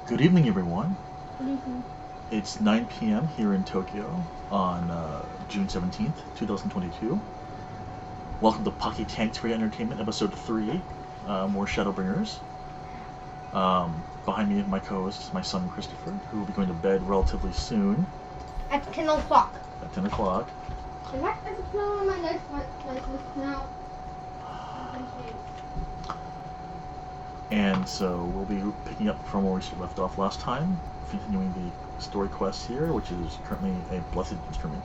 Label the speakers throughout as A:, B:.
A: Good evening, everyone.
B: Good evening.
A: It's 9 p.m. here in Tokyo on June 17th, 2022. Welcome to Pocky Tank Free Entertainment, Episode 3, more Shadowbringers. Behind me, my co-host is my son, Christopher, who will be going to bed relatively soon.
B: At 10 o'clock.
A: At 10 o'clock.
B: Am I at the floor on my next list now?
A: And so we'll be picking up from where we left off last time, continuing the story quest here, which is currently a blessed instrument.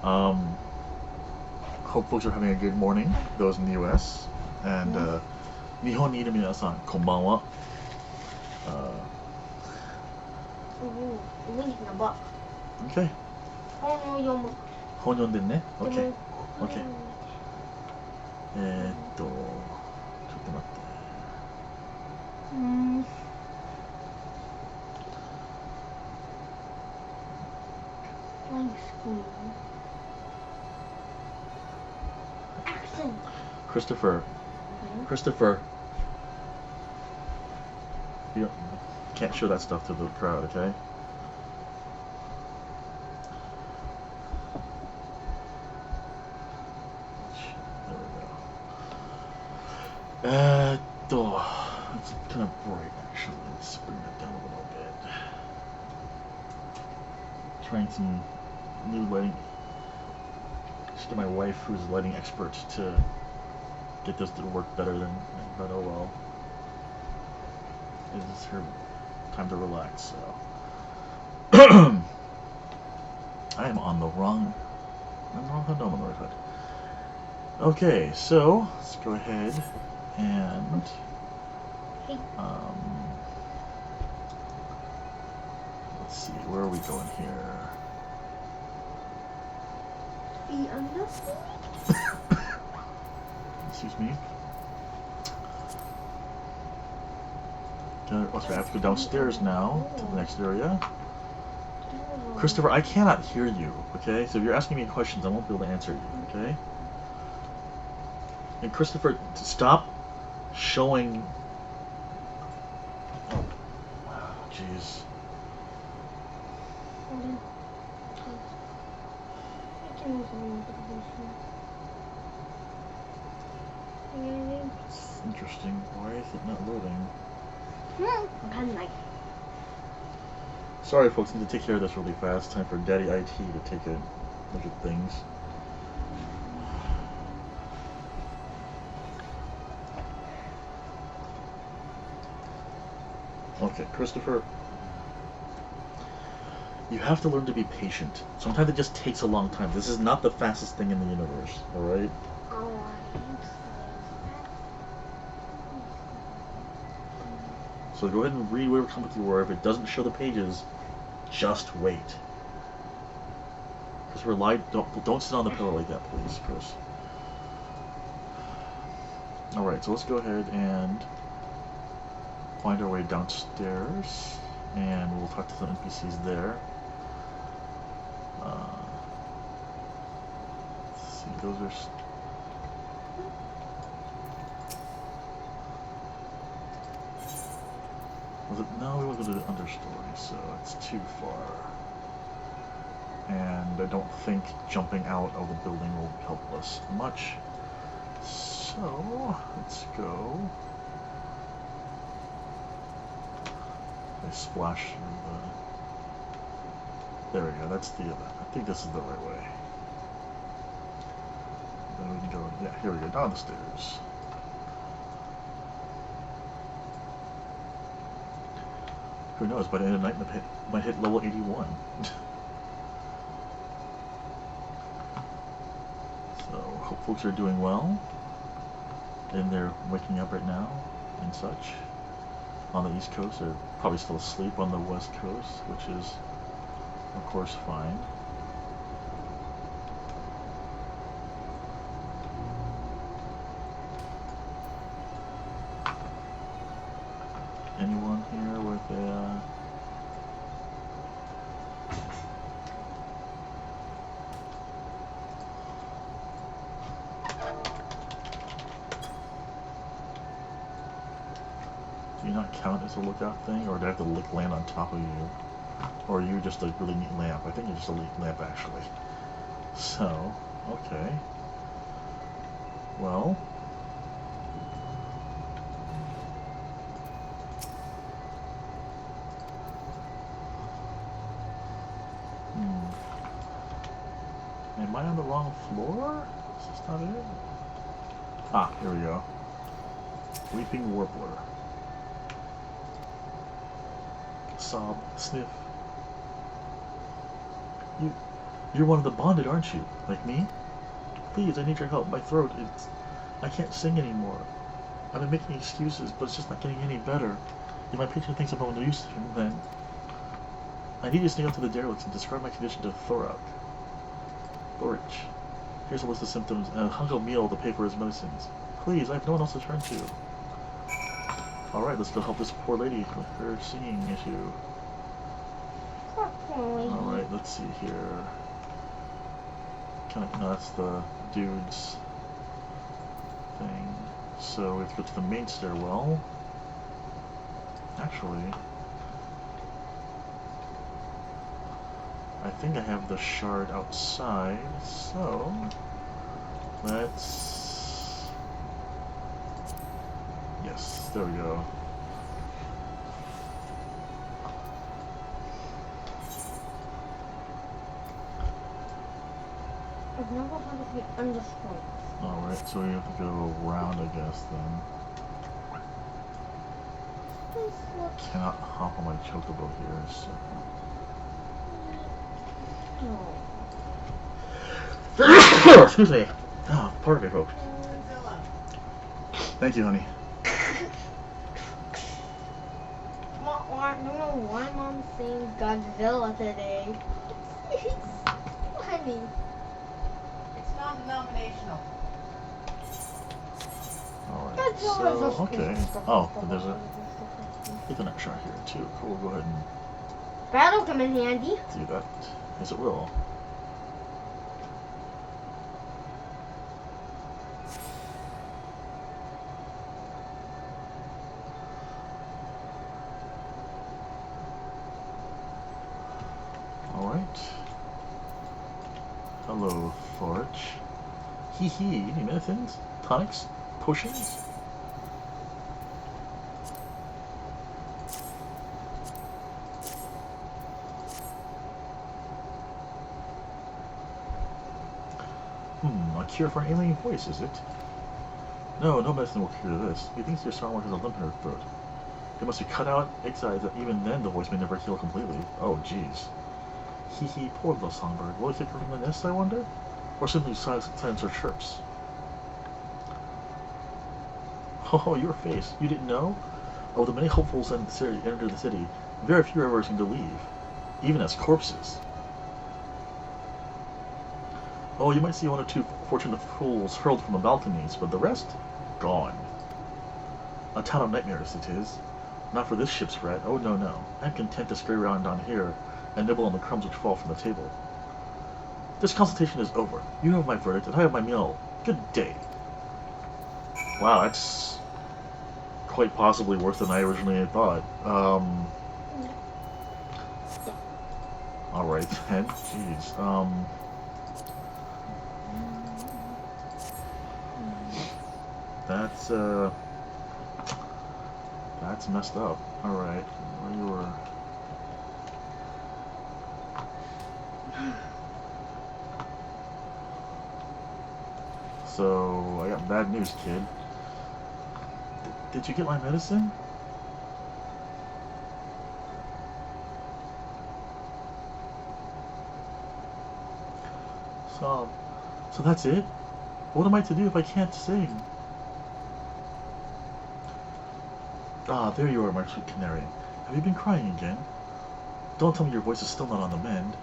A: Hope folks are having a good morning, those in the US. And Nihon ni iru minasan, konbanwa.
B: Reading a book.
A: Okay.
B: 本を読む。
A: 本読んでんね。Okay. Okay. ちょっと待って。
B: Playing school. Accent.
A: Christopher. Christopher. You can't show that stuff to the crowd, okay? There we go. It's kind of bright, actually. Let's bring that down a little bit. Trying some new lighting. Just get my wife, who's a lighting expert, to get this to work better than, but oh well. It's her time to relax, so. I am on the wrong. I'm on the right foot. Okay, so let's go ahead and let's see, where are we going here?
B: The under.
A: Excuse me. Okay, I have to go downstairs now to the next area. Christopher, I cannot hear you, okay? So if you're asking me questions, I won't be able to answer you, okay? And Christopher, stop showing... Oh, jeez. It's interesting. Why is it not loading? Sorry, folks. Need to take care of this really fast. Time for Daddy IT to take a look at things. Okay, Christopher. You have to learn to be patient. Sometimes it just takes a long time. This is not the fastest thing in the universe, alright? So go ahead and read whatever comes with you, or if it doesn't show the pages, just wait. Christopher, don't sit on the pillow like that, please, Chris. Alright, so let's go ahead and find our way downstairs, and we'll talk to some NPCs there. Let's see, those are... No, we won't go to the understory, so it's too far. And I don't think jumping out of the building will help us much. So, let's go. I splash through the... There we go, that's the... I think this is the right way. Then we can go... Yeah, here we go, down the stairs. Who knows, by the end of the night, might hit level 81. So, hope folks are doing well. And they're waking up right now, and such. On the East Coast, they're probably still asleep on the West Coast, which is, of course, fine. Anyone here with a... Do you not count as a lookout thing, or do I have to land on top of you? Or are you just a really neat lamp? I think you're just a neat lamp, actually. So, okay. Well. Am I on the wrong floor? Is this not it? Ah, here we go. Weeping Warbler. Sob, sniff. You're one of the bonded, aren't you? Like me? Please, I need your help. My throat, I can't sing anymore. I've been making excuses, but it's just not getting any better. If my patient thinks I'm no use to him, then I need you to sneak up to the derelicts and describe my condition to Thorich. Here's a list of symptoms and a hunk of meal to pay for his medicines. Please, I have no one else to turn to. Alright, let's go help this poor lady with her singing issue. Alright, let's see here. No, that's the dude's thing. So we have to go to the main stairwell. Actually, I think I have the shard outside, so let's... Yes, there we go.
B: I've never had to be underscored.
A: Alright, so we have to go around, I guess, then. Cannot hop on my chocobo here, so...
B: Oh.
A: Excuse me. Oh, pardon me, folks. Thank you, honey.
B: I don't know why Mom's saying Godzilla today. Honey.
C: It's non-denominational.
A: Alright, so, okay. Oh, but there's a Ethernet shard here, too. Cool, go ahead and
B: That'll come in handy.
A: do that. Yes, it will. Alright. Hello, Thorich. Hee hee, any medicines? Tonics? Potions? A cure for an alien voice, is it? No, no medicine will cure this. He thinks your songwriter has a lump in her throat. It must be cut out, excised, and even then the voice may never heal completely. Oh, jeez. Hee hee, poor little songbird. Will he kick her from the nest, I wonder? Or simply silence her chirps? Oh, your face. You didn't know? Of the many hopefuls that entered the city, very few ever seem to leave, even as corpses. Oh, you might see one or two fortunate fools hurled from the balconies, but the rest? Gone. A town of nightmares, it is. Not for this ship's rat. Oh, no, no. I'm content to scurry around down here and nibble on the crumbs which fall from the table. This consultation is over. You have my verdict, and I have my meal. Good day. Wow, that's quite possibly worse than I originally had thought. Alright then. Jeez. That's messed up. Alright, where you were... So, I got bad news, kid. Did you get my medicine? So that's it? What am I to do if I can't sing? Ah, there you are, my sweet canary. Have you been crying again? Don't tell me your voice is still not on the mend.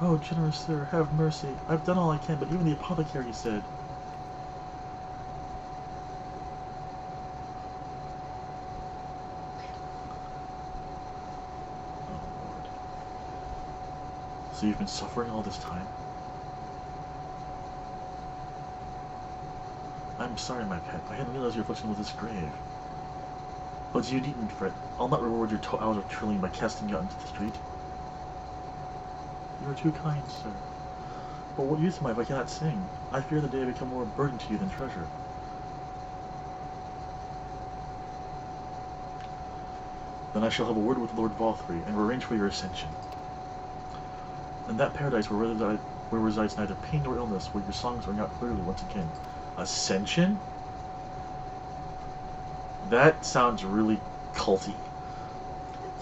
A: Oh, generous sir, have mercy. I've done all I can, but even the apothecary said... Oh, Lord. So you've been suffering all this time? I'm sorry, my pet. I hadn't realized your affliction was this grave. But you needn't fret. I'll not reward your hours of trilling by casting you out into the street. You are too kind, sir. But what use am I if I cannot sing? I fear the day I become more a burden to you than treasure. Then I shall have a word with Lord Valthree and arrange for your ascension. In that paradise where resides neither pain nor illness, where your songs ring out clearly once again. Ascension? That sounds really culty.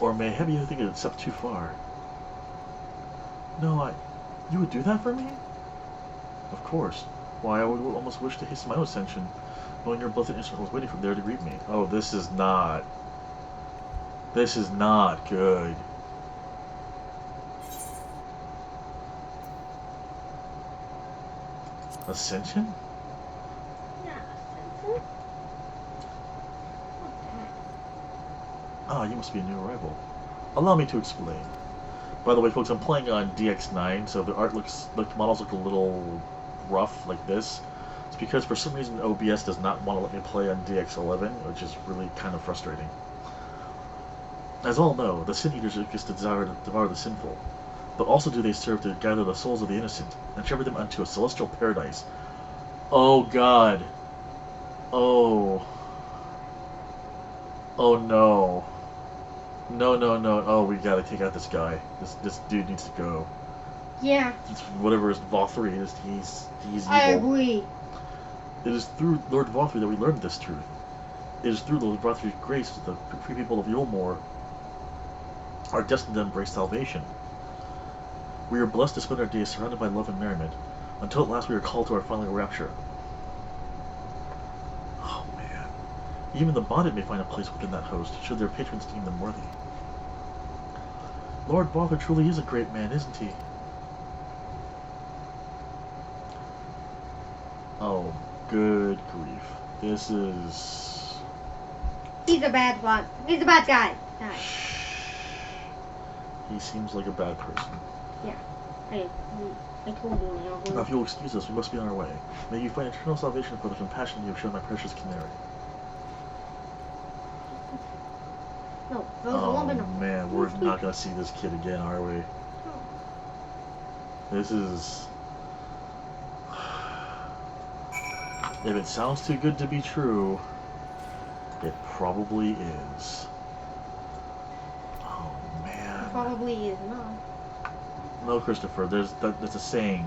A: Or maybe you think it's a step too far. No, you would do that for me? Of course. Why, I would almost wish to hasten my own ascension, knowing your blessed instrument was waiting from there to greet me. Oh, this is not good. Ascension?
B: Yeah, Ascension?
A: Ah, you must be a new arrival. Allow me to explain. By the way, folks, I'm playing on DX9, so the models look a little rough like this. It's because for some reason OBS does not want to let me play on DX11, which is really kind of frustrating. As all know, the Sin Eaters exist to devour the sinful, but also do they serve to gather the souls of the innocent and shepherd them unto a celestial paradise. Oh God. Oh. Oh no. No. Oh, we gotta take out this guy. This dude needs to go.
B: Yeah.
A: Whatever Valthree is, he's evil.
B: I agree.
A: It is through Lord Valthree that we learned this truth. It is through Lord Valthree's grace that the free people of Yulmore are destined to embrace salvation. We are blessed to spend our days surrounded by love and merriment, until at last we are called to our final rapture. Oh man. Even the bonded may find a place within that host, should their patrons deem them worthy. Lord Valthree truly is a great man, isn't he? Oh, good grief. This is...
B: He's a bad one. He's a bad guy.
A: He seems like a bad person.
B: Yeah. I told you.
A: Now, if you'll excuse us, we must be on our way. May you find eternal salvation for the compassion you have shown my precious canary.
B: No,
A: oh man, we're not gonna see this kid again, are we? This is... If it sounds too good to be true, it probably is. Oh man.
B: It probably is not.
A: No, Christopher, there's a saying.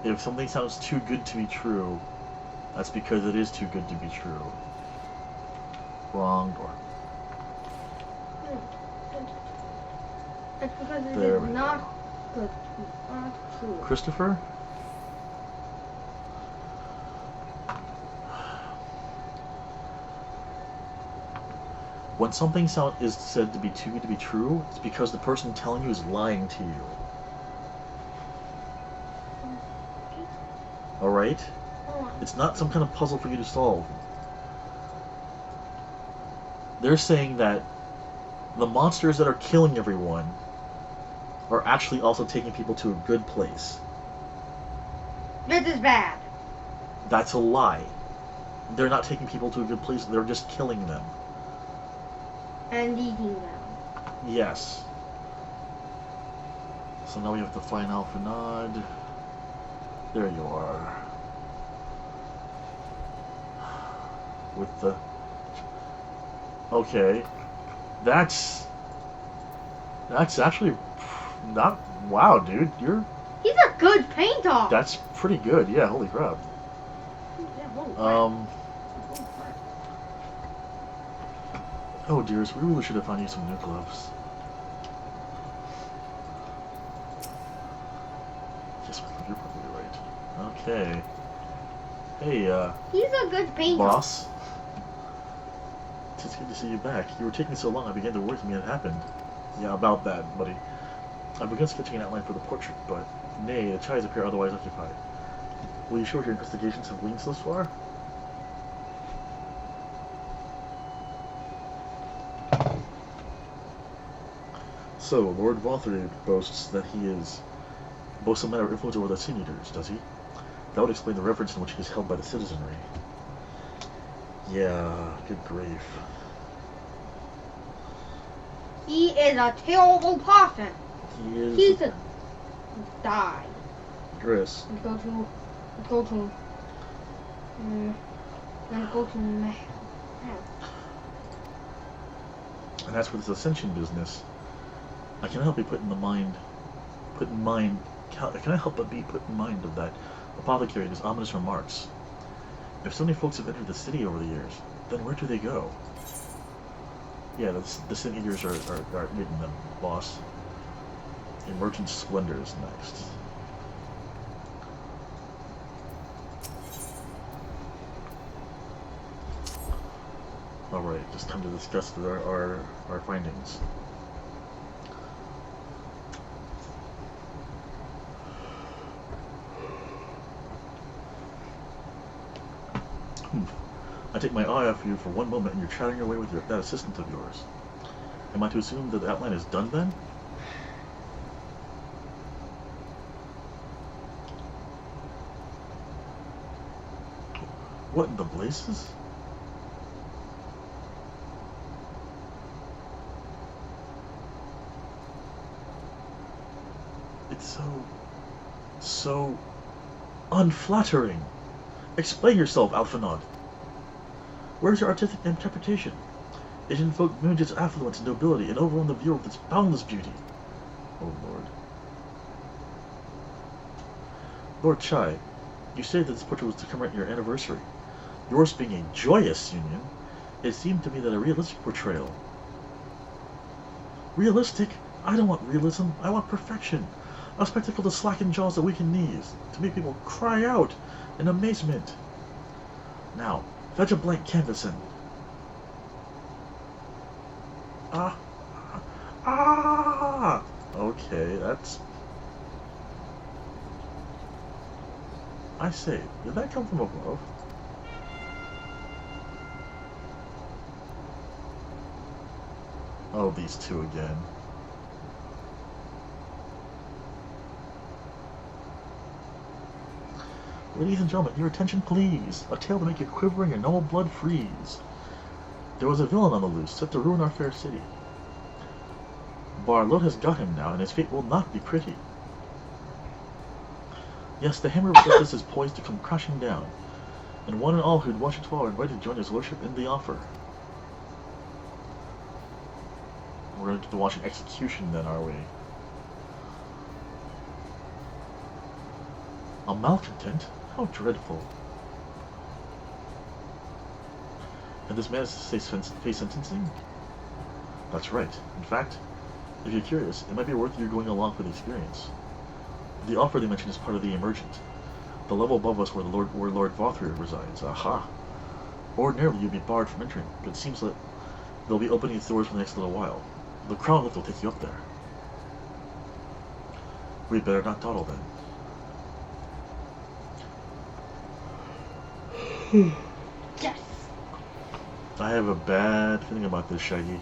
A: If something sounds too good to be true, that's because it is too good to be true. Wrong door.
B: It's because it
A: There
B: is
A: we
B: not
A: go.
B: good. Not true.
A: Christopher? When something is said to be too good to be true, it's because the person telling you is lying to you. Alright? It's not some kind of puzzle for you to solve. They're saying that the monsters that are killing everyone are actually also taking people to a good place.
B: This is bad.
A: That's a lie. They're not taking people to a good place, they're just killing them.
B: And eating them.
A: Yes. So now we have to find Alphanod. There you are. With the... Okay. That's actually not... Wow, dude.
B: He's a good painter!
A: That's pretty good. Yeah, holy crap.
B: Yeah, holy crap.
A: Oh dears, we really should have found you some new gloves. Yes, you're probably right. Okay. Hey,
B: he's a good painter.
A: boss. It's good to see you back. You were taking so long, I began to worry something had happened. Yeah, about that, buddy. I've begun sketching an outline for the portrait, but nay, the chies appear otherwise occupied. Will you show what your investigations have gleaned thus far? So, Lord Valthree boasts that he boasts a matter of influence over the Sin Eaters, does he? That would explain the reverence in which he is held by the citizenry. Yeah, good grief.
B: He is a terrible person.
A: He is.
B: He's a die.
A: Gris.
B: Let's go to
A: And as for this ascension business, I cannot help but be put in mind of that apothecary and his ominous remarks. If so many folks have entered the city over the years, then where do they go? Yeah, the Sin Eaters are eating them, boss. Emergent Splendor is next. Alright, just time to discuss our findings. I take my eye off you for one moment and you're chatting away with that assistant of yours. Am I to assume that the outline is done then? What in the blazes? It's so unflattering. Explain yourself, Alphinaud. Where's your artistic interpretation? It invoked Moonjit's affluence and nobility and overwhelmed the viewer with its boundless beauty. Oh Lord. Lord Chai, you say that this portrait was to commemorate your anniversary. Yours being a joyous union, it seemed to me that a realistic portrayal. Realistic? I don't want realism, I want perfection. A spectacle to slacken jaws and weaken knees, to make people cry out in amazement. Now, fetch a blank canvas and... Okay, that's... I say, did that come from above? Oh, these two again. Ladies and gentlemen, your attention please. A tale to make your quivering and normal blood freeze. There was a villain on the loose, set to ruin our fair city. Barlow has got him now, and his fate will not be pretty. Yes, the hammer of justice is poised to come crashing down, and one and all who'd watch it fall are invited to join his worship in the offer. We're going to get to watch an execution then, are we? A malcontent? How dreadful. And this man has to face sentencing? That's right. In fact, if you're curious, it might be worth you going along for the experience. The offer they mentioned is part of the Emergent, the level above us where Lord Vothrir resides. Aha! Ordinarily you'd be barred from entering, but it seems that they'll be opening its doors for the next little while. The crown lift will take you up there. We'd better not dawdle then.
B: Yes.
A: I have a bad feeling about this, Shaggy.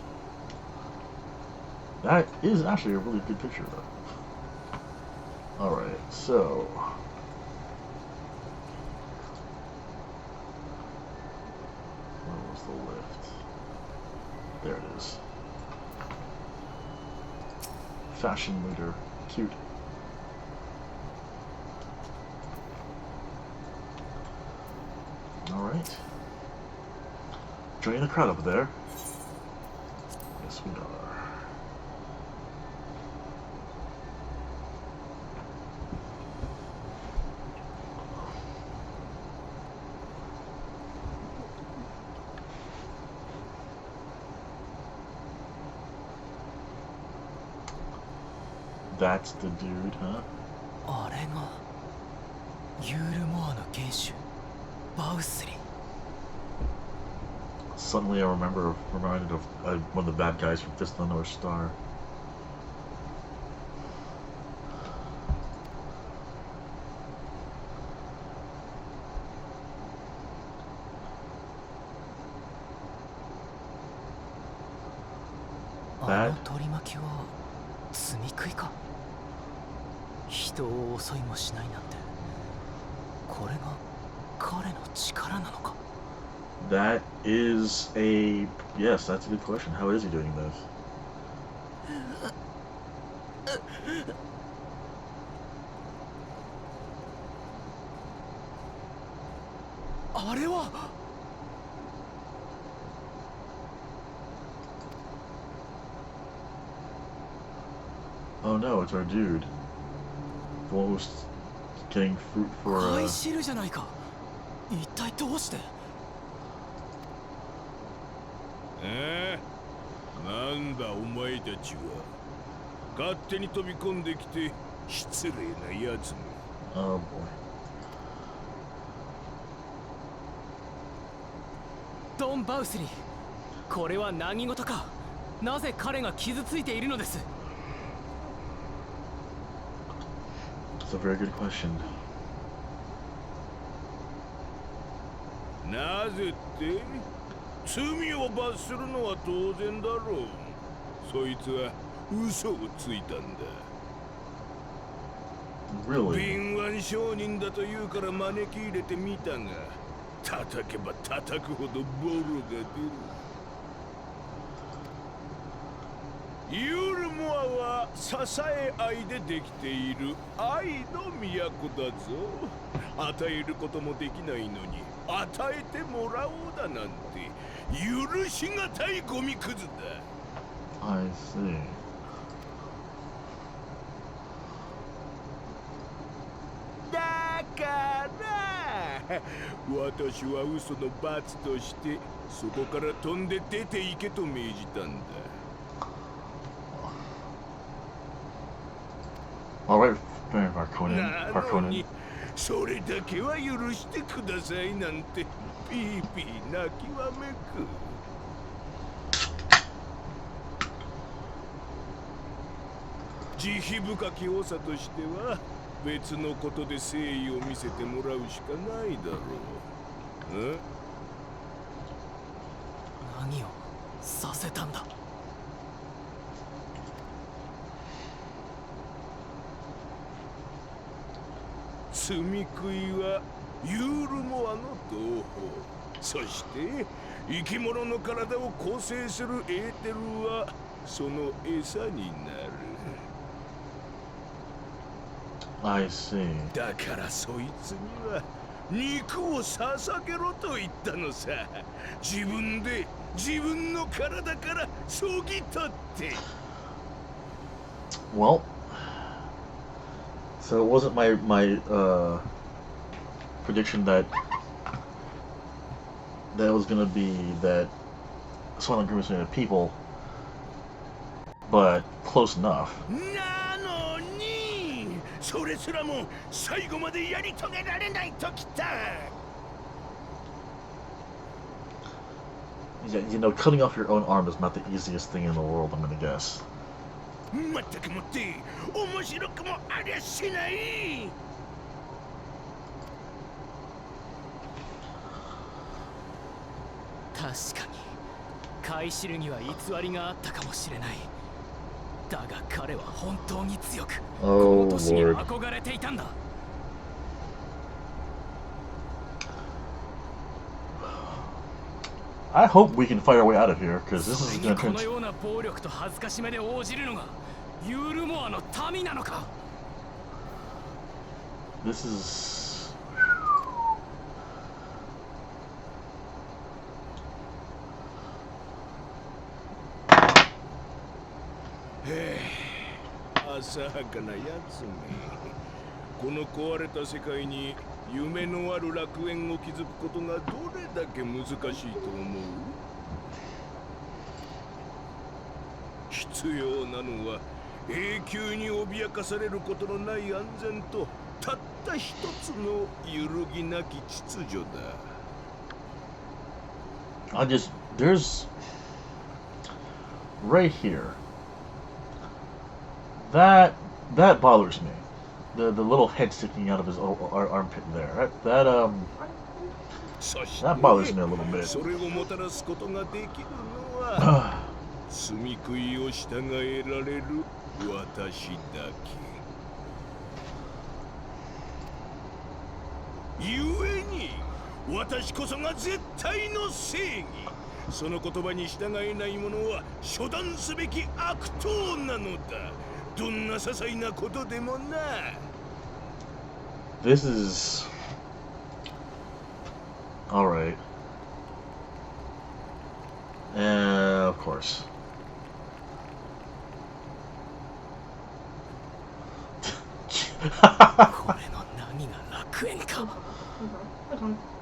A: That is actually a really good picture, though. Alright, so... where was the lift? There it is. Fashion leader. Cute. Alright. Joining the crowd over there. Yes, we are. That's the dude, huh? Suddenly I reminded of one of the bad guys from Fist of the North Star. Bad? That is a... yes, that's a good question. How is he doing this?
D: あれは
A: Oh no, it's our dude. The one who's getting fruit for
D: 買い知るじゃないか。一体どうして？
E: なんだお前たちは。勝手に飛び込んできて失礼なやつめ。
A: Oh boy.
D: ドン・バウスリー、これは何事か。なぜ彼が傷ついているのです？
A: That's a very good question.
E: なぜって罪を罰するのは当然だろう。そいつは嘘をついたんだ。
A: Really?
E: 敏腕商人だというから招き入れてみたが、叩けば叩くほどボロが出る。ユールモアは支え合いでできている愛の都だぞ。与えることもできないのに与えてもらおうだなんて許しがたいゴミくずだ。
A: I see.
E: だから私は嘘の罰としてそこから飛んで出て行けと命じたんだ。
A: Alright, Harkonnen.
E: なの
A: Harkonnen.
E: にそれだけは許してくださいなんてピーピー泣きわめく。慈悲深き長としては別のことで誠意を見せてもらうしかないだろう。
D: 何をさせたんだ？
E: 罪食いはユールモアの同胞、そして生き物の体を構成するエーテルはその餌になる。
A: I see.
E: だからそいつには肉を捧げろと言ったのさ。自分で自分の体からそぎ取って。
A: Well, so it wasn't my prediction that it was gonna be that Swan Grimace made of people, but close enough.
E: なのにそれすらも最後までやり遂げられないときた。
A: Yeah, you know, cutting off your own arm is not the easiest thing in the world, I'm gonna guess.
E: まったくもって面白くもありゃしない。
D: 確かに買い知るには偽りがあったかもしれない。だが彼は本当に強く、この年に憧れていたんだ。
A: I hope we can fight our way out of here, because this is
D: それ
A: gonna
D: にこ
A: turn.
D: のような暴力と恥ずかしめで応じるのがユールモアの民なのか。
A: This is.
E: 浅はかなやつめ。この壊れた世界に夢のある楽園を築くことがどれだけ難しいと思う？必要なのは永久に脅かされることのない安全とたった一つの揺るぎなき秩序だ。
A: There's right here. That bothers me. The little head sticking out of his armpit there. That bothers me a little bit.
E: それをもたらすことができるのは罪食いを従えられる私だけ。ゆえに私こそが絶対の正義。その言葉に従えない者は処断すべき悪党なのだ。どんな些細なことでもな。
A: This is all right. Of course.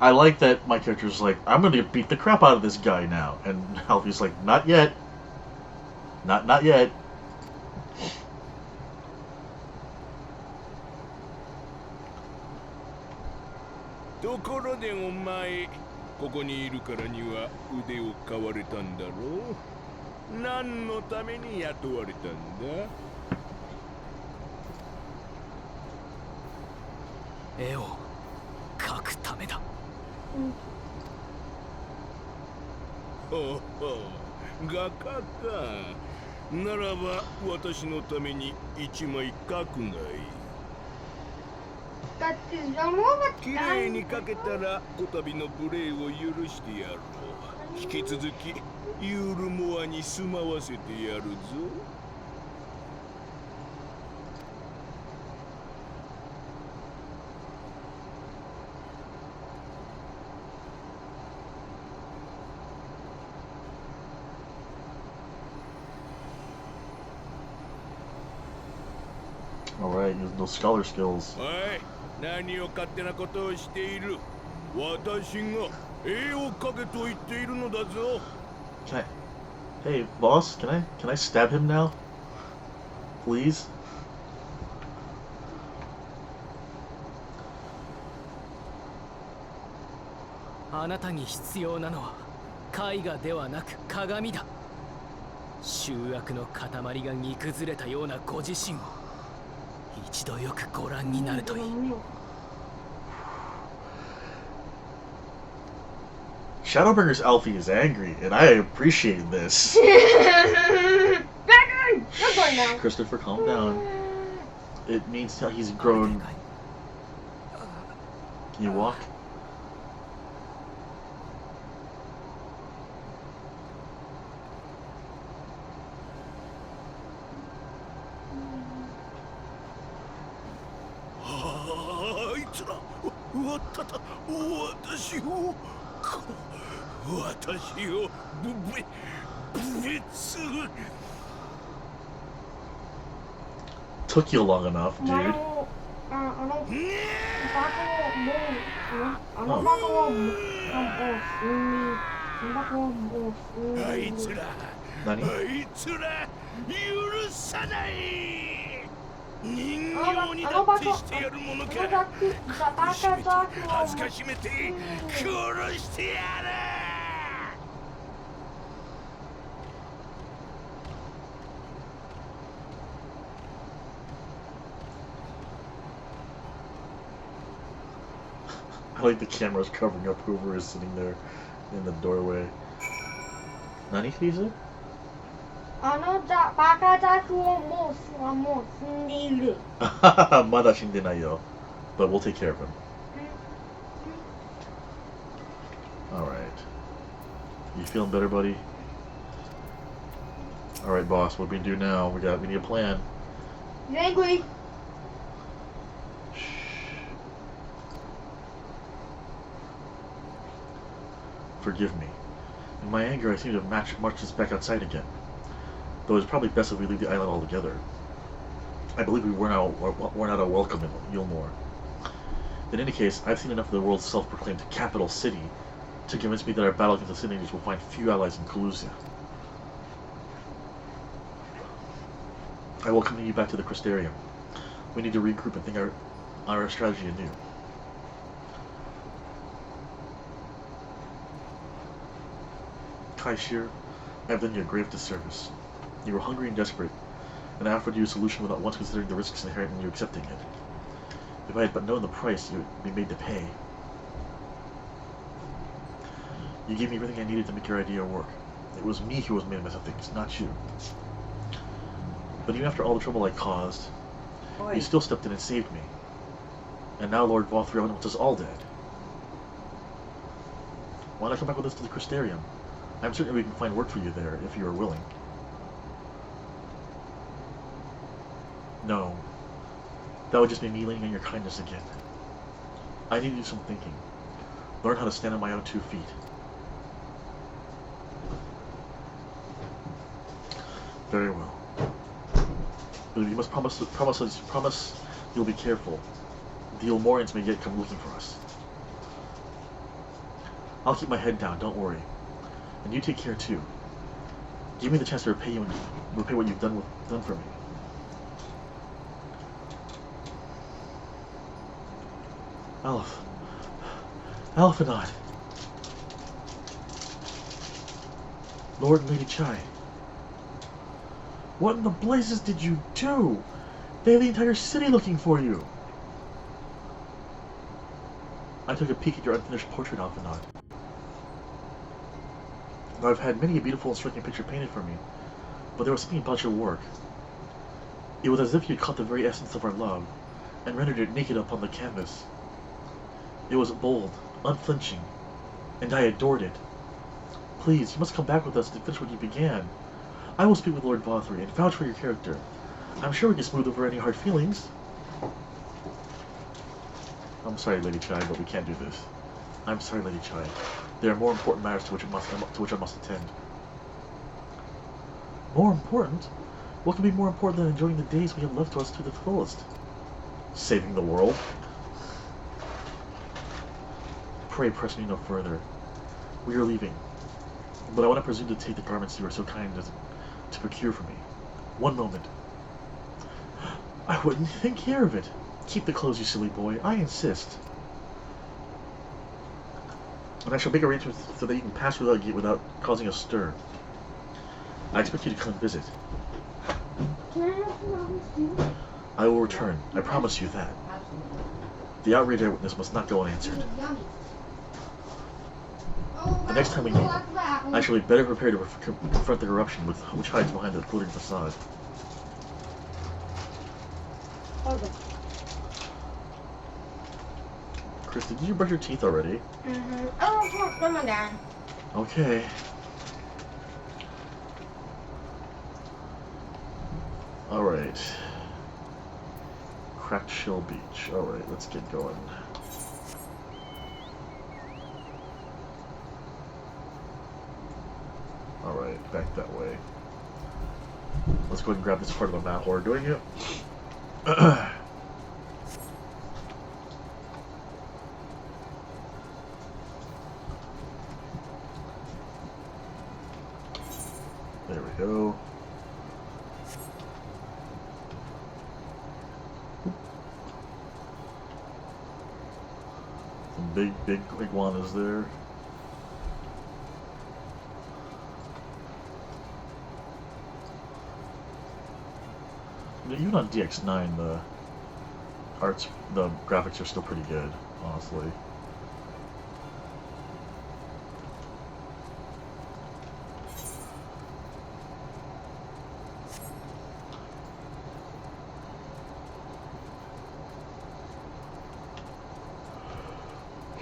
A: I like that my character's like, I'm gonna beat the crap out of this guy now, and Alfie's like, not yet. Not yet.
E: ところでお前、ここにいるからには腕を買われたんだろう。何のために雇われたんだ。
D: 絵を描くためだ。
E: ほうほう、画家か。ならば私のために一枚描くがいい。綺麗に描けたらこたびの無礼を許してやろう。引き続きユールモアに住まわせてやるぞ。
A: Alright, use those scholar skills.
E: おい、何を勝手なことをしている。私が絵を描けと言っているのだぞ。
A: Can I... Hey, boss, can I stab him now? Please?
D: あなたに必要なのは絵画ではなく鏡だ。醜悪の塊が煮崩れたようなご自身を一度よくご覧になるといい。
A: Shadowbringers Alfie is angry, and I appreciate this. Christopher, calm down. It means that he's grown. Can you walk? Took you long enough, dude. Nani?
E: 人形にだってしてやるものか。恥ずかしめて殺してやる。
A: I like the camera's covering up whoever is sitting there in the doorway. Nani, please?
B: あのバカザクをもう死んでいる。
A: まだ死んでないよ。But we'll take care of him. Alright. You feeling better, buddy? Alright, boss, what do we do now? We need a plan.
B: You angry?
A: Forgive me. In my anger, I seem to have marched us back outside again. Though it's probably best if we leave the island altogether. I believe we weren't out of welcome in Yulmore. In any case, I've seen enough of the world's self-proclaimed capital city to convince me that our battle against the City will find few allies in Kalusia. I will accompany you back to the Crystarium. We need to regroup and think our strategy anew. Kaishir, I have done you a grave disservice. You were hungry and desperate, and I offered you a solution without once considering the risks inherent in you accepting it. If I had but known the price you would be made to pay. You gave me everything I needed to make your idea work. It was me who was made a mess of things, not you. But even after all the trouble I caused, you still stepped in and saved me. And now Lord Vothriel wants us all dead. Why not come back with us to the Crystarium? I'm certain we can find work for you there, if you are willing. No. That would just be me leaning on your kindness again. I need to do some thinking. Learn how to stand on my own 2 feet. Very well. But you must promise you'll be careful. The Ilmorians may yet come looking for us. I'll keep my head down, don't worry. And you take care too. Give me the chance to repay what you've done for me. Alphanod. Lord and Lady Chai. What in the blazes did you do? They have the entire city looking for you. I took a peek at your unfinished portrait, Alphanod. Now, I've had many a beautiful and striking picture painted for me, but there was something about your work. It was as if you had caught the very essence of our love, and rendered it naked upon the canvas. It was bold, unflinching, and I adored it. Please, you must come back with us to finish what you began. I will speak with Lord Vothry and vouch for your character. I'm sure we can smooth over any hard feelings. I'm sorry, Lady Chai, but we can't do this. I'm sorry, Lady Chai. There are more important matters to which I must attend. More important? What could be more important than enjoying the days we have left to us to the fullest? Saving the world? Pray press me no further. We are leaving. But I want to presume to take the garments you are so kind as to procure for me. One moment. I wouldn't think here of it. Keep the clothes, you silly boy. I insist. And I shall make arrangements so that you can pass through the gate without causing a stir. I expect you to come visit.
B: Can I have some ramen too?
A: I will return. I promise you that. The outrage I witnessed must not go unanswered.
B: Yummy.
A: The next time we meet, I shall be better prepared to confront the corruption which hides behind the glittering facade.
B: Hold on.
A: Chris, did you brush your teeth already?
B: Mm-hmm. Oh, come on down.
A: Okay. Alright. Cracked Shell Beach. Alright, let's get going. Alright, back that way. Let's go ahead and grab this part of the map while we're doing it. There we go. Some big iguanas there. Even on DX9, the graphics are still pretty good, honestly.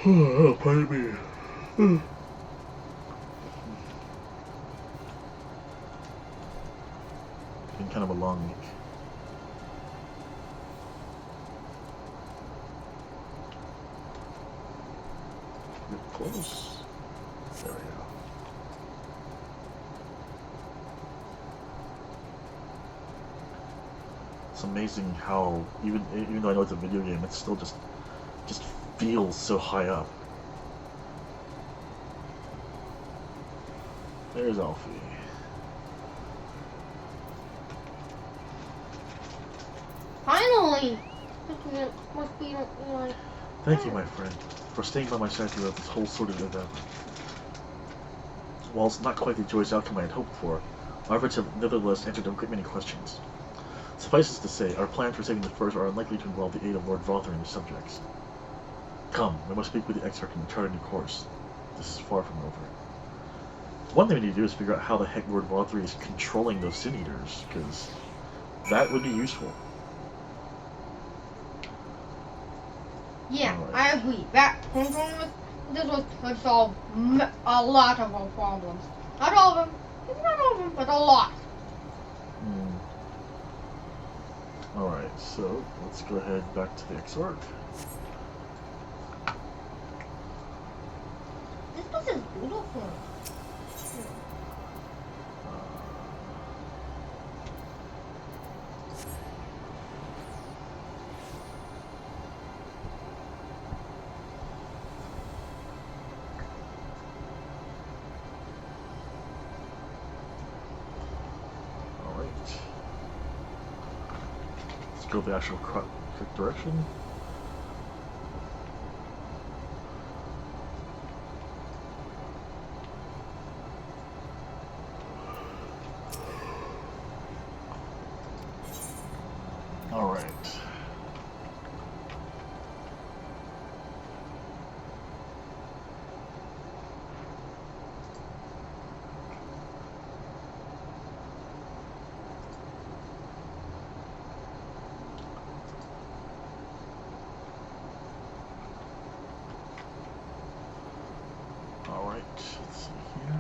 A: Oh, pardon me. Been kind of a long week. Get close. There we go. It's amazing how even though I know it's a video game, it's still just feels so high up. There's Alfie.
B: Finally! Must be like.
A: Thank you, my friend, for staying by my side throughout this whole sort of event. While it's not quite the joyous outcome I had hoped for, our efforts have nevertheless answered a great many questions. Suffice it to say, our plans for saving the furs are unlikely to involve the aid of Lord Vothry and his subjects. Come, we must speak with the Exarch and chart a new course. This is far from over. One thing we need to do is figure out how the heck Lord Vothry is controlling those Sin Eaters, because that would be useful.
B: Yeah,
A: Alright.
B: I agree. That controlling this would solve a lot of our problems. Not all of them. Not all of them, but a lot.
A: Alright, so let's go ahead back to the Exarch.
B: This place is beautiful.
A: Go the actual correct direction. All right. Let's see here.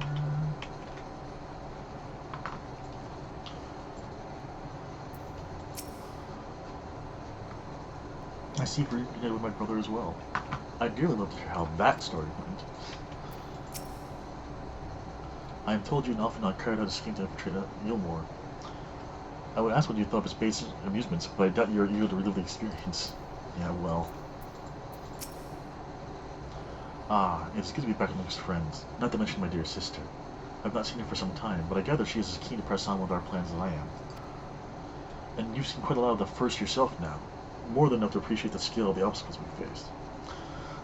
A: I see you're reunited with my brother as well. I'd dearly love to hear how that story went. I am told you and Alphinaud carried out a scheme to infiltrate Neilmore. I would ask what you thought of his base amusements, but I doubt you're eager to relive the experience. Yeah, well. Ah, it's good to be back amongst friends, not to mention my dear sister. I've not seen her for some time, but I gather she is as keen to press on with our plans as I am. And you've seen quite a lot of the first yourself now, more than enough to appreciate the scale of the obstacles we faced.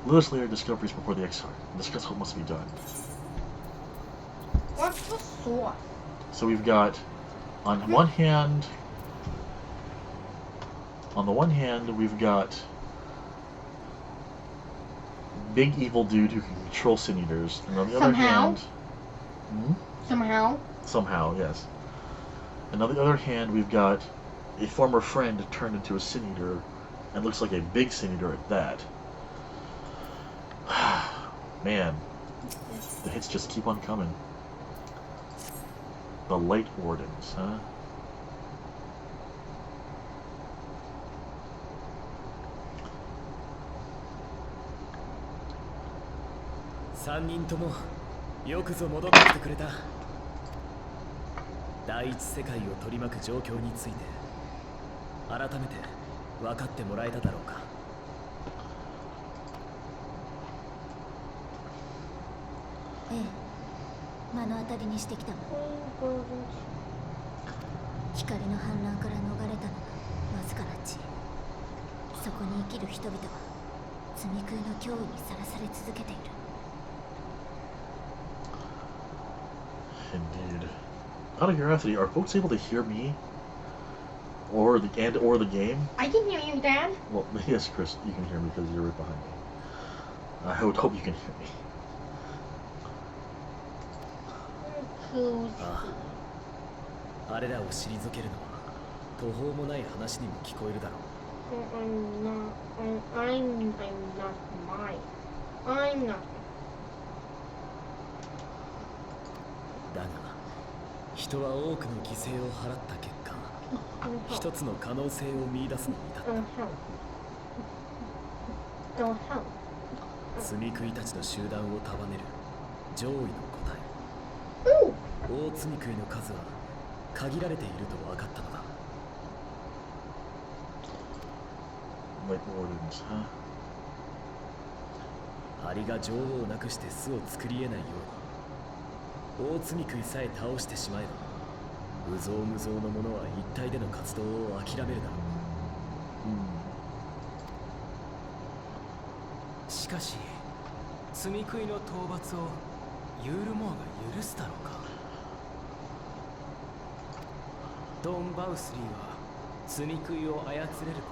A: Let us lay our discoveries before the Exarch and discuss what must be done.
B: What's the source?
A: So we've got, on the one hand, we've got big evil dude who can control Sin Eaters, and on the other hand, somehow, yes. And on the other hand, we've got a former friend turned into a Sin Eater, and looks like a big Sin Eater at that. Man, the hits just keep on coming. The Light Wardens, huh?
D: Three人ともよくぞ戻ってきてくれた。第一世界を取り巻く状況について改めて分かってもらえただろうか。
F: ええ、目の当たりにしてきたもん。光の反乱から逃れたのがわずかな地。そこに生きる人々は積み食いの脅威にさらされ続けている。
A: Indeed. Out of curiosity, are folks able to hear me, or the game?
B: I can hear you, Dad.
A: Well, yes, Chris, you can hear me because you're right behind me. I would hope you can hear me.
D: あれらを退けるのは途方もない話にも聞こえるだろう。
B: I'm not.
D: だが人は多くの犠牲を払った結果一つの可能性を見出すのに至った。罪食いたちの集団を束ねる上位の答え。大罪食いの数は限られていると分かったのだ。
A: Light Wardens, huh?
D: 針が女王をなくして巣を作り得ないように大罪食いさえ倒してしまえば無造無造の者は一体での活動を諦めるだろう。しかし罪食いの討伐をユールモアが許すだろうか。ドン・バウスリーは罪食いを操れる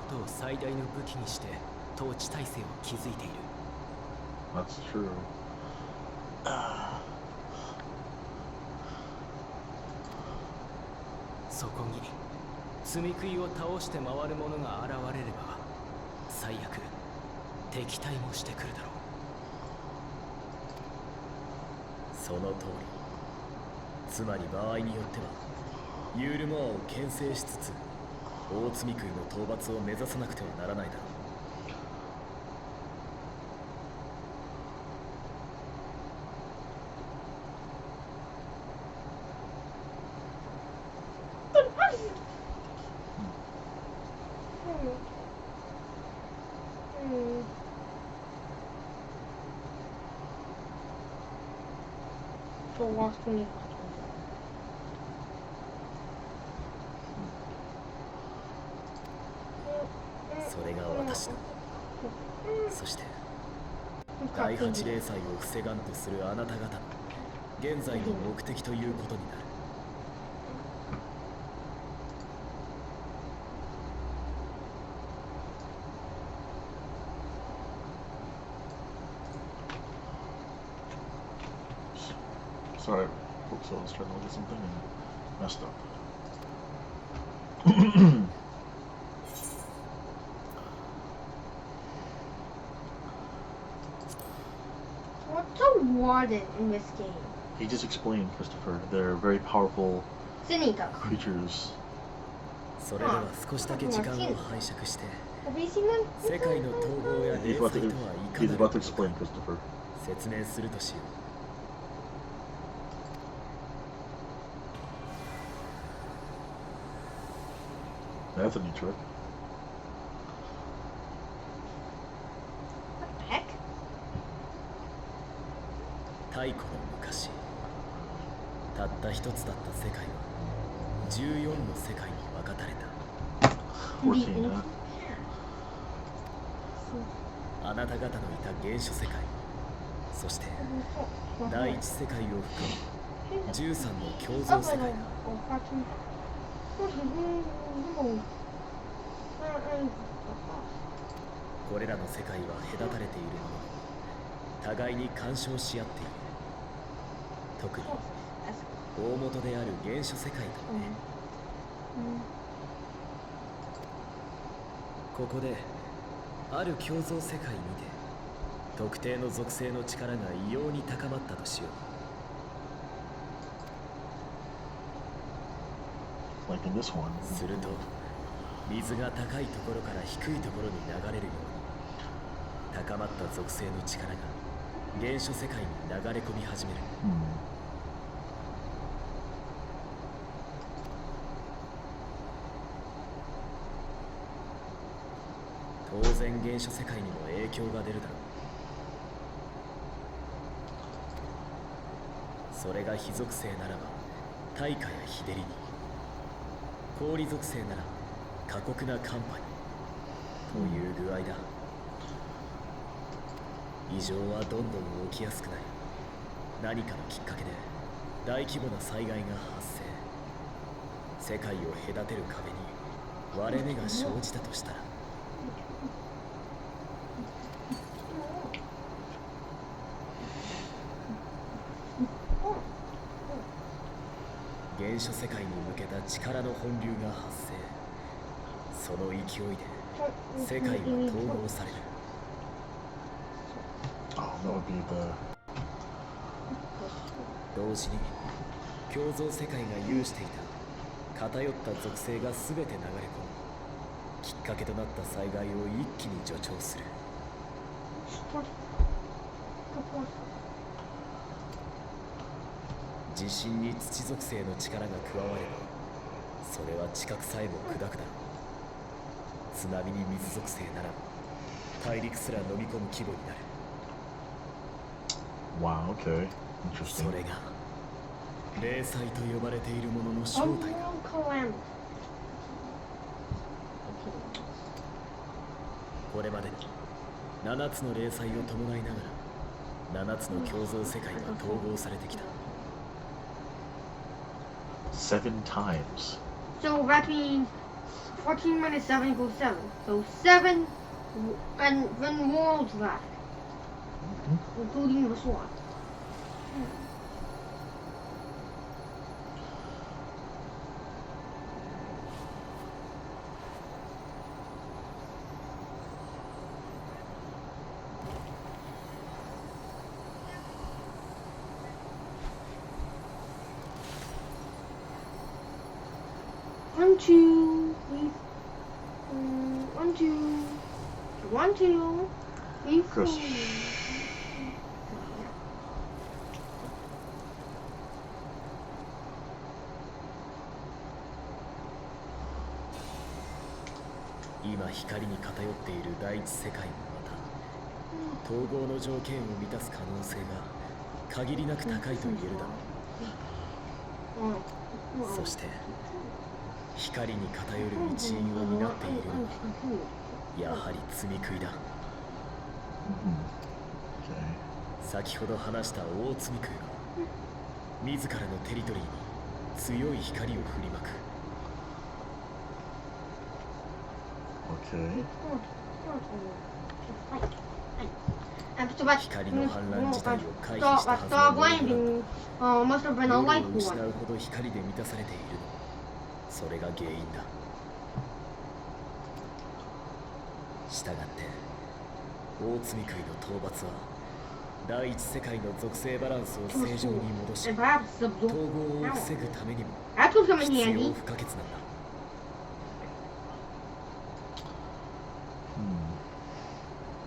D: ことを最大の武器にして統治体制を築いている。
A: That's true.
D: そこに罪食いを倒して回る者が現れれば最悪敵対もしてくるだろう。その通りつまり場合によってはユールモアを牽制しつつ大積空の討伐を目指さなくてはならないだろう。
B: そうワーストに
D: それが私の、そして第8零祭を防がんとするあなた方の現在の目的ということになる。
A: Sorry, folks, I was trying to look at something and messed up.
B: What's a warden in this game?
A: He just explained, Christopher. They're very powerful
B: スニーター
A: creatures.
D: それでは少しだけ時間を拝借して
B: Have you seen them?
D: 世界の統合や
A: He's
D: 零
A: about
D: 細
A: to,
D: とはいか
A: he's
D: なる
A: about
D: か
A: to explain, Christopher.
D: 説明するとしよう。
A: That's a new trick.
B: What the heck?
D: 太古の昔、たった一つだった世界は14の世界に分かたれた。
A: 14, huh?
D: あなた方のいた原初世界、そして第一世界を含む13の共存世界だ。これらの世界は隔たれているものの互いに干渉し合っている。特に大元である原初世界だね。ここである共存世界にて特定の属性の力が異様に高まったとしよう。
A: Like in this one.
D: すると水が高いところから低いところに流れるように高まった属性の力が原初世界に流れ込み始める。 当然原初世界にも影響が出るだろう。それが火属性ならば大火や日照りに、氷属性なら過酷な寒波にという具合だ。異常はどんどん起きやすくなり、何かのきっかけで大規模な災害が発生。世界を隔てる壁に割れ目が生じたとしたら、原初世界に向けた力の本流が発生。その勢いで世界は統合される。
A: Oh, that would be the.
D: 同時に共存世界が有していた偏った属性が全て流れ込み、きっかけとなった災害を一気に助長する。地震に土属性の力が加われば、それは地殻さえも砕くだろう。津波に水属性ならば大陸すら飲み込む規模になる。
A: Wow, okay.
D: そ
A: Interesting.
D: れが零細と呼ばれているものの正体だ。 これまでに7つの零細を伴いながら7つの共存世界が統合されてきた。
A: 7 times.
B: So that means 14 minutes 7 equals 7. So 7 and then worlds left, including this one. 1, 2, 3, 1, 2, 1, 2, 3, 4.
A: Chris.
D: 今光に偏っている第一世界もまた統合の条件を満たす可能性が限りなく高いと言えるだろう。そして光に偏る一因を担っているのはやはり積み食いだ。先ほど話した大積み食いは自らのテリトリーに強い光を振りまく。光の反乱自体を回避したはずのものが夜を失うほど光で満たされているの。それが原因だ。したがって大積み食いの討伐は第一世界の属性バランスを正常に戻し統合を防ぐためにも必要不可欠なんだ。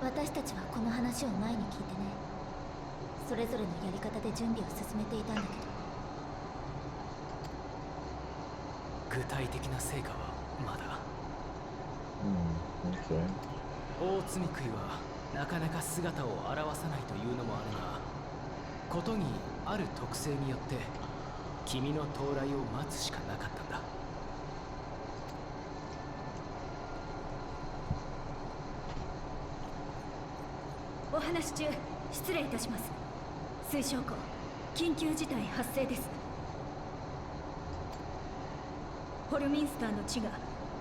F: 私たちはこの話を前に聞いてね。それぞれのやり方で準備を進めていたんだけど、
D: 具体的な成果はまだ。大積み食いはなかなか姿を現さないというのもあるが、ことにある特性によって君の到来を待つしかなかったんだ。
F: お話中失礼いたします。推奨校緊急事態発生です。ホルミンスターの地が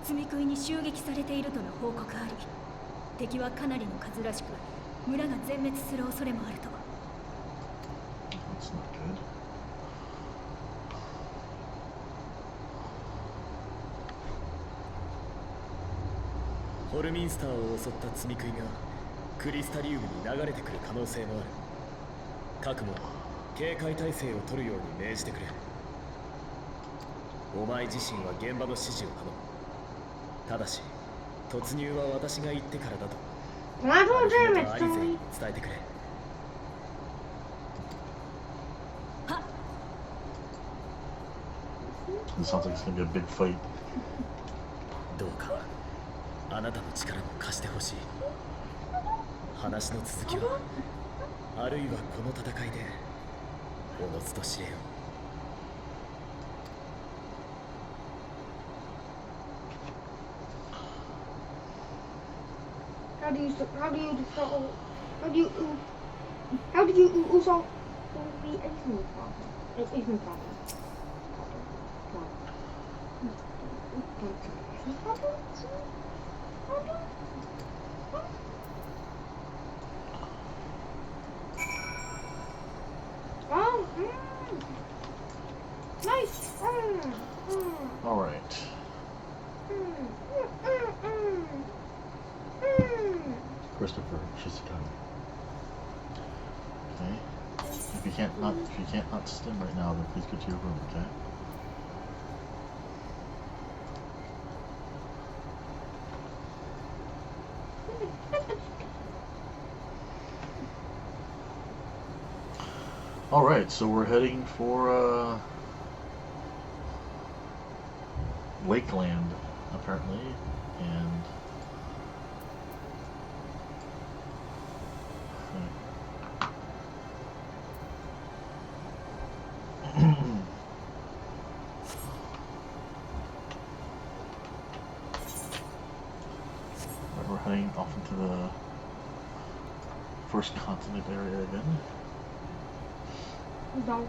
F: 積み食いに襲撃されているとの報告あり、敵はかなりの数らしく村が全滅する恐れもあると。
D: ホルミンスターを襲った積み食いがクリスタリウムに流れてくる可能性もある。各も警戒態勢を取るように命じてくれ。お前自身は現場の指示を頼む。ただし突入は私が言ってからだとアリゼに伝えてくれ。
F: はっ。
A: This sounds like it's gonna be a big fight.
D: どうかあなたの力も貸してほしい。話の続きはあるいはこの戦いでおのずと知れよ。
B: How do you also be a smooth problem? Oh, nice.
A: All right. Christopher, Shizuka. Okay. If you can't not stim right now, then please go to your room. Okay. All right, so we're heading for Lakeland, apparently, and we're heading off into the first continent area again.
B: No.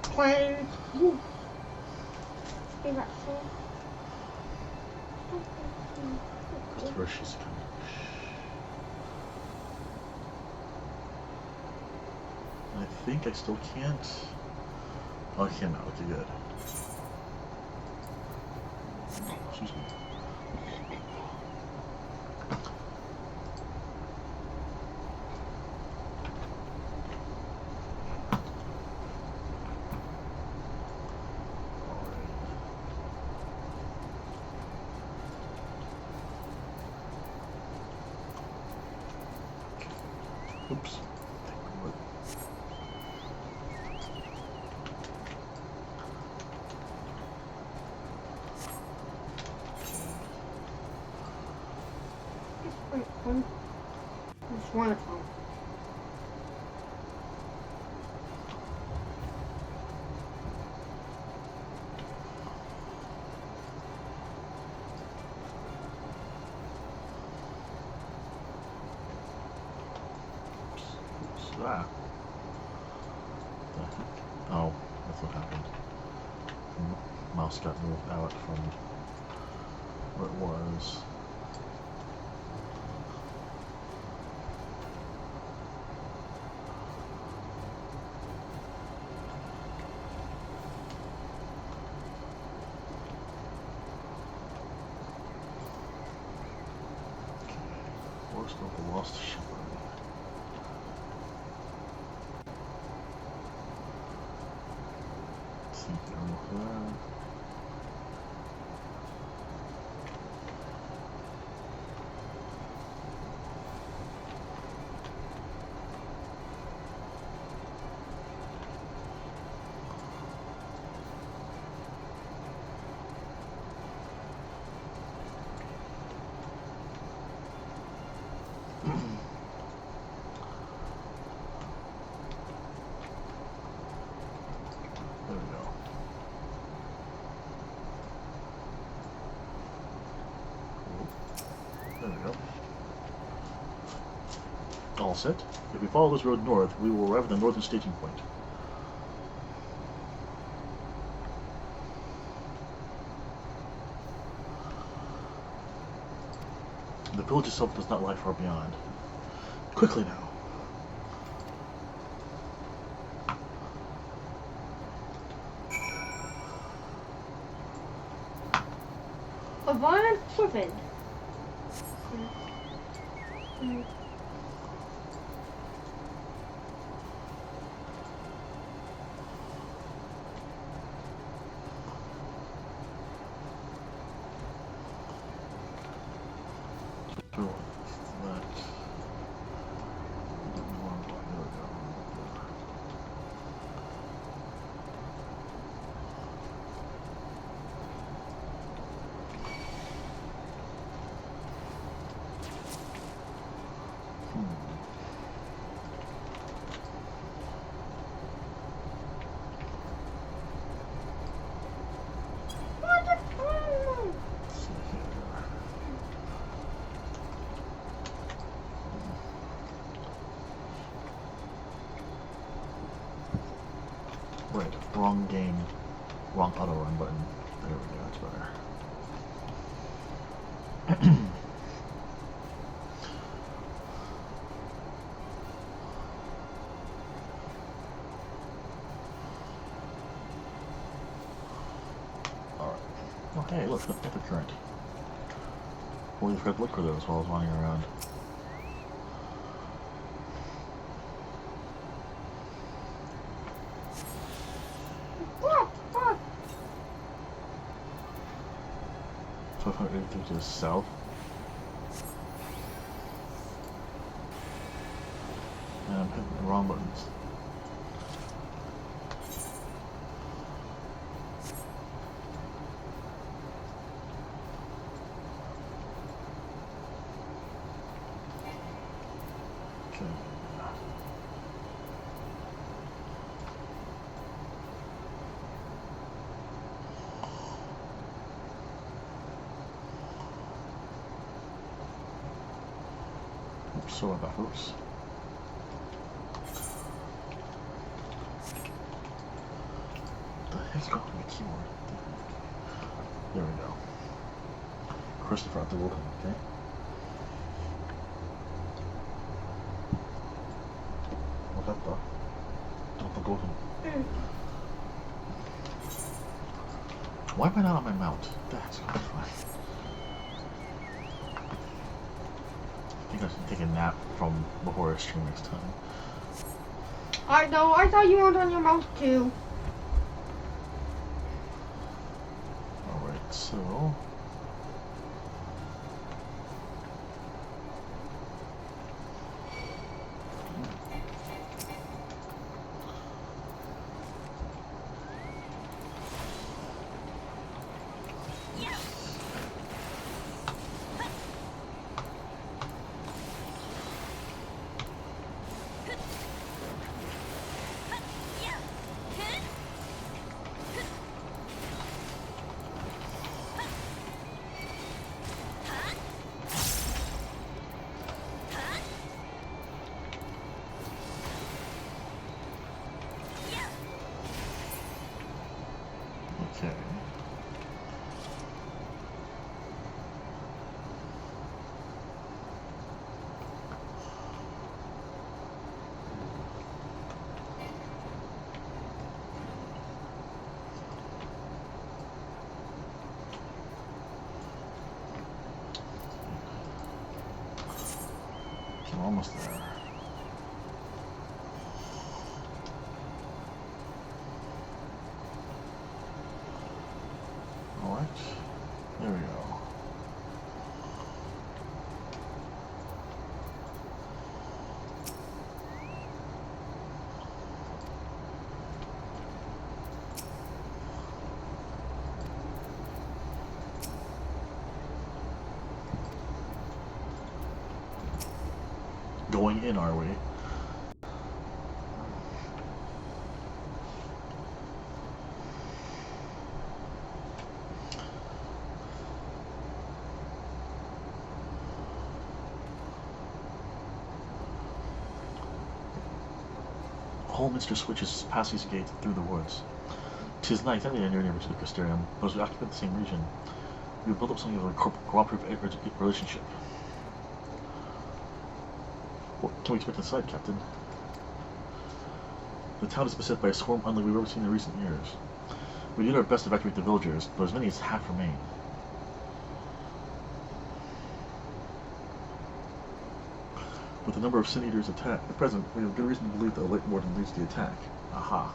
B: Plane.
A: That's where she's coming. I think I still can't. Oh, I can now. Okay, good. Excuse me. Oops.
B: Just one at home.
A: Ah. The heck? Oh, that's what happened. Mouse got moved out from where it was. Worst of the lost shepherd. There we go. There we go. All set. If we follow this road north, we will arrive at the northern staging point. The village itself does not lie far beyond. Quickly now.
B: A violent serpent. Right, wrong game, wrong auto run button. There we go, that's better. Alright. Oh hey, look, the current. Well, you forgot to look for those while I was wandering around. So if I go to the south. And I'm hitting the wrong buttons. Okay. So about oops. The heck's got my keyboard? There we go. Christopher at the Wilton, okay? What up, though? Don't the Wilton. Why am I not on my mount? That's fine. I think I should take a nap from before I stream next time. I know, I thought you weren't on your mouse too.
A: Alright, so... We're almost there. Alright. There we go. Going in, are we? Holminster switches past these gates through the woods. 'Tis not exactly a near neighbor to the Custarium, but as we occupy the same region, we will build up something of a cooperative relationship. What can we expect inside, Captain? The town is beset by a swarm unlike we've ever seen in recent years. We did our best to evacuate the villagers, but as many as half remain. With the number of Sin Eaters at present, we have good reason to believe that the Light Warden leads the attack. Aha.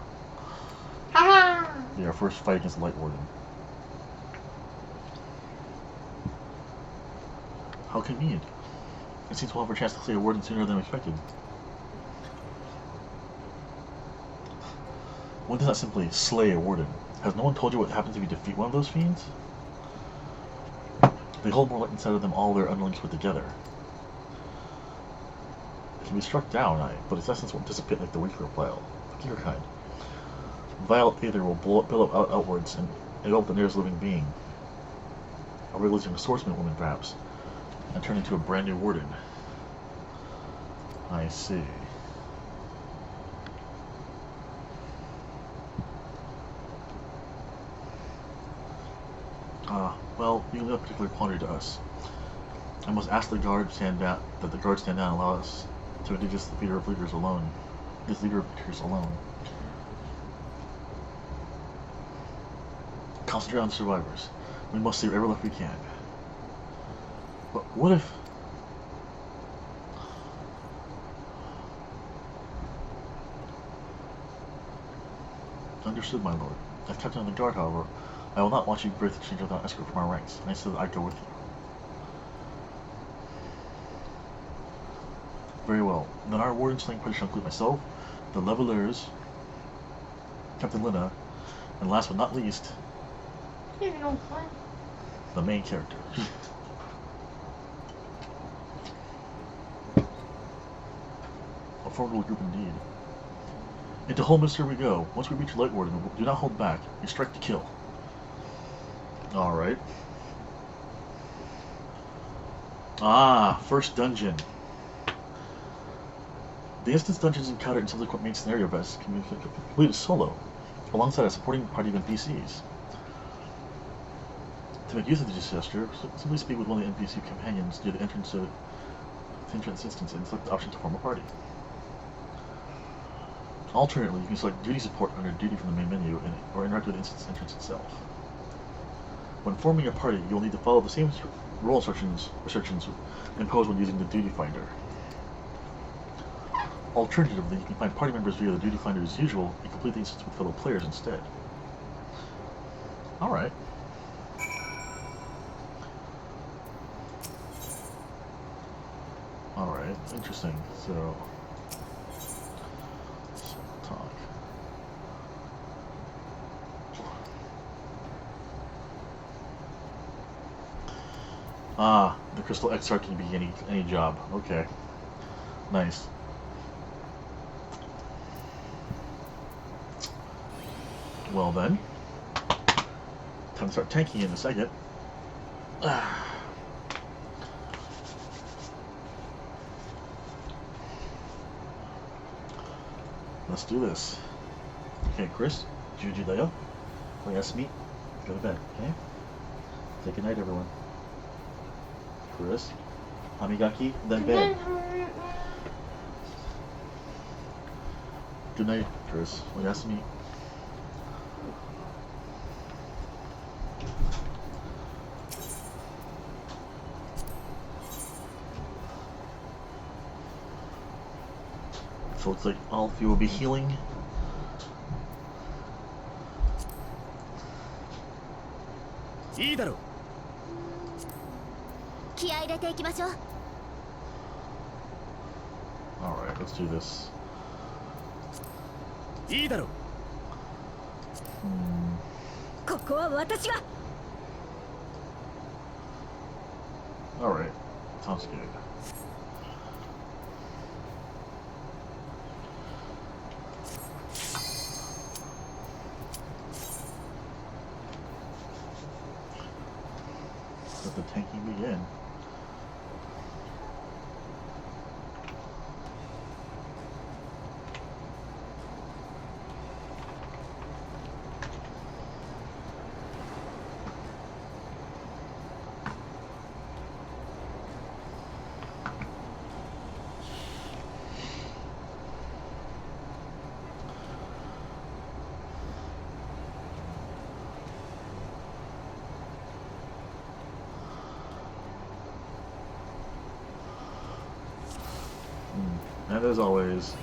B: Haha!
A: Be our first fight against the Light Warden. How convenient. It seems we'll have a chance to slay a warden sooner than expected. One does not simply slay a warden. Has no one told you what happens if you defeat one of those fiends? They hold more light inside of them all their underlings put together. It can be struck down, but its essence won't dissipate like the weaker kind. Vile aether will build up outwards and engulf the nearest living being. A releasing swordsman woman, perhaps, and turn into a brand new warden. I see. Well, you leave that particular quandary to us. I must ask the guard stand down and allow us to introduce the leader of leaders alone. Concentrate on the survivors. We must save every life we can. But what if... Understood, my lord. As captain of the guard, however, I will not want you break the exchange without escort from our ranks, and I said that I'd go with you. Very well. Then our warden slaying party shall include myself, the levelers, Captain Lina, and last but not least, the main character. A formidable group indeed. Into Holminster we go. Once we reach Light Warden, do not hold back. We strike to kill. Alright. First dungeon. The instance dungeons encountered in subsequent main scenario events can be completed solo, alongside a supporting party of NPCs. To make use of this gesture, simply speak with one of the NPC companions near the entrance instance and select the option to form a party. Alternately, you can select duty support under duty from the main menu or interact with the instance entrance itself. When forming a party, you will need to follow the same role restrictions imposed when using the duty finder. Alternatively, you can find party members via the duty finder as usual and complete the instance with fellow players instead. Alright. Alright, interesting. So, let's talk. The Crystal XR can be any job. Okay. Nice. Well then, time to start tanking in a second. Let's do this. Okay, Chris, Juju Dayo, Oyasumi, go to bed, okay? Say good night, everyone. Chris, Hamigaki, then bed. Good night, Chris, Oyasumi. So it's like all of you will be healing. Alright, let's do this. Alright, sounds good. Let the tanking begin. And as always,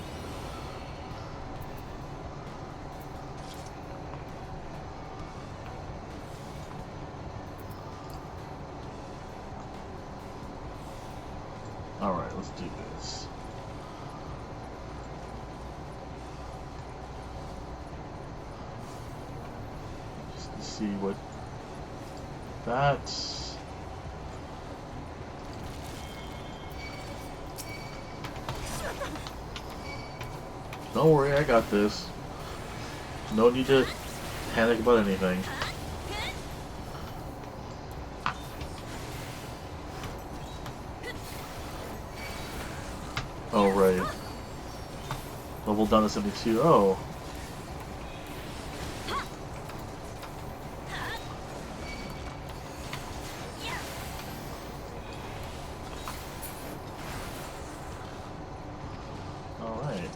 A: alright, let's do this. Just to see what that's. Don't worry, I got this. No need to panic about anything. Oh, right. Level down to 72. Oh. Alright.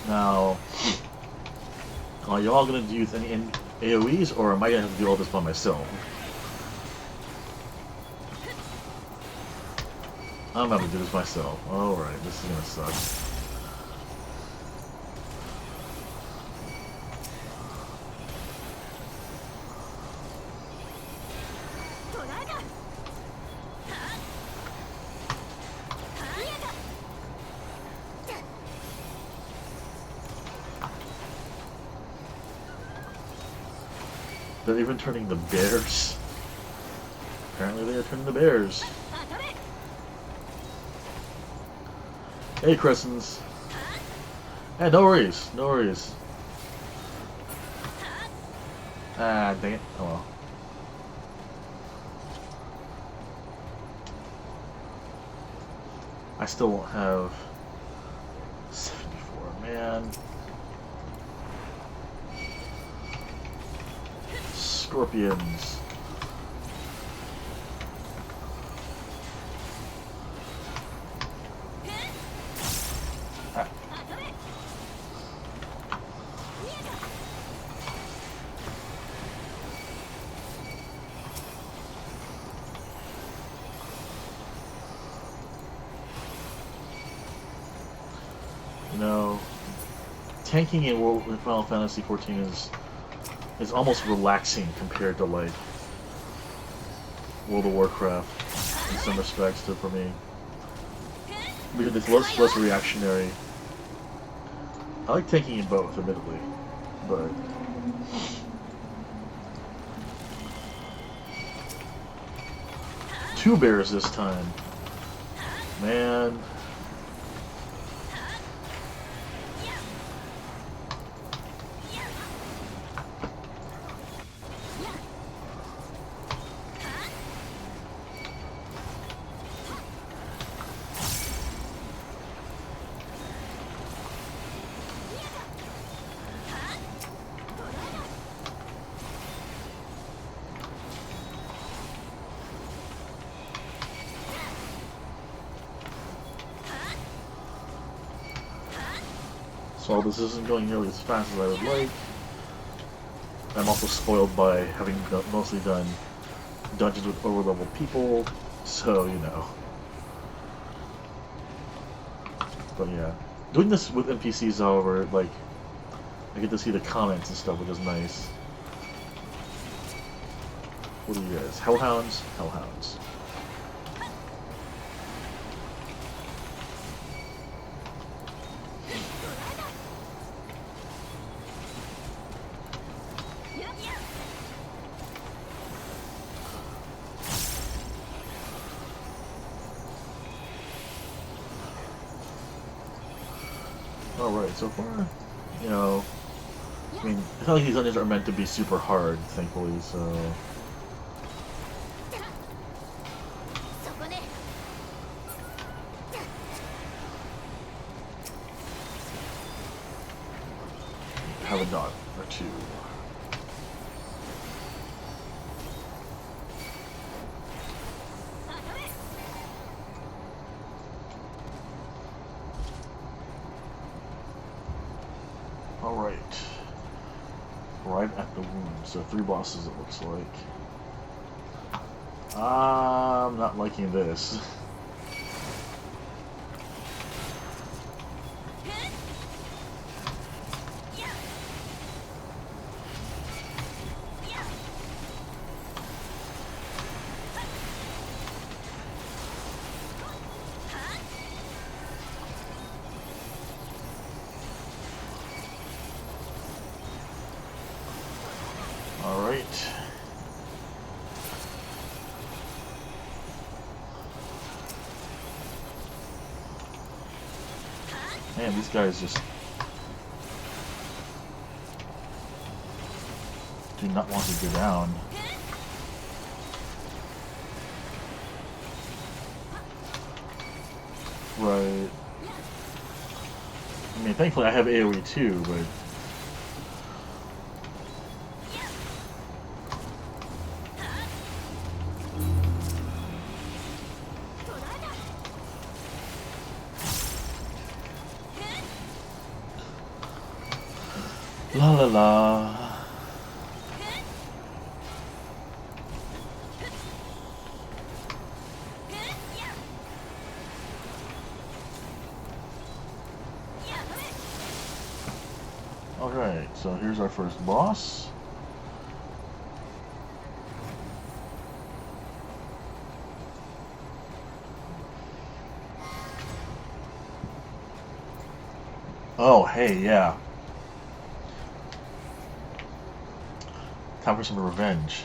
A: Now, are y'all gonna do any AoEs, or am I gonna have to do all this by myself? I'm gonna have to do this myself. Alright, this is gonna suck. They're even turning the bears. Apparently they are turning the bears. Hey, Crescents. Hey, no worries, no worries. Ah, dang it. Oh well. I still won't have 74, man. Scorpions. Ah. You know, tanking in Final Fantasy XIV is almost relaxing compared to like World of Warcraft in some respects for me. Because it's less reactionary. I like tanking in both, admittedly, but two bears this time. Man. So this isn't going nearly as fast as I would like. I'm also spoiled by having mostly done dungeons with over-leveled people, so you know. But yeah, doing this with NPCs, however, like, I get to see the comments and stuff, which is nice. What are you guys? Hellhounds? Hellhounds. Alright, so far, you know, I mean, it's not like these dungeons are meant to be super hard, thankfully, so... Have a dot or two. Alright. Arrive at the womb. So 3 bosses it looks like. I'm not liking this. Alright. Man, these guys just do not want to go down. Right. I mean, thankfully I have AoE too, but... La la la. Alright, so here's our first boss. Oh, hey, yeah. Time for some revenge.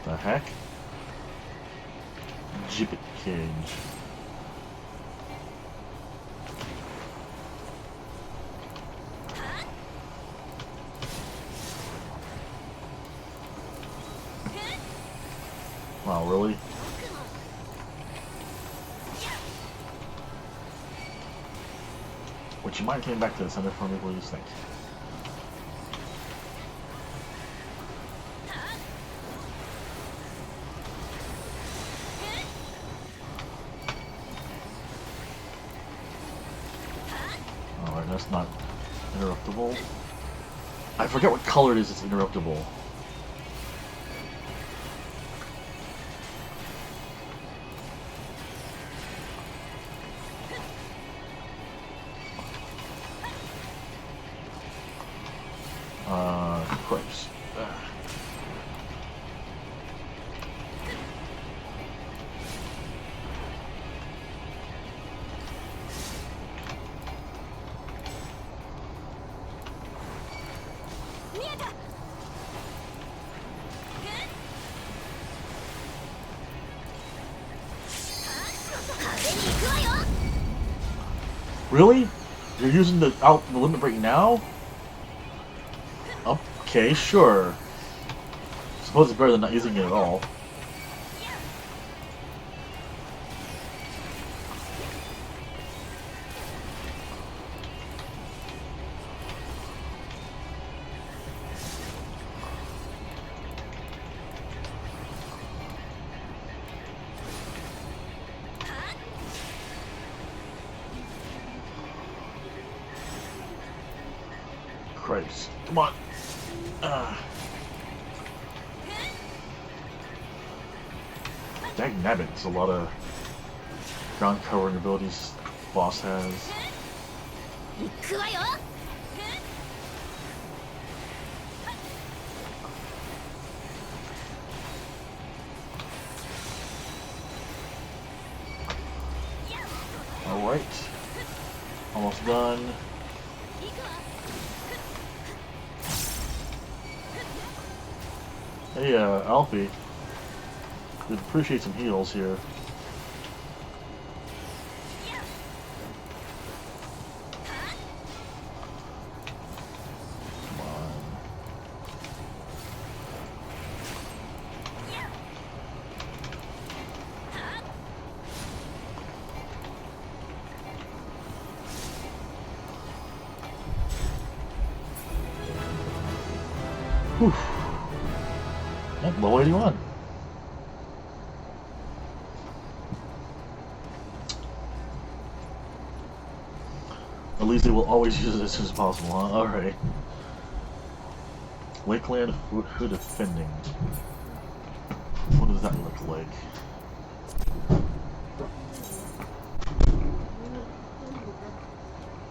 A: The heck? Gibbet cage. Wow, really? Would you mind coming back to the center for me, please? Thank you. Alright, that's not interruptible. I forget what color it is it's interruptible. Christ. Really? You're using the limit break now? Okay, sure. Suppose it's better than not using it at all. Alright, come on. Dang nabbit, it's a lot of ground covering abilities boss has. Alright. Almost done. Hey, Alfie. We'd appreciate some heals here. Come on. Whew. Yep, level 81. At least they will always use it as soon as possible, huh? Alright. Lakeland who defending. What does that look like?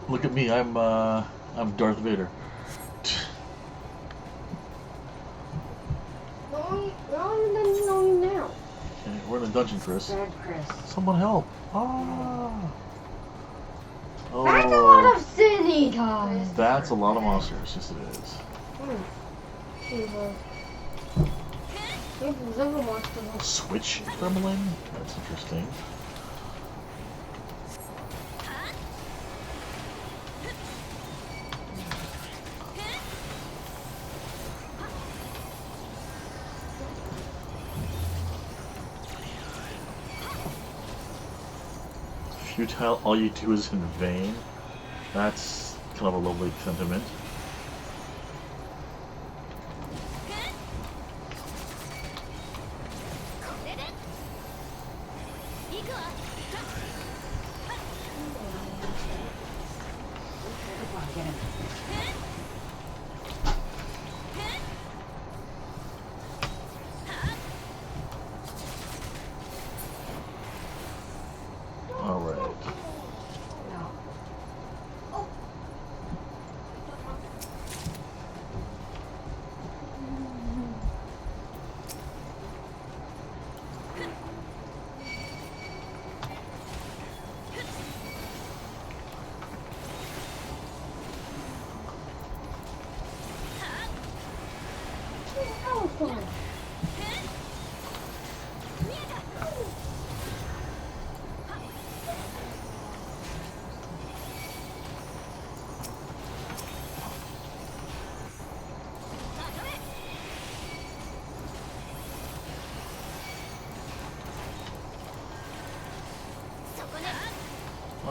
A: Look at me, I'm Darth Vader.
B: No, now.
A: Okay, we're in a dungeon, Chris.
B: Dead Chris.
A: Someone help! Ah! Oh,
B: That's a lot of city guys.
A: that's a lot of monsters. Yes, it is. Switch thermaling? That's interesting. Futile, all you do is in vain. That's kind of a lovely sentiment. Alright.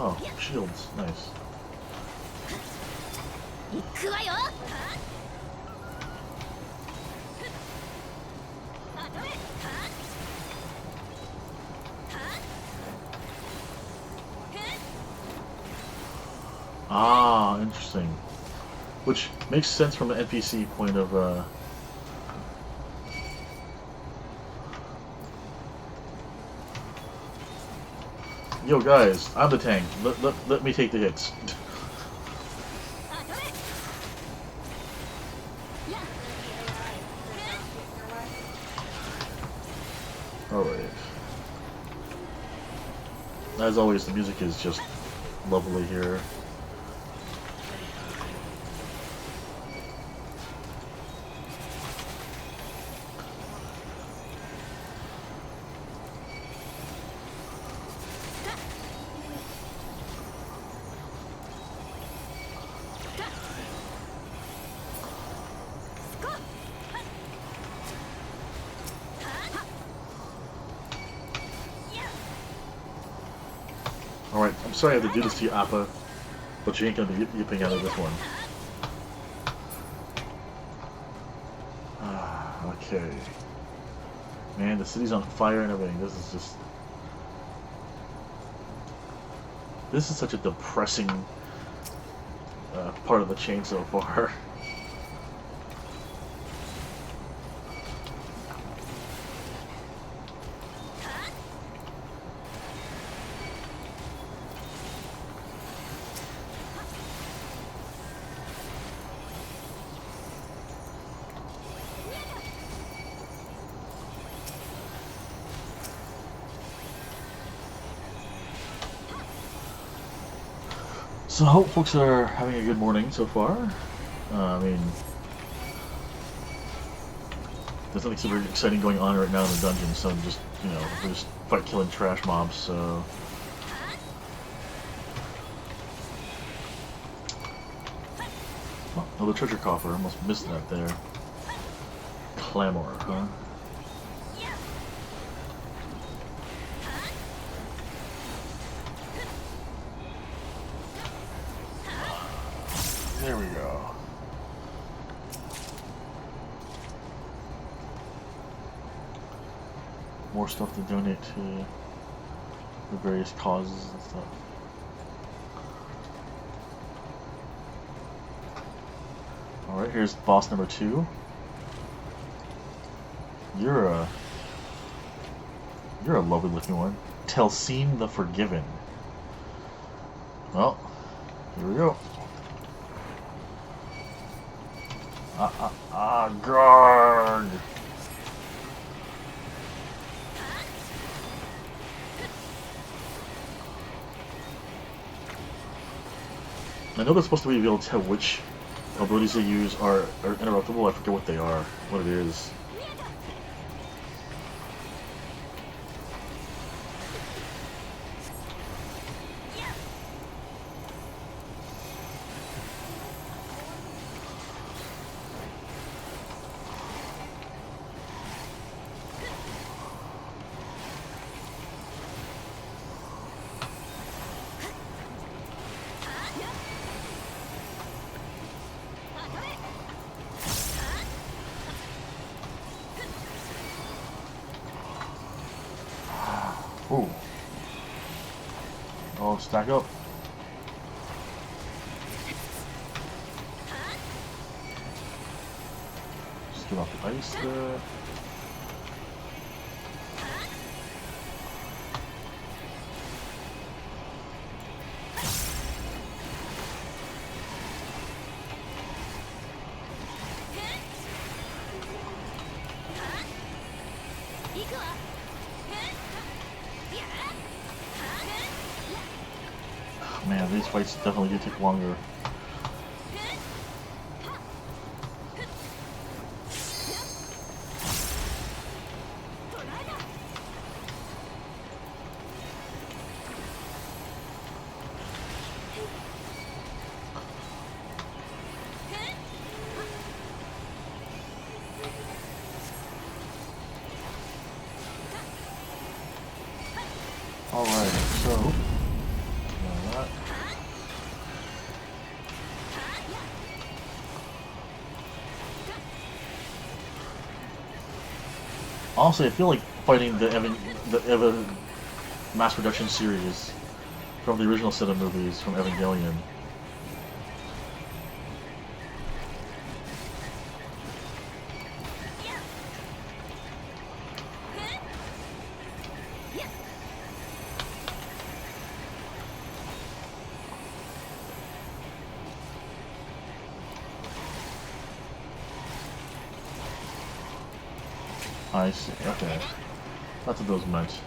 A: Oh, shields. Nice. Ah, interesting. Which makes sense from an NPC point of, Yo guys, I'm the tank. Let me take the hits. Alright. As always, the music is just lovely here. Alright, I'm sorry I have to do this to you, Appa, but you ain't gonna be yipping out of this one. Ah, okay. Man, the city's on fire and everything. This is just... This is such a depressing part of the chain so far. So I hope folks are having a good morning so far. I mean, there's nothing super exciting going on right now in the dungeon, so I'm just, you know, we're just fight killing trash mobs, so... Oh, another treasure coffer, almost missed that there. Clamor, huh? There we go. More stuff to donate to the various causes and stuff. Alright, here's boss number 2. You're a lovely looking one. Telsine the Forgiven. Well, here we go. Guard! I know they're supposed to be able to tell which abilities they use are interruptible. I forget what they are, what it is. Ooh. Oh, stack up. Just get off the ice there. Man, these fights definitely do take longer. Alright, so... Honestly, I feel like fighting the Evan mass production series from the original set of movies from Evangelion. I see, okay. That's what those meant.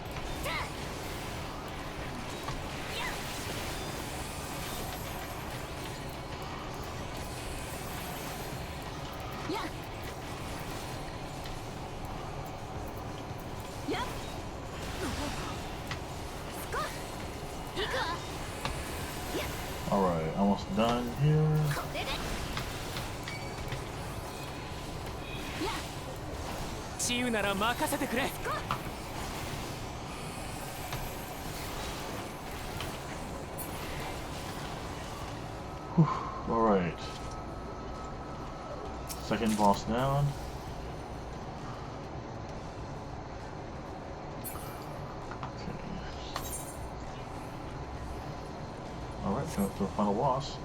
A: Alright, almost done here. Alright. Second boss down. Okay. Alright, going to the final boss.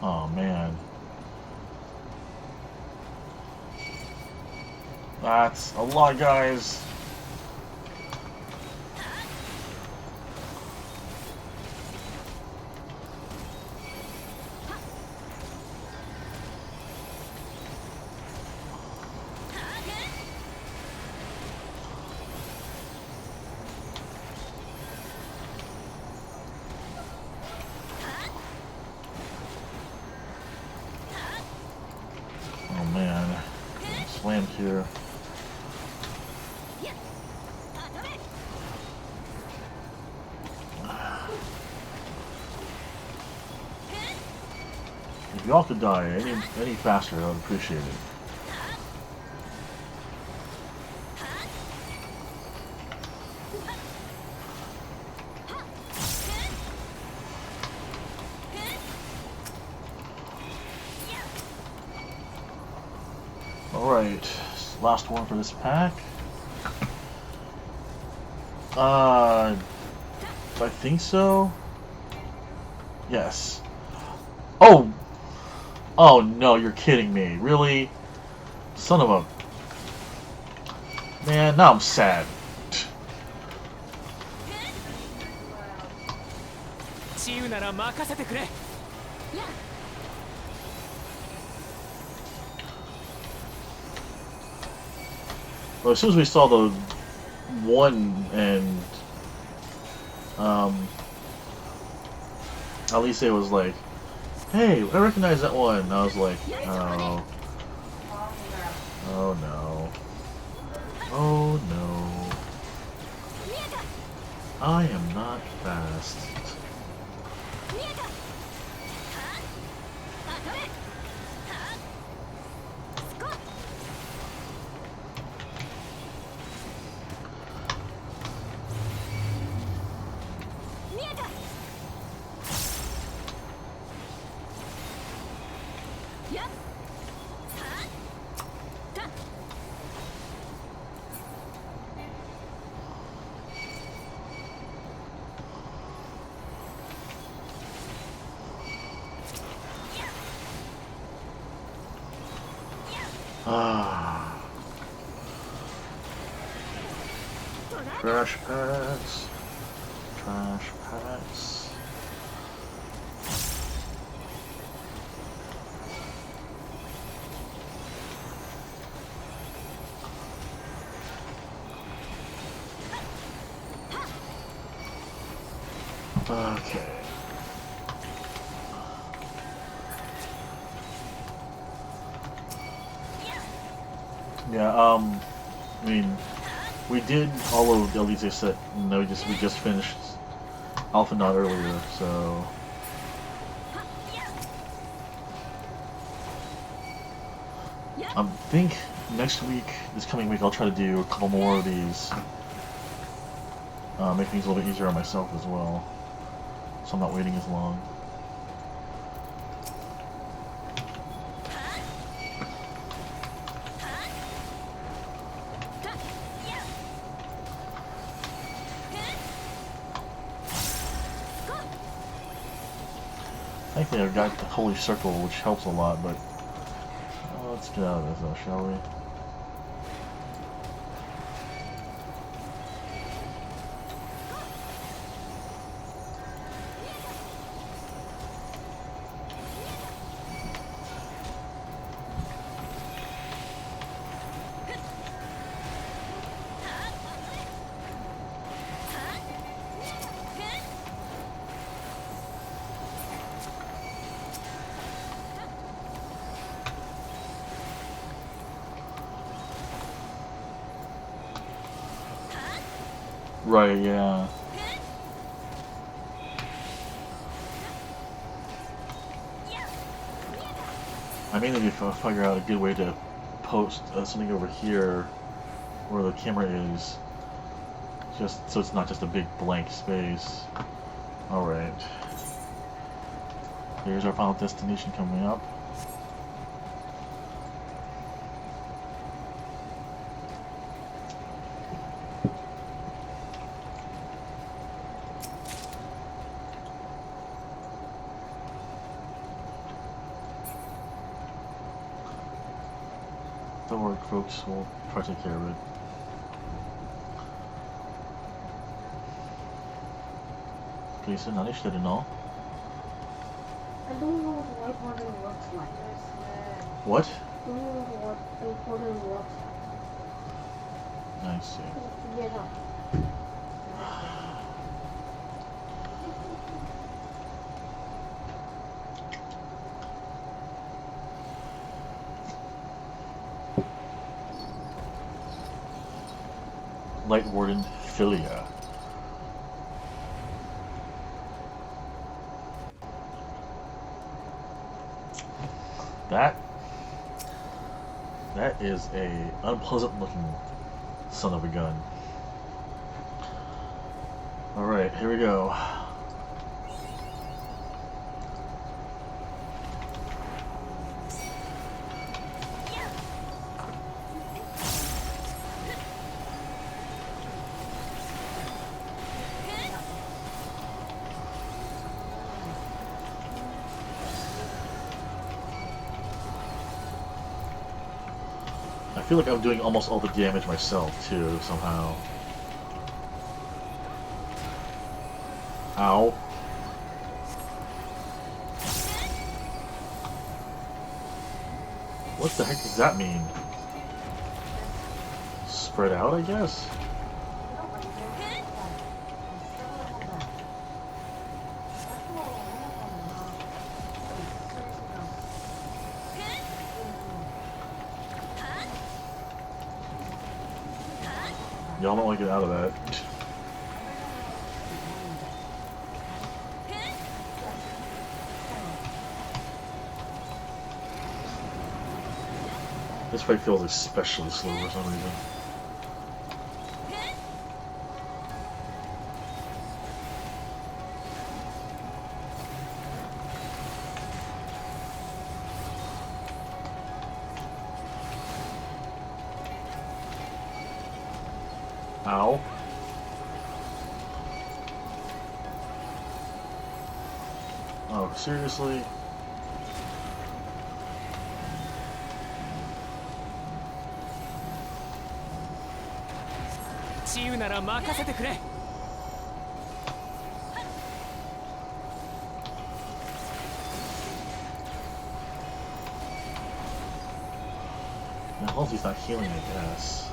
A: Oh man. That's a lot, guys. here. If y'all could die any faster, I would appreciate it. Alright, last one for this pack. I think so. Yes. Oh! Oh no, you're kidding me. Really? Son of a... Man, now I'm sad. Well, as soon as we saw the one and Alice was like, "Hey, I recognize that one." And I was like, "Oh, oh no, oh no, I am not fast." Ah. Trash packs. Trash packs. Okay. Yeah, I mean, we did all of the Elise set, and we just finished Alpha Knot earlier, so... I think next week, this coming week, I'll try to do a couple more of these. Make things a little bit easier on myself as well, so I'm not waiting as long. Thankfully I've got the Holy Circle, which helps a lot, but let's get out of this though, shall we? Right, yeah. I mainly need to figure out a good way to post something over here where the camera is, just so it's not just a big blank space. Alright. Here's our final destination coming up. Don't worry, folks, we'll try to take care of it. Okay, so何してるの?
B: I don't know what white button looks like.
A: What?
B: I don't know what the button looks like.
A: I see.
B: Get up.
A: Light Warden Philia. That is a unpleasant looking son of a gun. Alright, here we go. I feel like I'm doing almost all the damage myself, too, somehow. Ow. What the heck does that mean? Spread out, I guess? Y'all don't want to get out of that. This fight feels especially slow for some reason. Ow. Oh, seriously? And Halsey's not healing, I guess.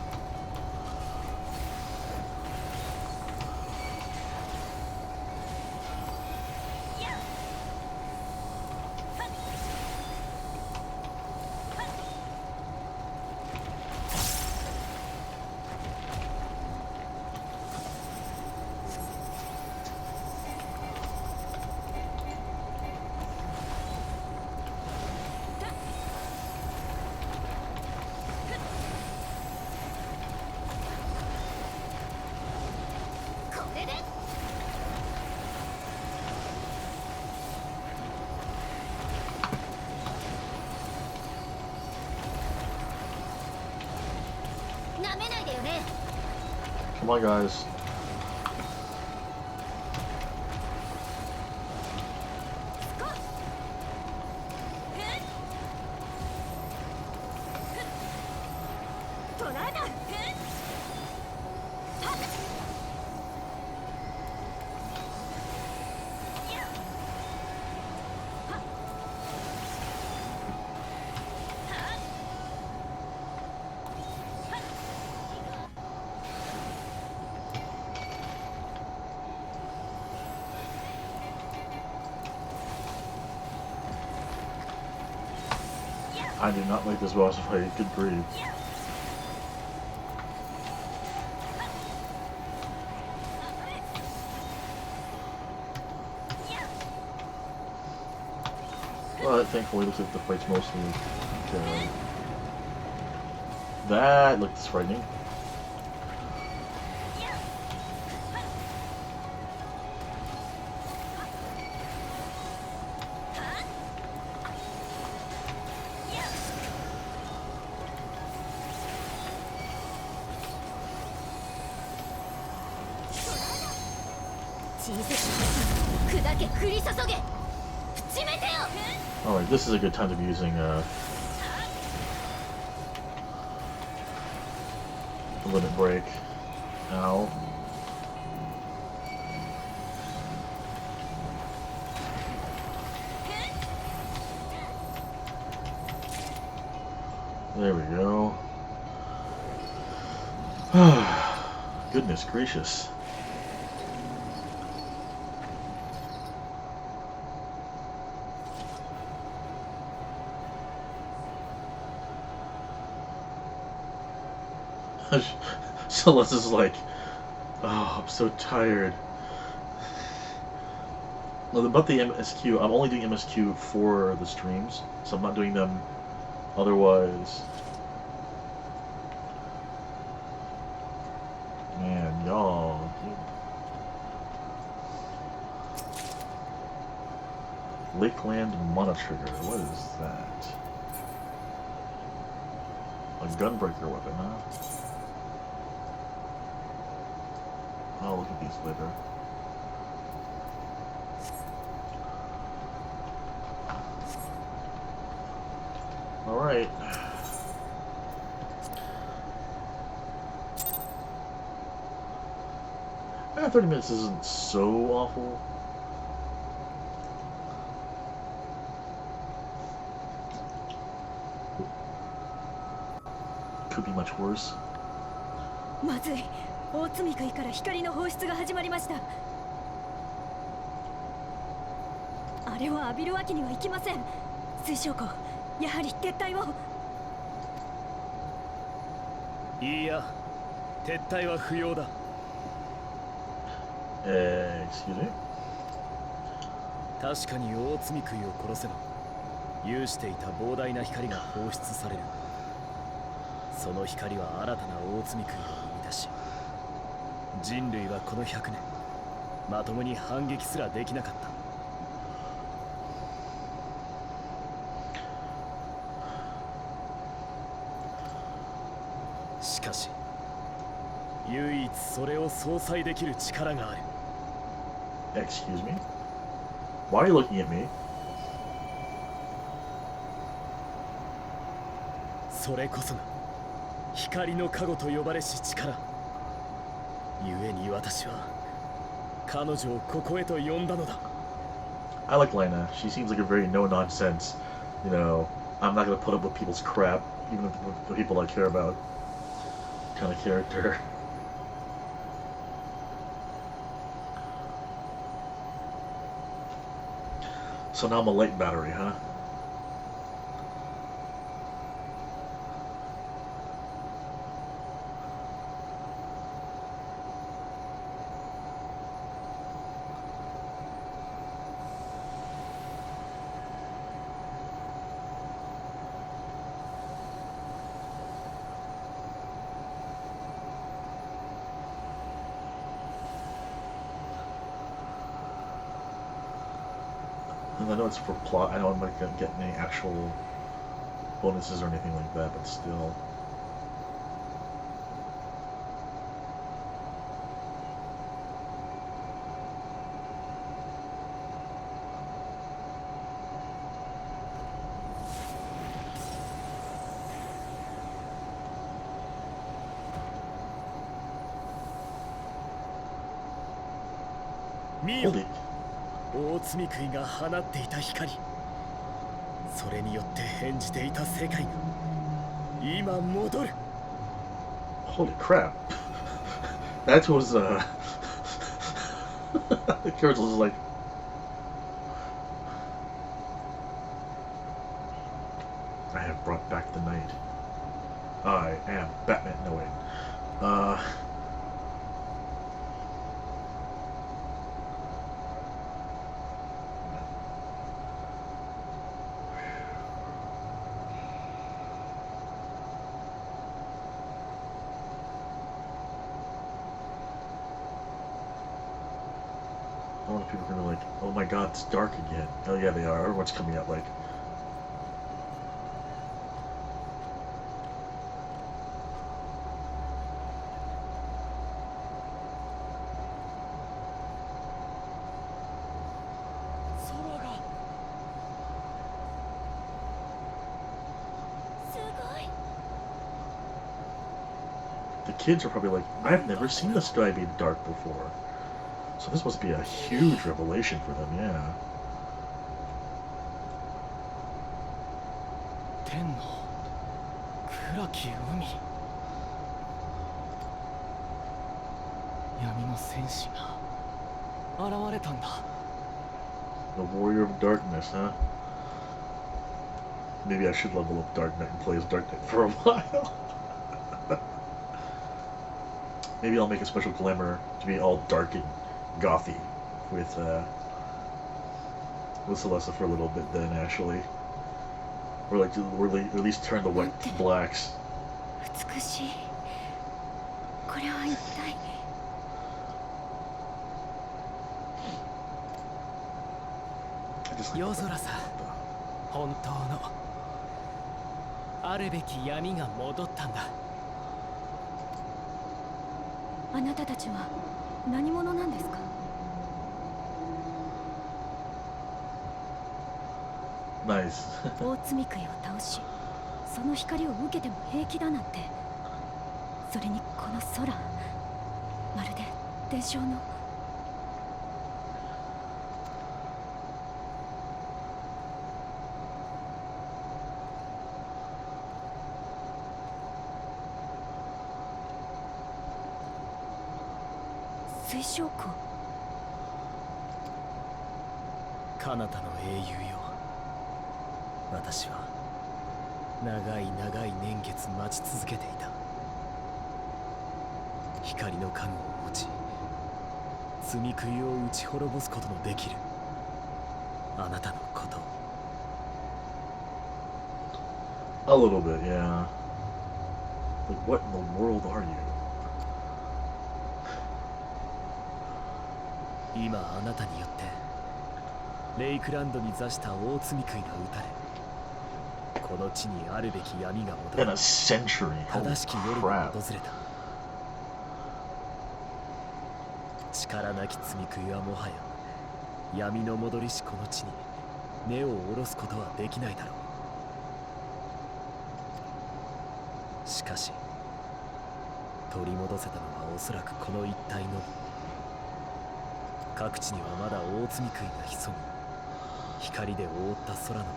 A: Come on, guys. I do not like this boss fight. Good grief. But thankfully, it looks like the fight's mostly okay. That looks frightening. Alright, this is a good time to be using limit break. Ow. There we go. Goodness gracious. Celeste is like, oh, I'm so tired. Well, about the MSQ, I'm only doing MSQ for the streams, so I'm not doing them otherwise. Man, y'all. Lakeland Monotrigger, what is that? A gunbreaker weapon, huh? I'll look at these later. Alright. Yeah, 30 minutes isn't so awful. Could be much worse.
F: まずい。大積食いから光の放出が始まりました。あれを浴びるわけにはいきません。水晶湖、やはり撤退を。
D: いいや、撤退は不要だ。
A: excuse me?
D: 確かに大積食いを殺せば有していた膨大な光が放出される。その光は新たな大積食いを生み出し、人類はこの100年まともに反撃すらできなかった。しかし唯一それを相殺できる力がある。
A: Excuse me? Why are you looking at me?
D: それこそが光の加護と呼ばれし力。故に私は彼女をここへと呼んだのだ。
A: I like Lena. She seems like a very no-nonsense, you know, I'm not gonna put up with people's crap, even with the people I care about kind of character. So now I'm a light battery, huh? I know it's for plot. I know I'm not gonna get any actual bonuses or anything like that, but still. Holy.
D: 大積食いが放っていた光、それによって変じていた世界が今戻る。
A: Holy crap. That was the character was like, I have brought back the night. I am Batman. No wait. I wonder if people are gonna be like, oh my god, it's dark again. Oh yeah, they are. Everyone's coming out like, the kids are probably like, I've never seen the sky be dark before. So this must be a huge revelation for them, yeah.
D: 天の暗き海、闇の戦士が現れたんだ。
A: The Warrior of Darkness, huh? Maybe I should level up Dark Knight and play as Dark Knight for a while. Maybe I'll make a special glimmer to be all dark and gothy with Celesta for a little bit then, actually. Or at least turn the white to blacks.
F: 美しい。これは一体。
D: 夜空さ、本当のあるべき闇が戻ったんだ。
F: あなたたちは何者なんですか？
A: ナイス。
F: 大積み食いを倒し、その光を受けても平気だなんて。それにこの空、まるで伝承の。水晶湖。
D: 彼方の英雄よ。私は長い長い年月待ち続けていた。光の加護を持ち、罪食いを打ち滅ぼすことのできるあなたのこと。
A: A little bit, yeah. Like, what in the world are you?
D: 今あなたによってレイクランドに座した大罪食いが撃たれ、この地にあるべき闇が戻
A: In
D: り、
A: a century. Holy
D: 正しき夜が
A: crap.
D: 訪れた。力なき罪食いはもはや闇の戻りしこの地に根を下ろすことはできないだろう。しかし取り戻せたのはおそらくこの一帯のみ。各地にはまだ大罪食いが潜み、光で覆った空のもと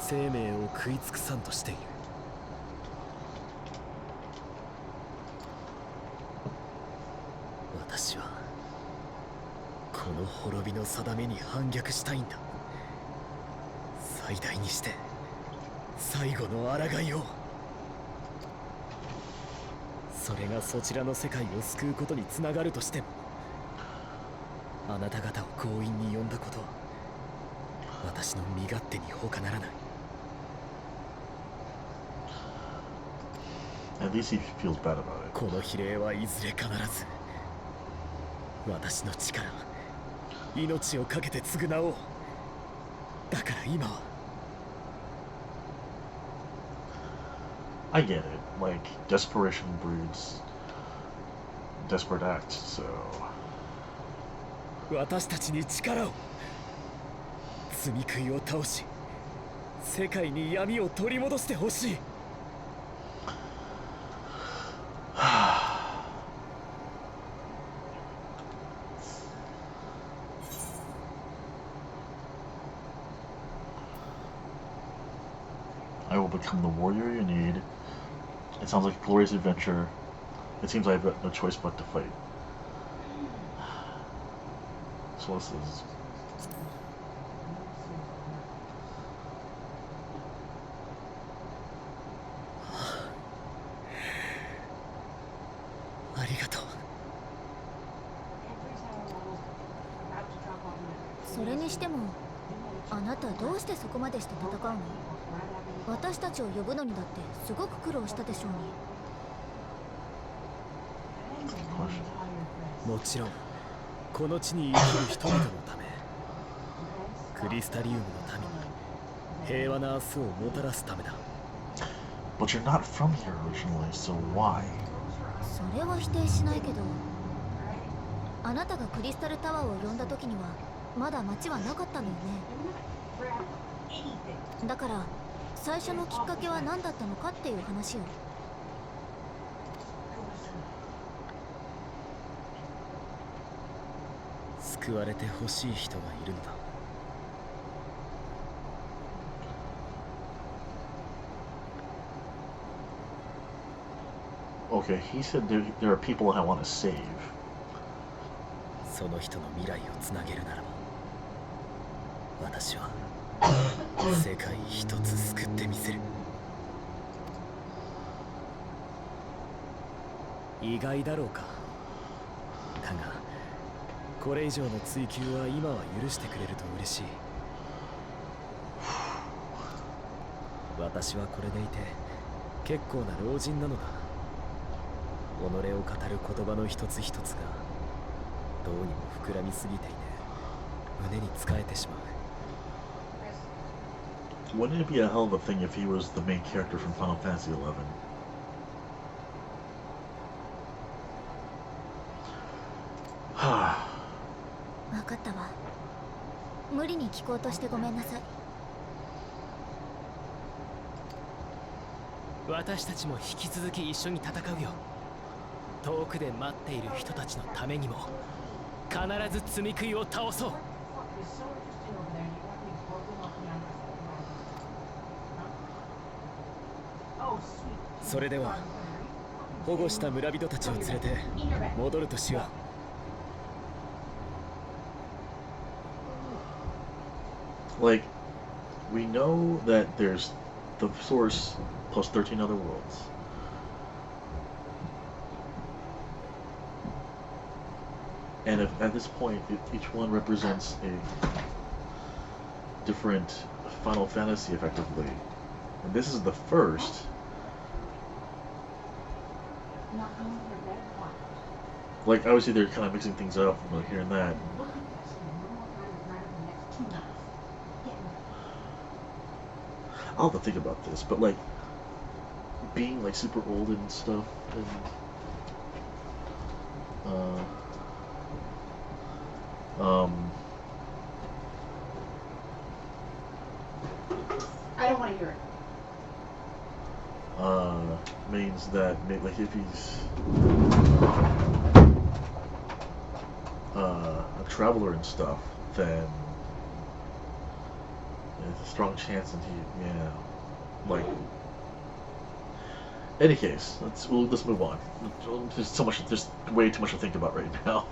D: 生命を食い尽くさんとしている。私はこの滅びの定めに反逆したいんだ。最大にして最後の抗いを。それがそちらの世界を救うことにつながるとしても、あなた方を強引に呼んだことは私の身勝手に他ならない。
A: At least he feels bad about it.
D: この比例はいずれ必ず私の力、命をかけて償おう。だから今は。
A: I get it. Like, desperation breeds desperate acts, so...
D: 私たちに力を。罪食いを倒し、世界に闇を取り戻してほしい。
A: I will become the warrior you need. It sounds like a glorious adventure. It seems I have no choice but to fight. So this is...
D: ありがとう。
F: それにしても、あなたどうしてそこまでして戦うの？私たちを呼ぶのにだってすごく苦労したでしょうに。
D: もちろんこの地に生きる人々のため、クリスタリウムの民に平和な明日をもたらすためだ。
A: But you're not from here originally, so why?
F: それは否定しないけど、あなたがクリスタルタワーを呼んだ時にはまだ町はなかったのよね。だから最初のきっかけは何だったのかっていう話よ。
D: 救われてほしい人がいるのだ。
A: Okay, he said there are people I want to save.
D: その人の未来をつなげるならば、私は世界一つ救ってみせる。意外だろうか。だがこれ以上の追求は今は許してくれると嬉しい。私はこれでいて結構な老人なのだ。己を語る言葉の一つ一つがどうにも膨らみすぎていて胸につかえてしまう。
A: Wouldn't it be a hell of a thing if he was the main character from Final Fantasy XI? はぁ。
G: 分かったわ。無理に聞こうとしてごめんなさい。
D: 私たちも引き続き一緒に戦うよ。遠くで待っている人たちのためにも必ず積み食いを倒そう。 それでは保護した村人たちを連れて戻るとしよ
A: う。Like, we know that there's the source plus 13 other worlds. And if at this point each one represents a different Final Fantasy effectively, and this is the first. Like, obviously they're kind of mixing things up, you know, here and that. I'll have to think about this, but like, being like super old and stuff, and
C: I don't want to hear it.
A: means that like if he's a traveler and stuff, then there's a strong chance that he, yeah, like. Any case, let's move on. There's way too much to think about right now.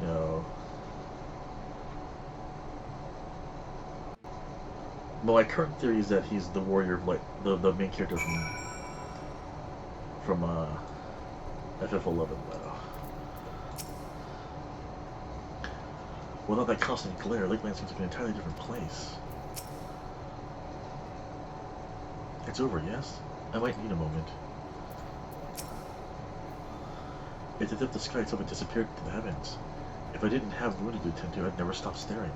A: You know. Well, my current theory is that he's the warrior, like the main character from FF11, though. Without that constant glare, Lakeland seems like an entirely different place. It's over, yes? I might need a moment. It's as if the sky itself had disappeared into the heavens. If I didn't have wounded to attend to, I'd never stop staring.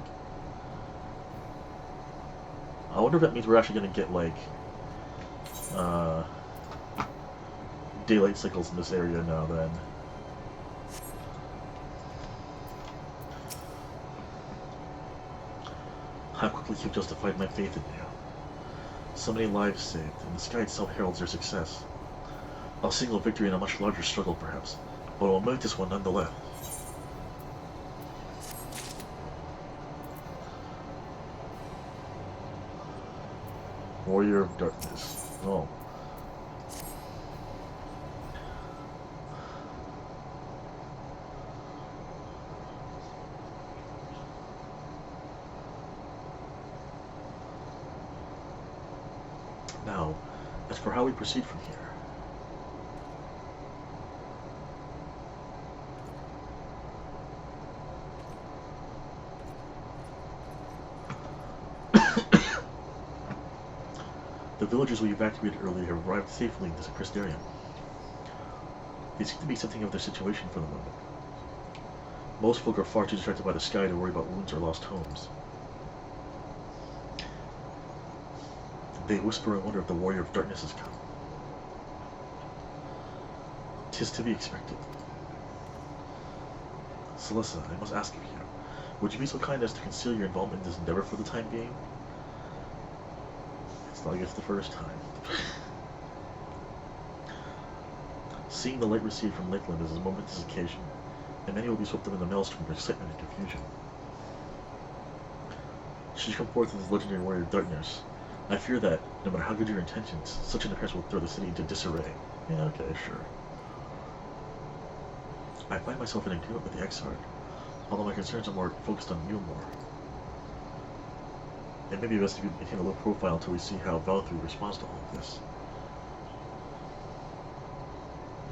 A: I wonder if that means we're actually going to get, like, daylight cycles in this area now, then. How quickly you've justified my faith in you. So many lives saved, and the sky itself heralds your success. A single victory in a much larger struggle, perhaps, but a momentous one nonetheless. Warrior of Darkness. Oh. Now, as for how we proceed from here. The villagers we evacuated earlier have arrived safely into Crystarium. They seem to be something of their situation for the moment. Most folk are far too distracted by the sky to worry about wounds or lost homes. They whisper and wonder if the Warrior of Darkness has come. 'Tis to be expected. Celessa, I must ask of you, would you be so kind as to conceal your involvement in this endeavor for the time being? It's not like it's the first time. Seeing the light recede from Lakeland is a momentous occasion, and many will be swept up in the maelstrom of excitement and confusion. Should you come forth as the legendary Warrior of Darkness, I fear that, no matter how good your intentions, such an appearance will throw the city into disarray. Yeah, okay, sure. I find myself in agreement with the Exarch, although my concerns are more focused on Muelmore. It may be best if you maintain a low profile until we see how Valkyrie responds to all of this.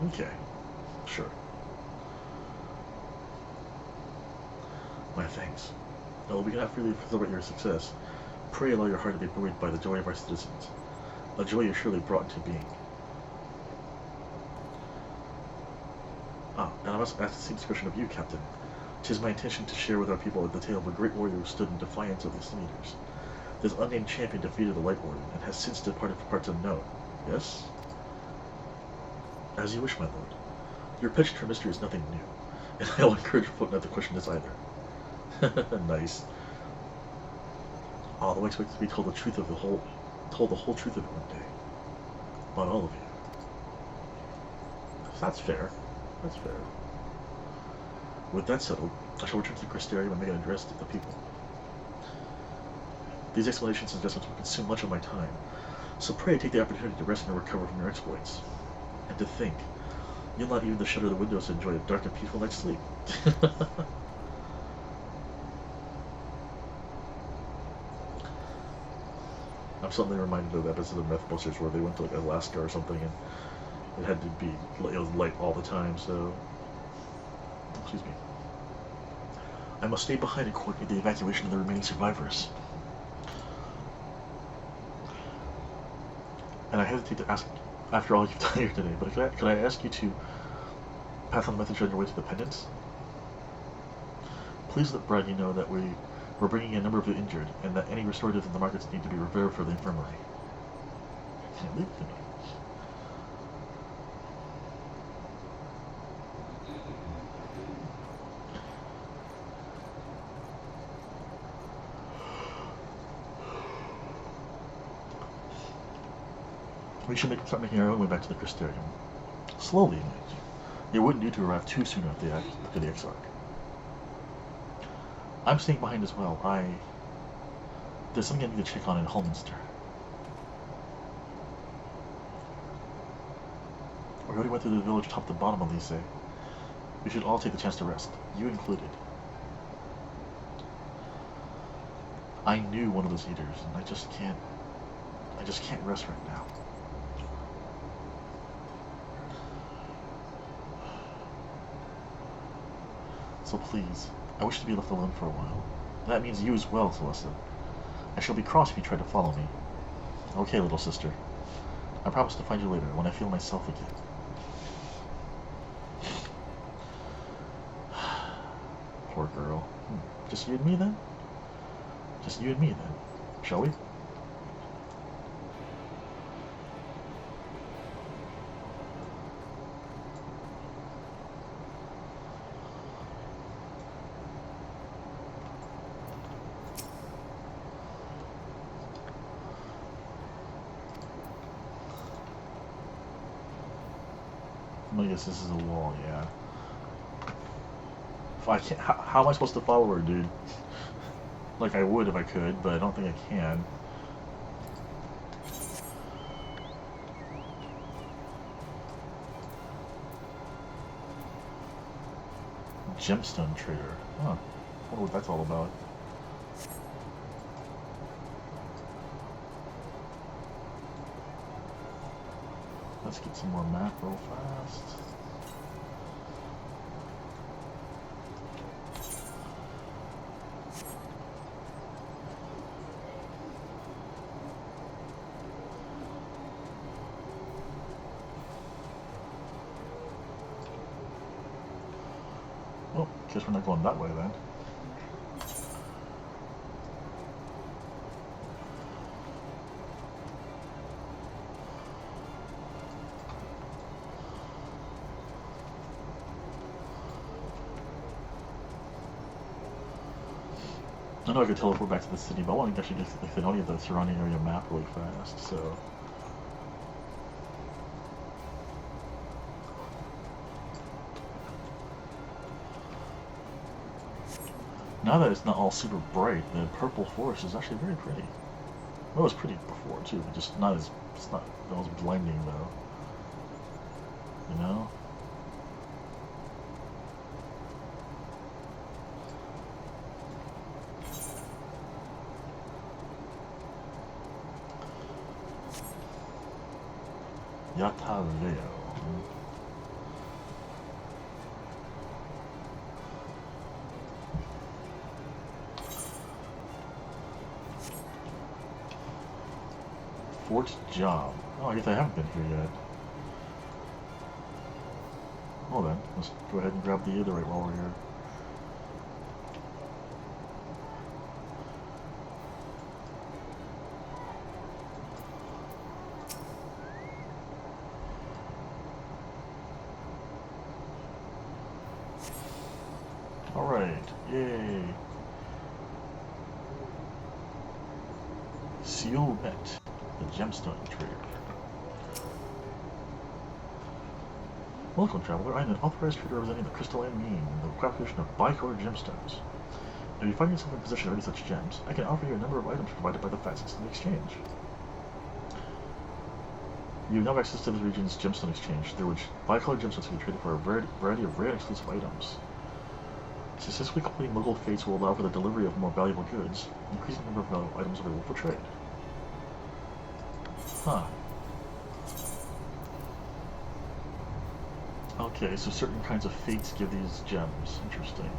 A: Okay, sure. My thanks. Although we cannot freely celebrate your success, pray allow your heart to be buoyed by the joy of our citizens, a joy you surely brought into being. Ah, and I must ask the same question of you, Captain. 'Tis my intention to share with our people the tale of a great warrior who stood in defiance of the Sin Eaters. This unnamed champion defeated the Light Warden, and has since departed for parts unknown. Yes? As you wish, my lord. Your penchant for mystery is nothing new, and I will encourage folk not to question this either. Nice. Although I expect to be told the whole truth of it one day. Not all of you. That's fair. That's fair. With that settled, I shall return to the Crystarium and make an address to the people. These explanations and adjustments will consume much of my time, so pray take the opportunity to rest and recover from your exploits. And to think, you'll not even shutter the windows to enjoy a dark and peaceful night's sleep. I'm suddenly reminded of the episode of Mythbusters where they went to like Alaska or something, and it had to be light all the time. So, excuse me. I must stay behind and coordinate the evacuation of the remaining survivors. And I hesitate to ask, after all you've done here today, but could I ask you to pass on the message on your way to the Pendants? Please let Brady know that we're bringing a number of the injured, and that any restoratives in the markets need to be reserved for the infirmary. Can't leave it to me. We should start making our own way back to the Crystarium. Slowly, mind you. It wouldn't do to arrive too soon after the Exarch. I'm staying behind as well. There's something I need to check on in Holminster. We already went through the village top to bottom, Elise. We should all take the chance to rest, you included. I knew one of those eaters, and I just can't rest right now. So please, I wish to be left alone for a while. That means you as well, Celesta. I shall be cross if you try to follow me. Okay, little sister. I promise to find you later, when I feel myself again. Poor girl. Just you and me, then? Just you and me, then. Shall we? I guess this is a wall, yeah. If I can't, how am I supposed to follow her, dude? Like I would if I could, but I don't think I can. Gemstone trader. Huh. I wonder what that's all about. Let's get some more map real fast. Oh, guess we're not going that way then. I know I could teleport back to the city, but I want to actually just hit any of the surrounding area map really fast, so... Now that it's not all super bright, the purple forest is actually very pretty. Well, it was pretty before, too, but just not as... it's not as blinding, though. You know? Yataveo. Sports job. Oh, I guess I haven't been here yet. Well then, let's go ahead and grab the Itherite while we're here. Alright, yay! Seal met, the gemstone trader. Welcome, traveler. I am an authorized trader representing the crystalline mean, the acquisition of bicolored gemstones. If you find yourself in possession of any such gems, I can offer you a number of items provided by the facets in the exchange. You now have access to this region's gemstone exchange, through which bicolored gemstones can be traded for a variety of rare and exclusive items. Successfully completing local fates will allow for the delivery of more valuable goods, increasing the number of items available for trade. Huh. Okay, so certain kinds of fates give these gems. Interesting.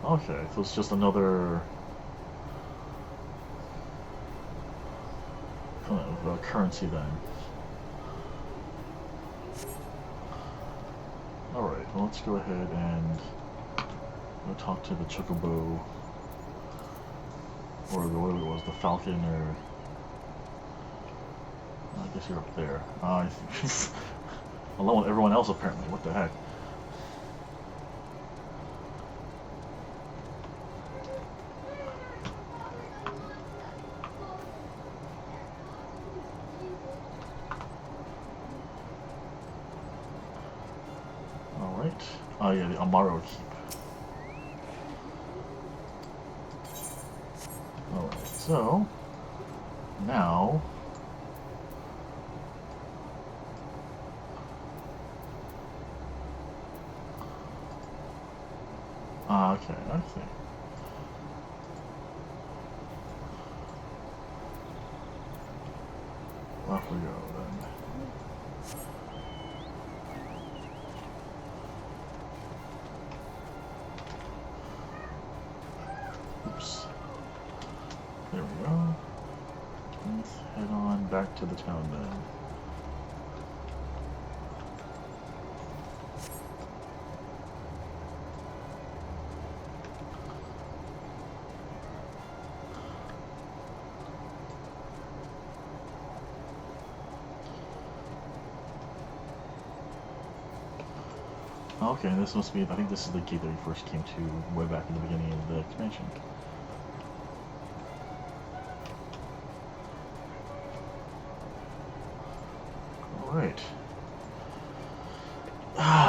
A: Okay, so it's just another kind of currency then. Alright, well let's go ahead and talk to the Chocobo, or whatever it was, the Falcon, or I guess you're up there. Along with everyone else apparently, what the heck. Alright. Oh yeah, the Amaro Keep. Alright, so now okay, I see. Off we go then. Oops. There we go. Let's head on back to the town then. Okay, this must be, I think this is the gate that we first came to way back in the beginning of the expansion. Alright.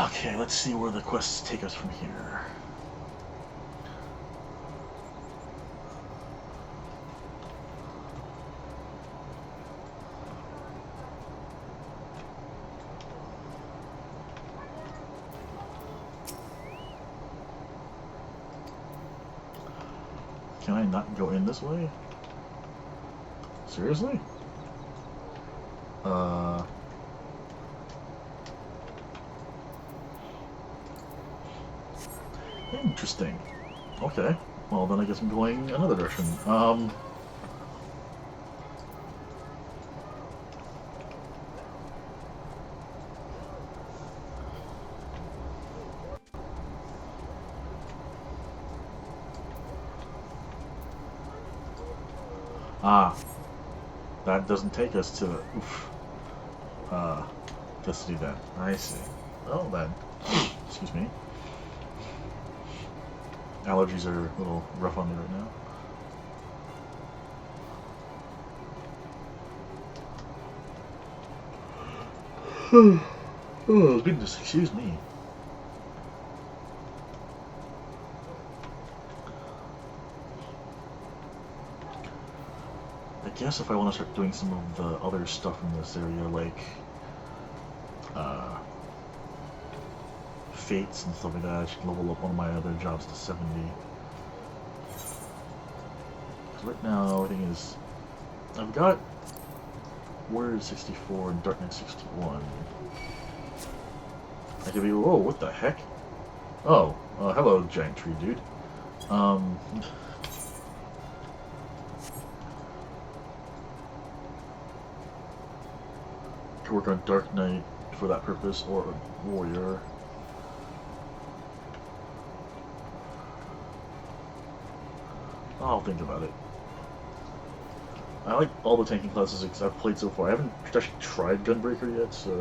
A: Okay, let's see where the quests take us from here. Can I not go in this way? Seriously? Interesting. Okay. Well, then I guess I'm going another direction. That doesn't take us to Destiny then. I see. Well then, excuse me. Allergies are a little rough on me right now. Oh goodness, excuse me. I guess if I want to start doing some of the other stuff in this area, like fates and stuff like that, I should level up one of my other jobs to 70. Because right now everything is, I've got Warrior 64 and Darknet 61. I could be, whoa, what the heck? Oh, Hello, giant tree dude. Could work on Dark Knight for that purpose, or Warrior. I'll think about it. I like all the tanking classes I've played so far. I haven't actually tried Gunbreaker yet, so...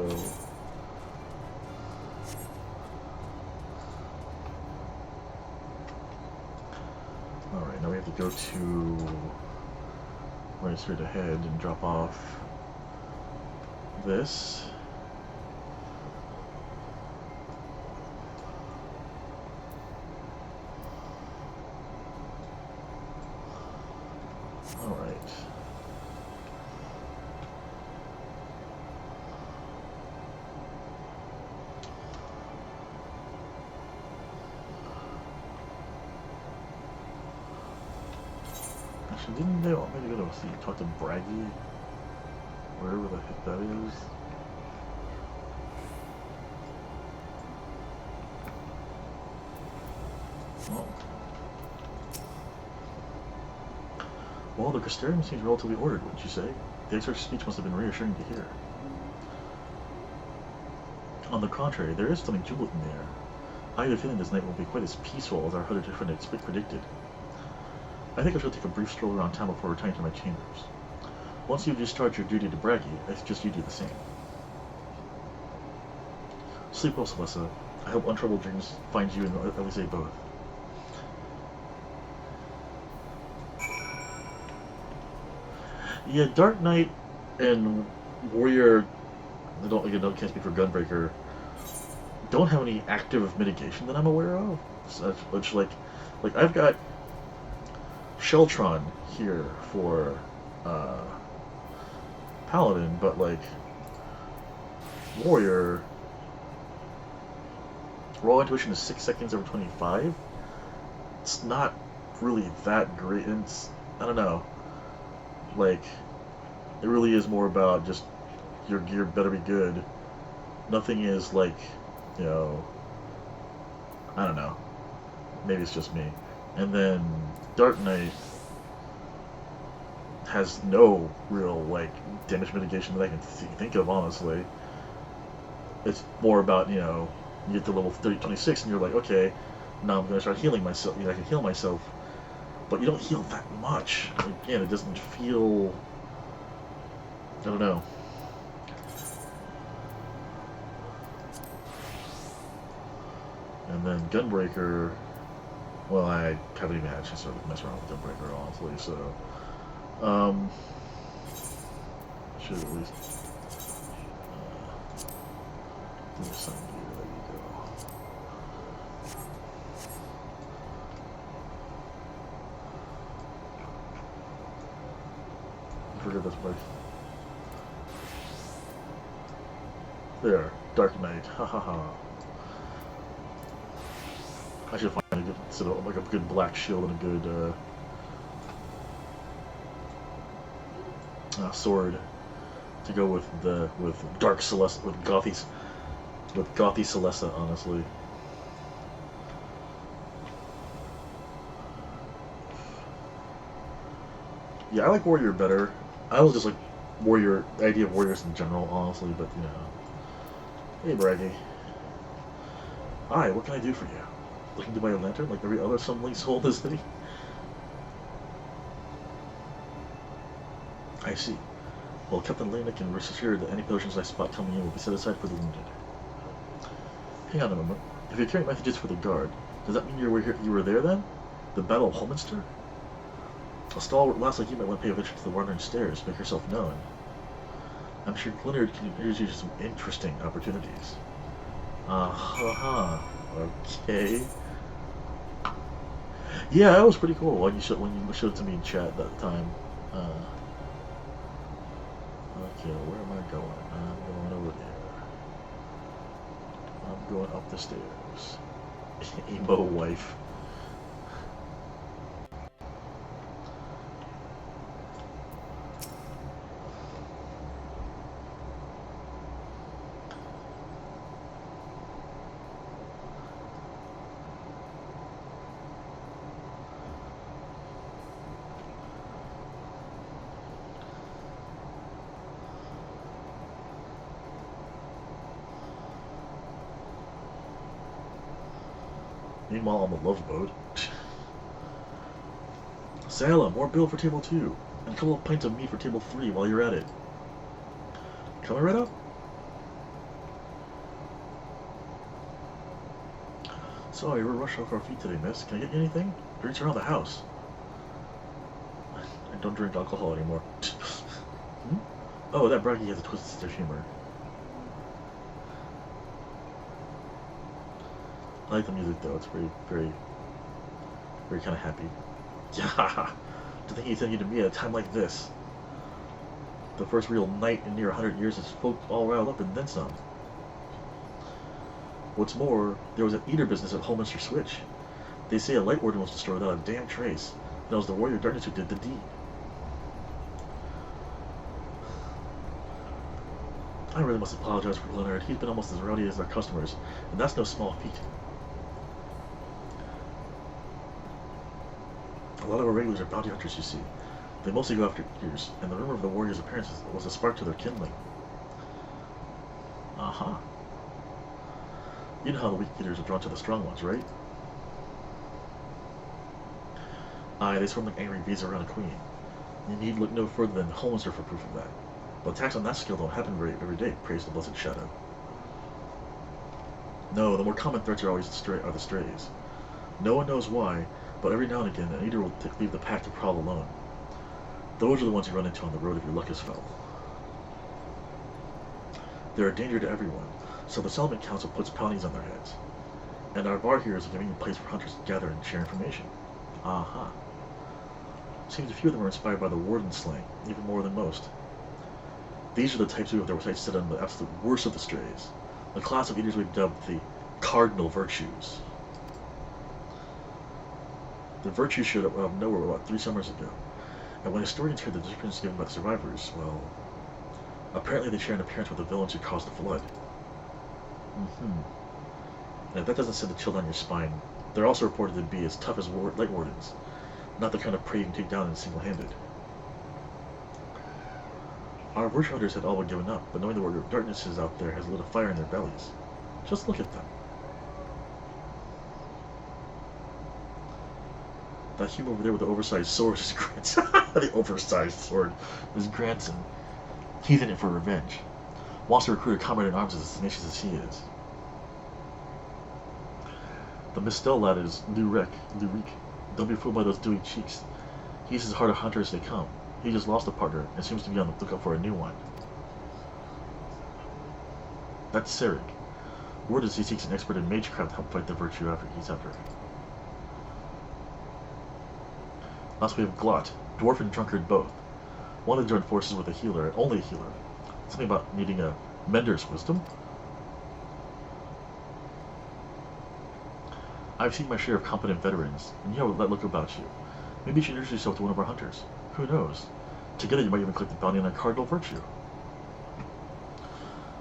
A: Alright, now we have to go to... right straight ahead and drop off this. Alright. Actually, didn't they want me to go to see, talk to Braggy? Wherever the heck that is. Oh. Well, the Crystarium seems relatively ordered, wouldn't you say? The expert's speech must have been reassuring to hear. On the contrary, there is something jubilant in the air. I have a feeling this night won't be quite as peaceful as our other friend predicted. I think I shall take a brief stroll around town before returning to my chambers. Once you've discharged your duty to Braggy, I suggest you do the same. Sleep well, Celessa. I hope untroubled dreams find you in Elysee both. Yeah, Dark Knight and Warrior, can't speak for Gunbreaker, don't have any active mitigation that I'm aware of. Which, like I've got Sheltron here for Paladin, but like Warrior, raw intuition is 6 seconds over 25. It's not really that great. And I don't know. Like, it really is more about just your gear better be good. Nothing is like, you know, I don't know. Maybe it's just me. And then Dark Knight has no real, like, damage mitigation that I can think of, honestly. It's more about, you know, you get to level 26 and you're like, okay, now I'm going to start healing myself. You know, I can heal myself. But you don't heal that much. Again, it doesn't feel... I don't know. And then Gunbreaker... Well, I haven't even had a chance to mess around with Gunbreaker, honestly, so... should at least... do something here. There you go. I forget this place. There, Dark Knight. Ha ha ha. I should find a good, sort of, like a good black shield and a good sword to go with Dark Celeste, with Gothy Celeste, honestly. Yeah, I like Warrior better. I was just like Warrior, the idea of Warriors in general, honestly, but you know. Hey, Braggy. Hi, what can I do for you? Looking to buy a lantern like every other Sunlink soul in the city? I see. Well, Captain Lena can rest assured that any potions I spot coming in will be set aside for the wounded. Hang on a moment. If you're carrying messages for the guard, does that mean you were there then? The Battle of Holminster? A stalwart lass like you might want to pay a visit to the Wandering Stairs, make yourself known. I'm sure Glinard can introduce you to some interesting opportunities. Okay. Yeah, that was pretty cool when you showed it to me in chat that time. Okay, where am I going? I'm going over there. I'm going up the stairs. Emo wife. Meanwhile, on the love boat. Sailor, more bill for table 2. And a couple of pints of meat for table 3 while you're at it. Coming right up? Sorry, we're rushing off our feet today, miss. Can I get you anything? Drinks around the house. I don't drink alcohol anymore. Oh, that braggy has a twisted sense of humor. I like the music though, it's very, very, very kind of happy. Yeah! To think he's sending you to me at a time like this. The first real night in near 100 years has folk all riled up and then some. What's more, there was an eater business at Holminster Switch. They say a light warden was destroyed without a damn trace, and it was the warrior of darkness who did the deed. I really must apologize for Leonard. He's been almost as rowdy as our customers, and that's no small feat. A lot of our regulars are bounty hunters, you see. They mostly go after eaters, and the rumor of the warrior's appearance was a spark to their kindling. Aha. You know how the weak eaters are drawn to the strong ones, right? Aye, they swarm like angry bees around a queen. You need look no further than Holminster for proof of that. But attacks on that scale don't happen every day, praise the blessed Shadow. No, the more common threats are always the strays. No one knows why, but every now and again an eater will leave the pack to prowl alone. Those are the ones you run into on the road if your luck is fell. They're a danger to everyone, so the Settlement Council puts bounties on their heads. And our bar here is a convenient place for hunters to gather and share information. Aha. Seems a few of them are inspired by the warden slang, even more than most. These are the types who have their sights set on the absolute worst of the strays, the class of eaters we've dubbed the cardinal virtues. The virtues showed up out of nowhere about 3 summers ago, and when historians heard the descriptions given by the survivors, well, apparently they share an appearance with the villains who caused the flood. And if that doesn't send a chill down your spine, they're also reported to be as tough as light wardens, not the kind of prey you can take down in single-handed. Our virtue hunters had all but given up, but knowing the warrior of darkness is out there has lit a fire in their bellies. Just look at them. That human over there with the oversized sword is grandson. The oversized sword is grandson. He's in it for revenge. Wants to recruit a comrade in arms as tenacious as he is. The Mistel lad is Lurik. Don't be fooled by those dewy cheeks. He's as hard a hunter as they come. He just lost a partner and seems to be on the lookout for a new one. That's Sirik. Word is he seeks an expert in magecraft to help fight the virtue after he's after. Last we have Glot, dwarf and drunkard both. One to join forces with a healer, and only a healer. Something about needing a mender's wisdom? I've seen my share of competent veterans, and you have that look about you. Maybe you should introduce yourself to one of our hunters. Who knows? Together you might even click the bounty on a cardinal virtue.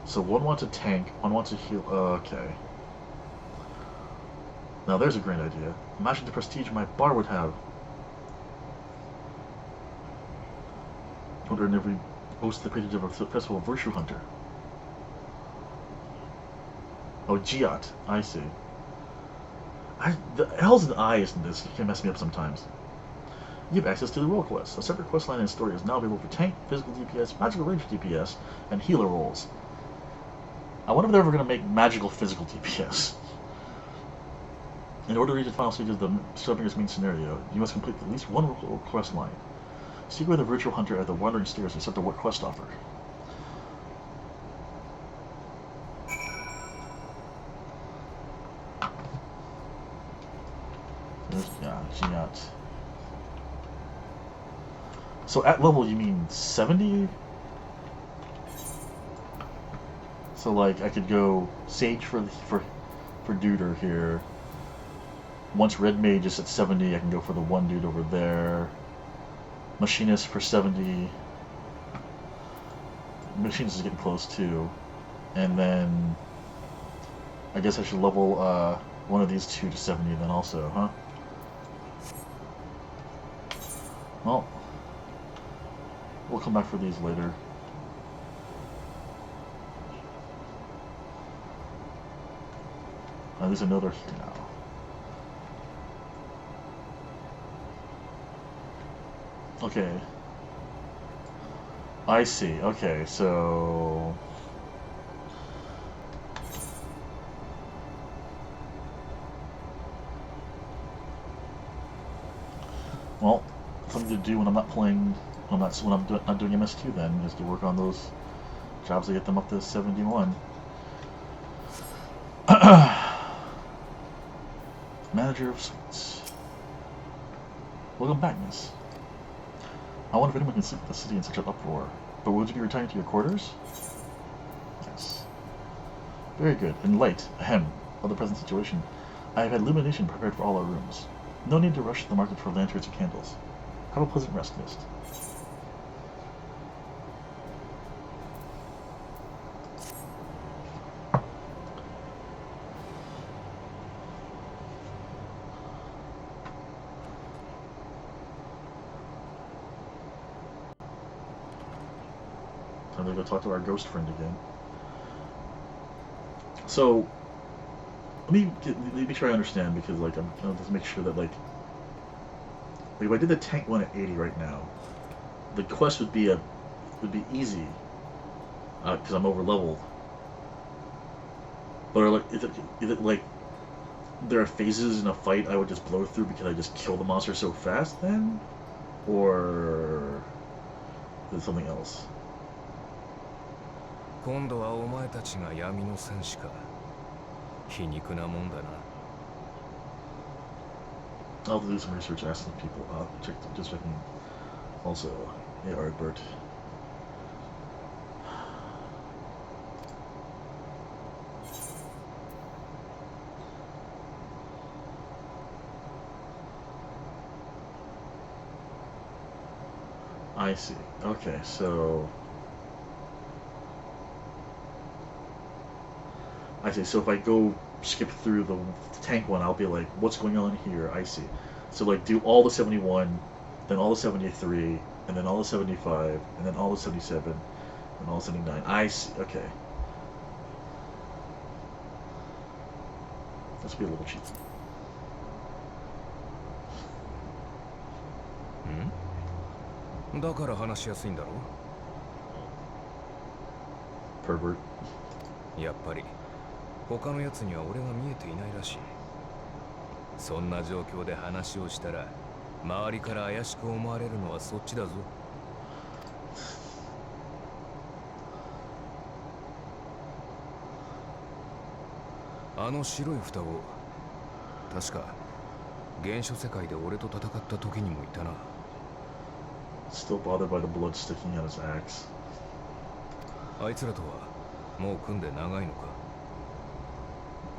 A: So one wants a tank, one wants a heal. Okay. Now there's a great idea. Imagine the prestige my bar would have. Wondering if we boast the prestige of a successful virtue hunter. Oh, Giat. I see. The L's and I's in this can mess me up sometimes. You have access to the role quest. A separate quest line in the story is now available for tank, physical DPS, magical range DPS, and healer roles. I wonder if they're ever going to make magical physical DPS. In order to reach the final stage of the Shadowbringers main scenario, you must complete at least one quest line. Seek where the virtual hunter at the wandering stairs and accept the quest offer. Yeah, Giat. So at level you mean 70? So like I could go Sage for Duder here. Once Red Mage is at 70, I can go for the one dude over there. Machinist for 70. Machinist is getting close too. And then I guess I should level one of these two to 70 then also, huh? Well, we'll come back for these later. At least I know they're here now. Okay. I see. Okay, so... Well, something to do when I'm not playing, when I'm not doing MSQ then, is to work on those jobs to get them up to 71. Manager of Suites. Welcome back, miss. I wonder if anyone can sleep with the city in such an uproar. But would you be returning to your quarters? Yes. Very good. In light, ahem, of the present situation, I have had illumination prepared for all our rooms. No need to rush to the market for lanterns or candles. Have a pleasant rest, Mist. Time to go talk to our ghost friend again. So, let me try to understand, because like I'm trying to just make sure that like if I did the tank one at 80 right now, the quest would be easy because I'm over leveled. But like, is it like there are phases in a fight I would just blow through because I just kill the monster so fast then, or is it something else?
D: 今度はお前たちが闇の戦士か。皮肉なもんだな。
A: I'll have to do some research, ask some people. Just checking. Also, hey Artbert. I see. Okay, so I see. So if I go skip through the tank one, I'll be like, what's going on here? I see. So like do all the 71, then all the 73, and then all the 75, and then all the 77, and all the 79. I see. Okay. This will be a little cheeky.
D: Hmm? だから話しやすいんだろ?
A: Pervert.
D: やっぱり他のやつには俺が見えていないらしい。そんな状況で話をしたら周りから怪しく思われるのはそっちだぞ。あの白い双子、確か原初世界で俺と戦った時にもいたな。
A: Still bothered by the blood sticking on his axe.
D: あいつらとはもう組んで長いのか?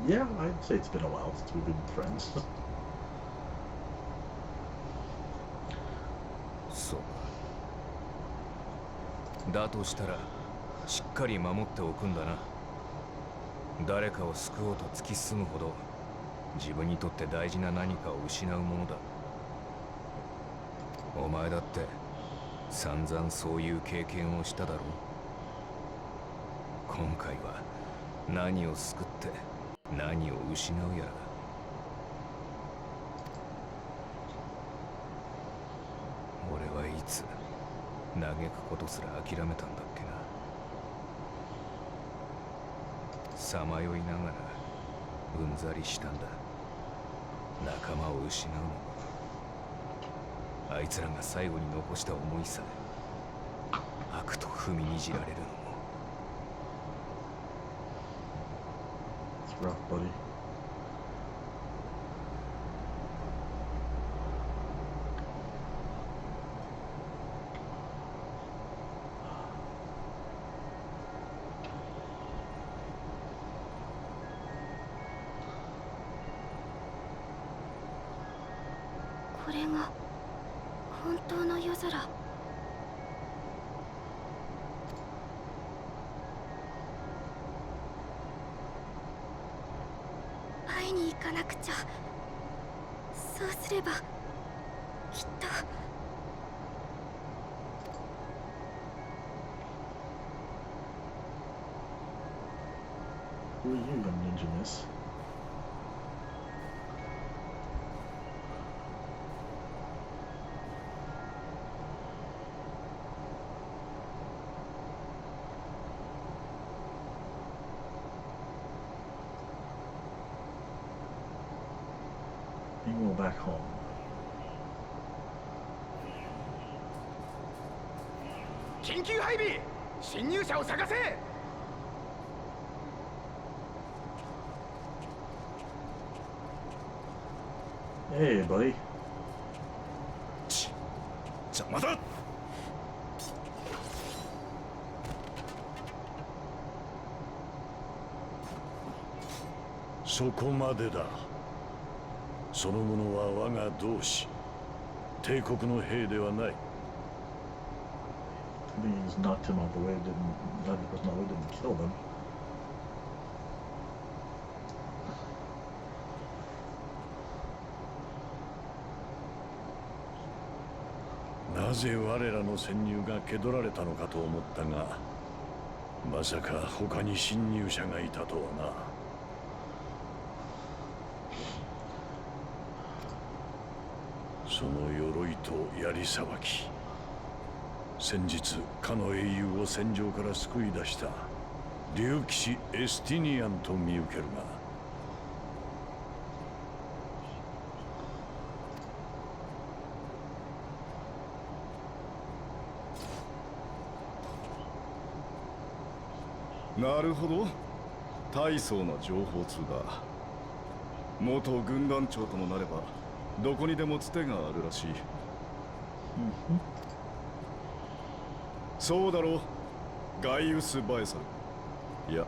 A: Yeah, I'd say it's been a while since we've been friends.
D: そうか。だとしたらしっかり守っておくんだな。誰かを救おうと突き進むほど自分にとって大事な何かを失うものだ。お前だって散々そういう経験をしただろう。今回は何を救って何を失うやらだ。俺はいつ嘆くことすら諦めたんだっけな。さまよいながらうんざりしたんだ。仲間を失うのもあいつらが最後に残した思いさえ悪と踏みにじられるのも。
A: It's rough, buddy. Who are you, young ninja miss? We'll back home.
E: 緊急配備、侵入者を探せ。
A: Hey, buddy.
E: 邪魔だ。
H: そこまでだ。その者は我が同志、帝国の兵ではない。
A: These knocked him out the way, not didn't kill them.
H: なぜ我らの潜入が蹴取られたのかと思ったが、まさか他に侵入者がいたとはな。その鎧と槍さばき、先日かの英雄を戦場から救い出した竜騎士エスティニアンと見受けるが、
E: なるほど、大層な情報通だ。元軍団長ともなればどこにでもつてがあるらしい。そうだろう、ガイウス・バエサル。いや、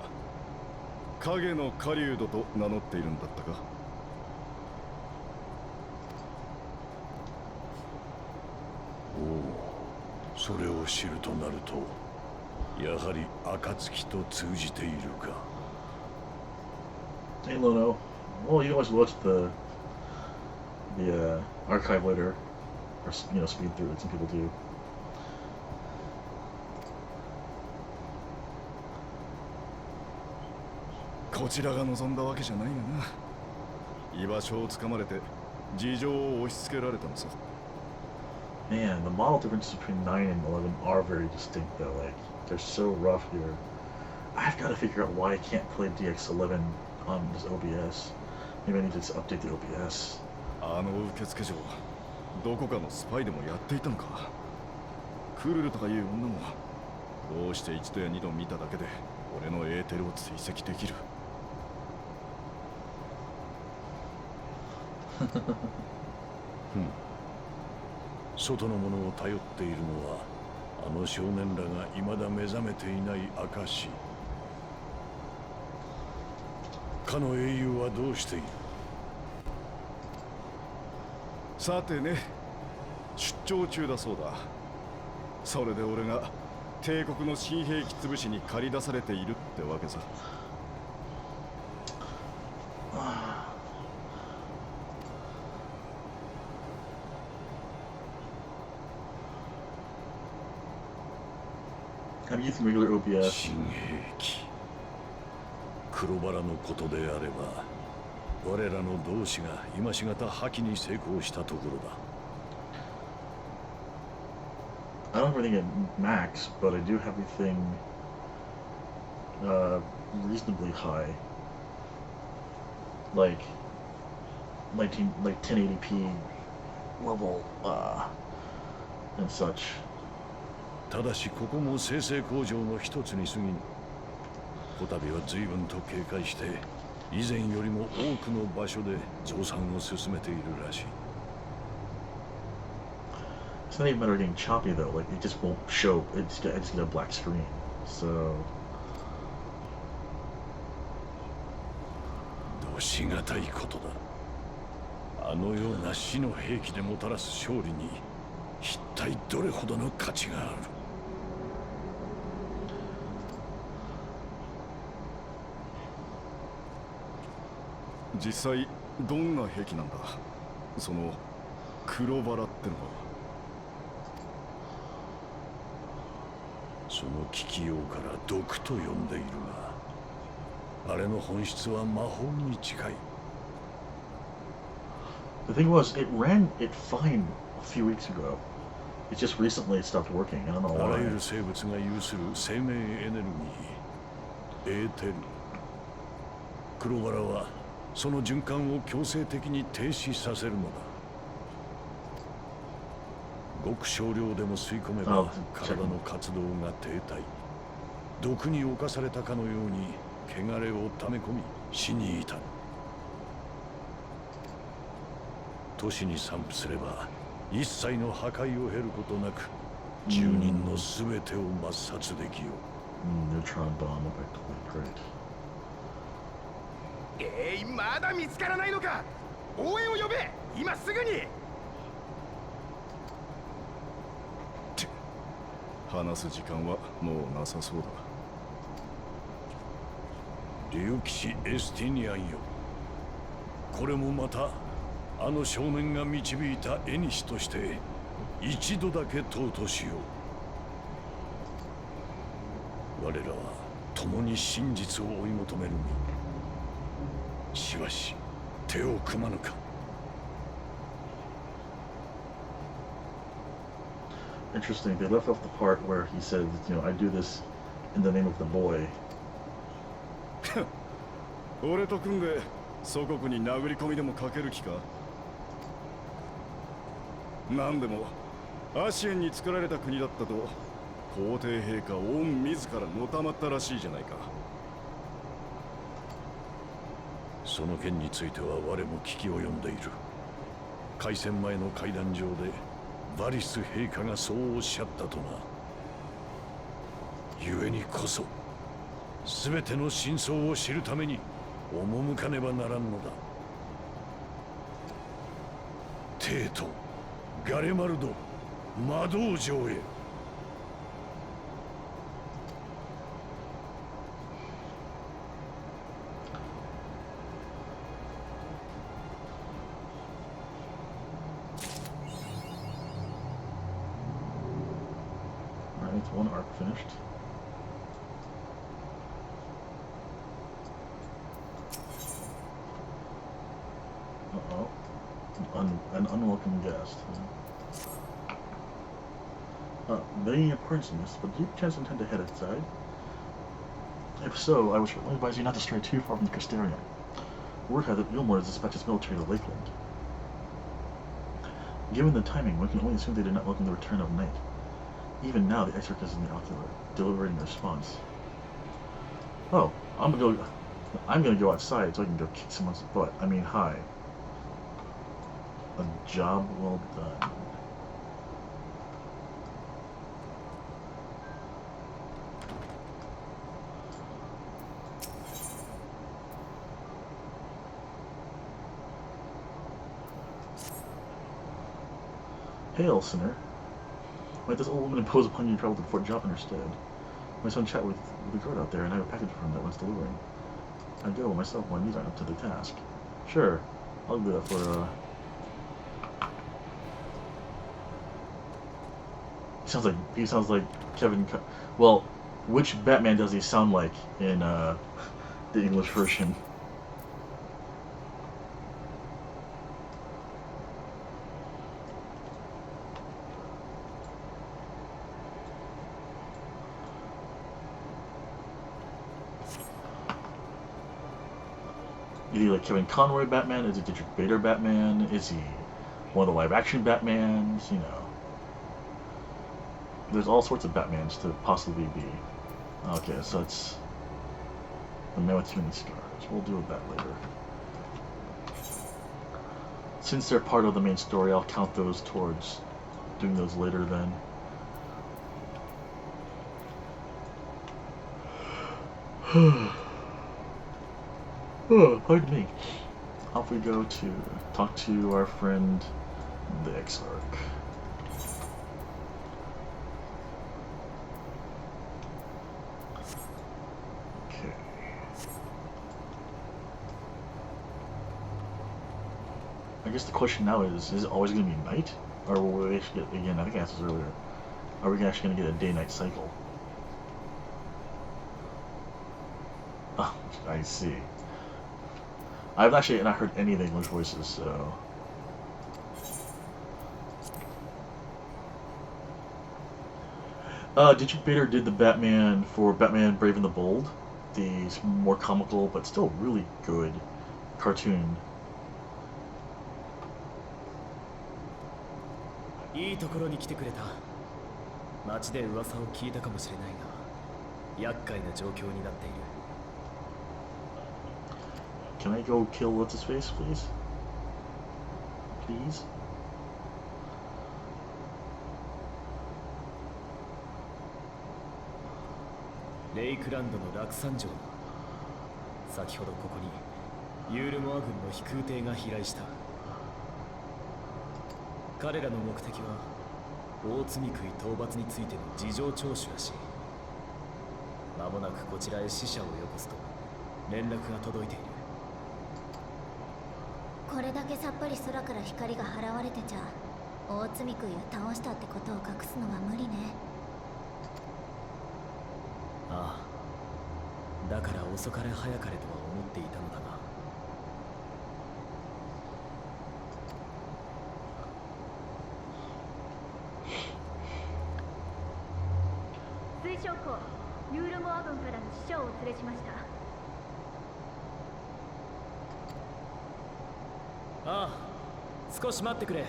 E: 影の狩人と名乗っているんだったか。
H: おお、それを知るとなると、やはり暁と通じているか。
A: Hey, Lono. Well, you can always watch the archive later, or speed through it. Some people do.
E: こちらが望んだわけじゃないがな。居場所をつかまれて事情を押し付けられたのさ。
A: Man, the model differences between 9 and 11 are very distinct, though. Like, they're so rough here. I've got to figure out why I can't play DX11 on this OBS. Maybe I need to update the OBS.
E: あの受付嬢、どこかのスパイでもやっていたのか。クルルとかいう女も、どうして一度や二度見ただけで俺のエーテルを追跡できる。
H: 外の者を頼っているのは、あの少年らが未だ目覚めていない証。かの英雄はどうしている？
E: さてね、出張中だそうだ。それで俺が帝国の新兵器潰しに駆り出されているってわけさ。
A: I'm using regular OBS.
H: 新兵器。黒バラのことであれば、我らの同志が今しがた破棄に成功したところだ。
A: I don't have everything at max, but I do have everything reasonably high. Like 1080p level and such.
H: ただしここも生成工場の一つに過ぎん。こたびは随分と警戒して以前よりも多くの場所で増産を進めているらしい。
A: It's not even a matter of getting choppy though. Like it just won't show. I just get a black screen. So
H: どうしがたいことだ。あのような死の兵器でもたらす勝利に一体どれほどの価値がある。
E: 実際どんな兵器なんだ、その黒バラってのは。
H: その聞きようから毒と呼んでいるが、あれの本質は魔法に近い。
A: the thing was, it ran it fine a few weeks ago. It just recently stopped working. I don't know
H: あらゆ
A: why.
H: る生物が有する生命エネルギー、エーテル。黒バラはその循環を強制的に停止させるのだ。ごく少量でも吸い込めば体の活動が停滞。毒に侵されたかのように汚れを溜め込み死に至る。都市に散布すれば一切の破壊を経ることなく住人の全てを抹殺できよう。
A: Neutron bomb effectively. Great.
E: まだ見つからないのか。応援を呼べ、今すぐに。話す時間はもうなさそうだ。
H: 竜騎士エスティニアンよ、これもまたあの少年が導いた絵にしとして一度だけ尊しよう。我らは共に真実を追い求める身。しばし手を組まぬか。
A: Interesting. They left off the part where he said, you know, I do this in the name of the boy.
E: 俺と組んで祖国に殴り込みでもかける気か。なんでもアシエンに作られた国だったと皇帝陛下御自らのたまったらしいじゃないか。
H: その件については我も聞き及んでいる。開戦前の会談上でバリス陛下がそうおっしゃったとな。故にこそ全ての真相を知るために赴かねばならんのだ。テート、ガレマルド、魔道場へ。
A: Alright, one arc finished. Uh-oh. An unwelcome guest. Begging your pardon, miss, but do you chance intend to head outside? If so, I would certainly advise you not to stray too far from the Crystarium. Word has it Gilmore has dispatched his military to Lakeland. Given the timing, one can only assume they did not welcome the return of night. Even now, the exarch is in the ocular, deliberating a response. Oh, I'm gonna go outside so I can go kick someone's butt. I mean, hi. A job well done. Hail, sinner. Might this old woman impose upon you to travel to Fort Joplin instead? My son chat with the guard out there, and I have a package for him that wants delivering. I go myself when these aren't up to the task. Sure, I'll do that for, He sounds like Kevin. Well, which Batman does he sound like in the English version? Is he like Kevin Conroy Batman? Is he Dietrich Bader Batman? Is he one of the live-action Batmans? You know, there's all sorts of Batmans to possibly be. Okay, so it's the man with too many scars. We'll deal with that later. Since they're part of the main story, I'll count those towards doing those later then. Oh, pardon me. Off we go to talk to our friend, the Exarch. Okay. I guess the question now is it always going to be night? Or will we actually get, again, I think I asked this earlier, are we actually going to get a day-night cycle? Oh, I see. I've actually not heard any of the English voices, so... Dietrich Bader did the Batman for Batman Brave and the Bold. The more comical, but still really good cartoon.
D: いいところに来てくれた。町で噂を聞いたかもしれないが、厄介な状況になっている。
A: Can I go kill what's his face, please? Please?
D: レイクランドの落山城だ。先ほどここにユールモア軍の飛空艇が飛来した。彼らの目的は大積み食い討伐についての事情聴取らしい。間もなくこちらへ死者をよこすと連絡が届いている。
G: これだけさっぱり空から光が払われてちゃ大積み食いを倒したってことを隠すのは無理ね。
D: ああ、だから遅かれ早かれとは思っていたのだが。
F: 推奨校ユールモア軍からの死者をお連れしました。
D: ああ、少し待ってくれ。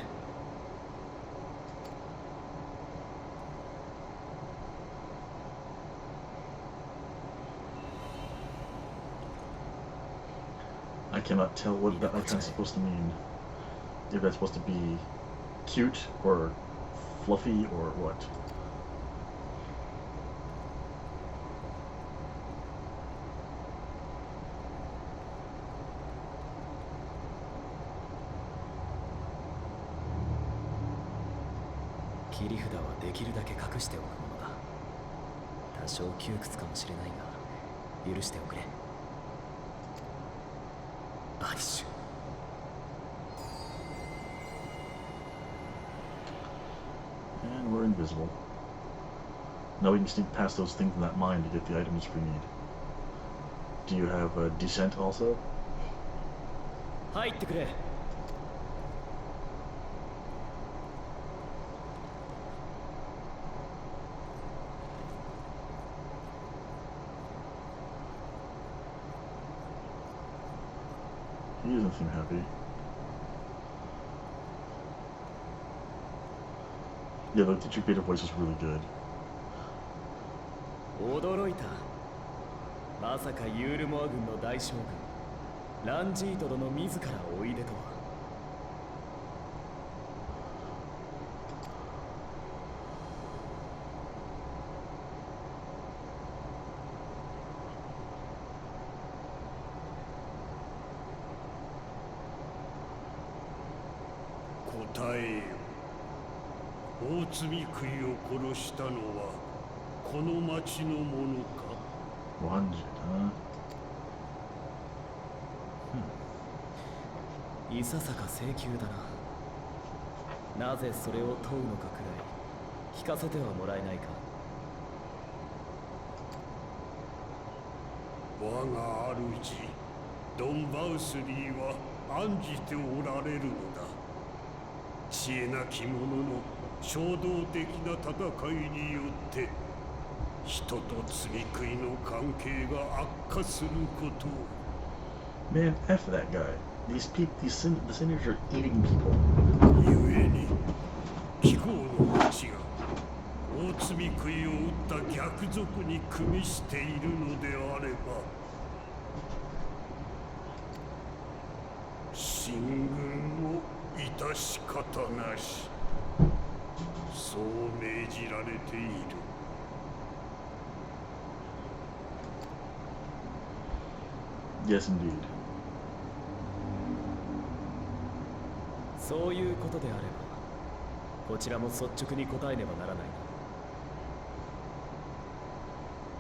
A: I cannot tell what that icon's supposed to mean. If that's supposed to be cute or fluffy or what.
D: 切り札はできるだけ隠しておくものだ。多少窮屈かもしれないが許しておくれ。バニッシュ。
A: And we're invisible. Now we can sneak past those things in that mine to get the items we need. Do you have a descent also?
D: 入ってくれ。
A: He doesn't seem happy. Yeah, the teacher creative voice is really good.
D: 驚いた。まさかユールモア軍の大将軍ランジート殿自らおいでとは。
H: 答えよ。大積み食いを殺したのはこの町の者か。
A: 100, huh?
D: いささか請求だな。なぜそれを問うのかくらい聞かせてはもらえないか。
H: 我が主ドン・バウスリーは案じておられるのだ。知恵なき者の衝動的な戦いによって人と積み食いの関係が悪化することを。
A: Man, F that guy. The sinners are eating people.
H: ゆえに貴公の町が大積み食いを打った逆賊に組みしているのであれば進軍も致し方なし。そう命じられている。
A: Yes, indeed.
D: そういうことであればこちらも率直に答えねばならないな。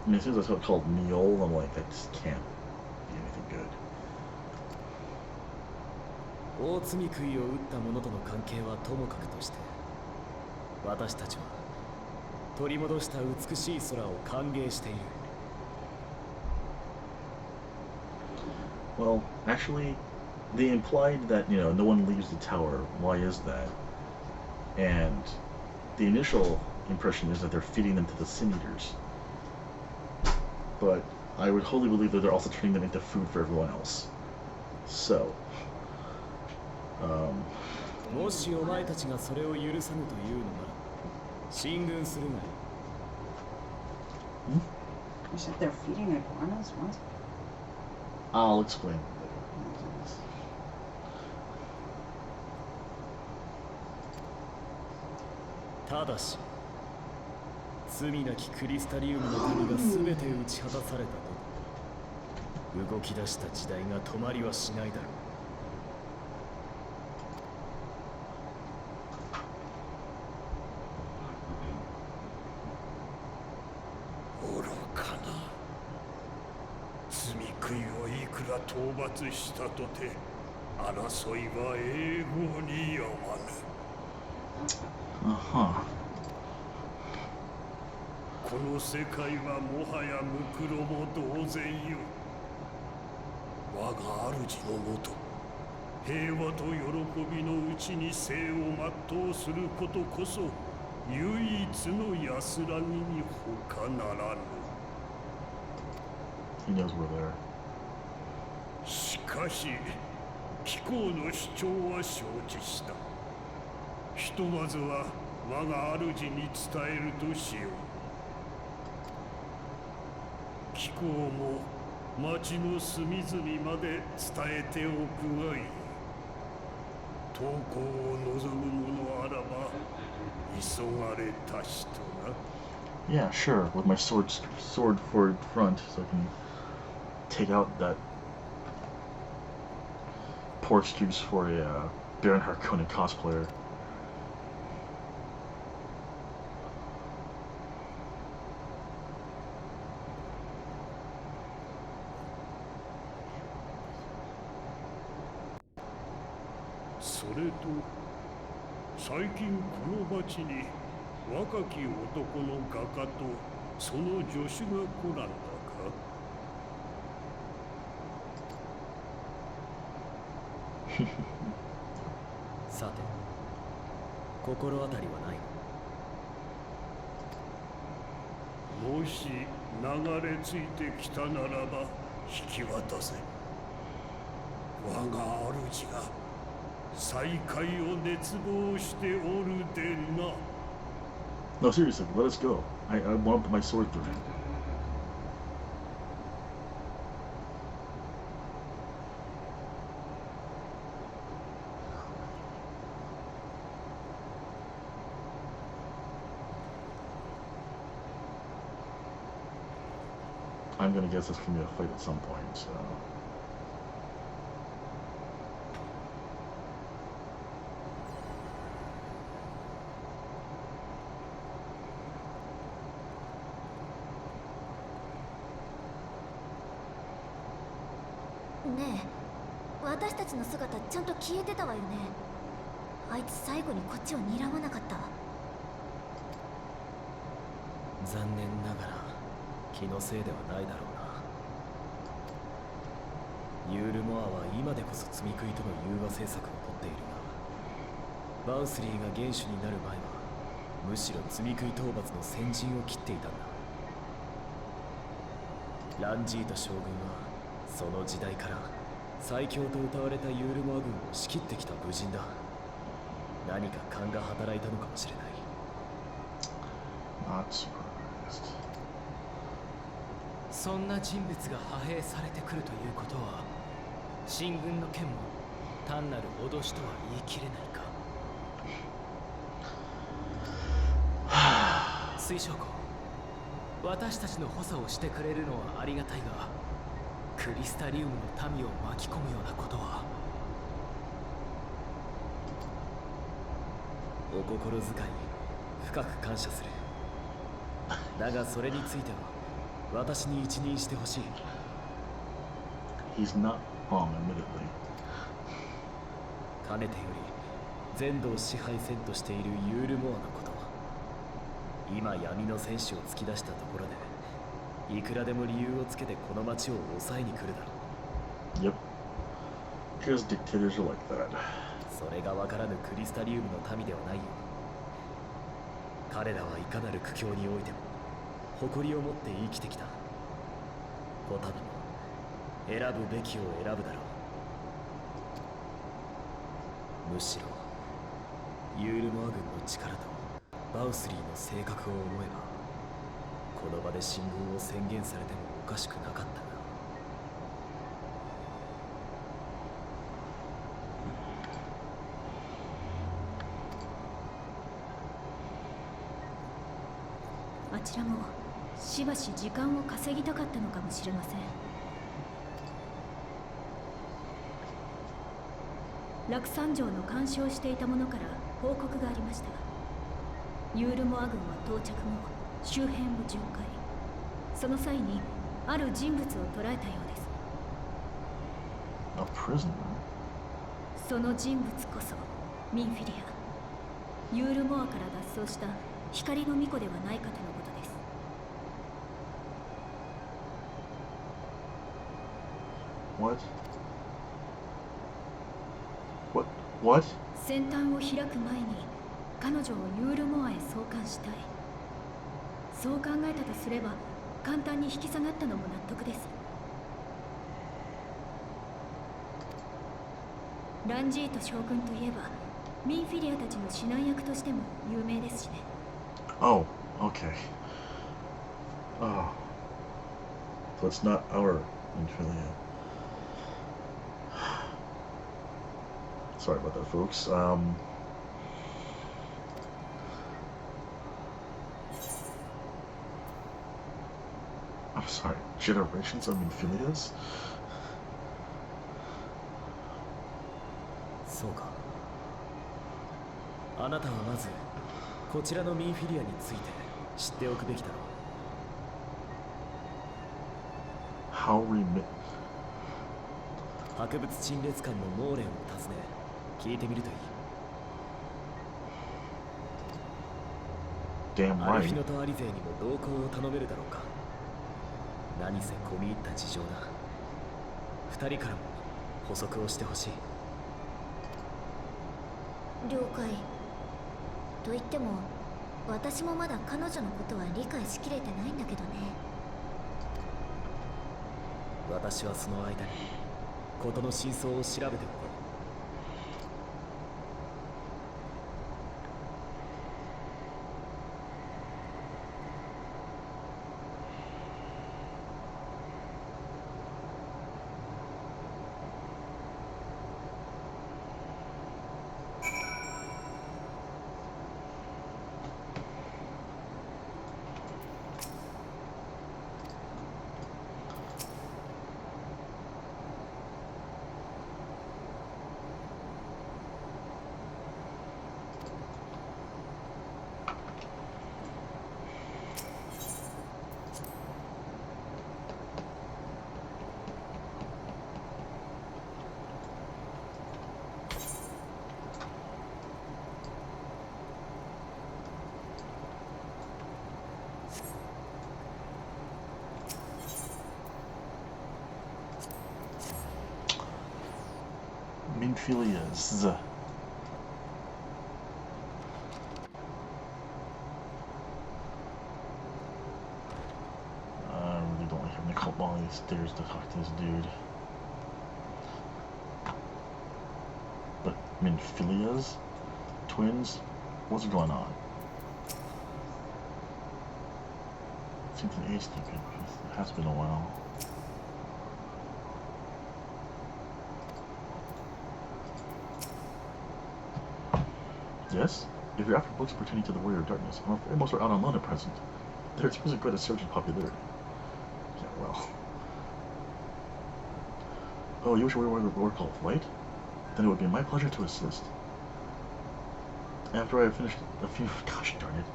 A: I mean, as soon as I saw it called Mule, I'm like, that just can't be anything good.
D: 大積み食いを打った者との関係はともかくとして私たちは取り戻した美しい空を歓迎している。
A: Well, actually, they implied that, you know, no one leaves the tower. Why is that? And the initial impression is that they're feeding them to the sin eaters. But I would wholly believe that they're also turning them into food for everyone else. So,
D: もしお前たちがそれを許さぬというのなら進軍するがいい。
I: You said they're feeding iguanas? What?
A: I'll explain later.
D: ただし罪なきクリスタリウムの神が全て打ち果たされたと動き出した時代が止まりはしないだろ
H: 愚かな。罪悔いをいくら討伐したとて争いは永劫にやまぬ。この世界はもはやムクロも同然よ。我が主のもと平和と喜びのうちに生を全うすることこそ唯一の安らぎに他ならぬ。
A: He knows we're there.
H: しかし貴公の主張は承知した。ひとまずは我が主に伝えるとしよう。貴公も町の隅々まで伝えておくがいい。投降を望む者あらば急がれたしとな。
A: Yeah, sure. With my sword forward front, so I can take out that poor excuse for a Baron Harkonnen cosplayer.
H: それと最近この町に若き男の画家とその助手が来らんだか。
D: さて心当たりはないの？
H: もし流れ着いてきたならば引き渡せ。我が主が再会を熱望しておるでな。
A: No, seriously, let us go. I want to put my sword through him. I'm gonna guess this can be a fight at some point, so.
G: ねえ、私たちの姿ちゃんと消えてたわよね。あいつ最後にこっちを睨まなかった。
D: 残念ながら気のせいではないだろうな。ユールモアは今でこそ罪食いとの融和政策をとっているが、バウスリーが元首になる前はむしろ罪食い討伐の先陣を切っていたんだ。ランジート将軍はその時代から最強と謳われたユールモア軍を仕切ってきた武人だ。何か勘が働いたのかもしれない。
A: Not surprised.
D: そんな人物が派兵されてくるということは、秦軍の剣も単なる脅しとは言い切れないか。水晶湖、私たちの補佐をしてくれるのはありがたいが、クリスタリウムの民を巻き込むようなことは。お心遣い深く感謝する。だがそれについては私に一任してほしい。
A: He's not wrong, admittedly.
D: かねてより全土を支配せんとしているユールモアのこと、今闇の戦士を突き出したところでいくらでも理由をつけてこの町を抑えに来るだろう。
A: Yep. Because dictators are like that.
D: それがわからぬクリスタリウムの民ではないよ。彼らはいかなる苦境においても誇りを持って生きてきた。こたびも選ぶべきを選ぶだろう。むしろユールモア軍の力とバウスリーの性格を思えばこの場で進軍を宣言されてもおかしくなかったな。
F: あちらもしばし時間を稼ぎたかったのかもしれません。落山城の監視をしていた者から報告がありました。ユールモア軍は到着後周辺を巡回、その際にある人物を捕らえたようです。
A: A prisoner?
F: その人物こそミンフィリア、ユールモアから脱走した光の巫女ではないかとのことです。
A: What?
F: 先端を開く前に彼女をユールモアへ送還したい。そう考えたとすれば簡単に引き下がったのも納得です。ランジート将軍といえばミンフィリアたちの指南役としても有名ですしね。
A: Oh, okay. Oh. So it's not our Infilia. Sorry about that, folks. I'm sorry. Generations of Infilias?
D: そうか。あなたはまずこちらのミンフィリアについて知っておくべきだろう。
A: How remit?
D: 博物陳列館のモーレンを訪ね聞いてみるといい。
A: Damn
D: アルフ
A: right.
D: ィノとアリ勢にも同行を頼めるだろうか。何せ込み入った事情だ。二人からも補足をしてほしい。
G: 了解。と言っても私もまだ彼女のことは理解しきれてないんだけどね。
D: 私はその間に事の真相を調べておこう。
A: Minfilias. I really don't like having to come up all these stairs to talk to this dude. But Minfilias? Twins? What's going on? Seems an age stupid. It has been a while. Yes? If you're after books pertaining to the Warrior of Darkness, I'm afraid most are out on loan at present. They're exposing quite a surge in popularity. Yeah, well. Oh, you wish we were the Oracle of Light? Then it would be my pleasure to assist. After I have finished a few, gosh darn it,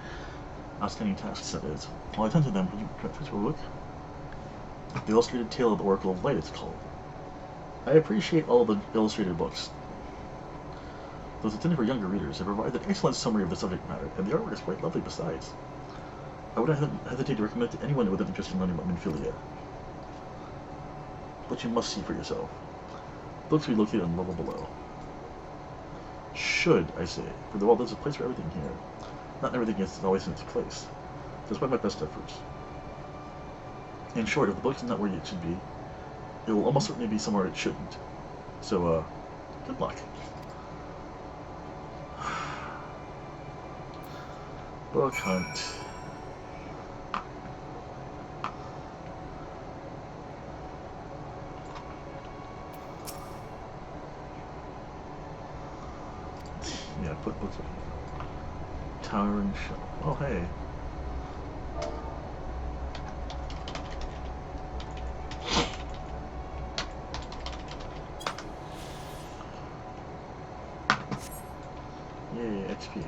A: outstanding tasks, that is. While I attend to them, would you please look? The Illustrated Tale of the Oracle of Light, it's called. I appreciate all the illustrated books. Those intended for younger readers, they provide an excellent summary of the subject matter, and the artwork is quite lovely besides. I would not hesitate to recommend it to anyone with an interest in learning about Minfilia. But you must see for yourself. Books will be located on the level below. Should, I say, for the world there's a place for everything here. Not everything is always in its place, despite my best efforts. In short, if the book is not where it should be, it will almost certainly be somewhere it shouldn't. So, good luck. Book hunt. Yeah, put books up. Towering shelf. Oh, hey. Yay, XP.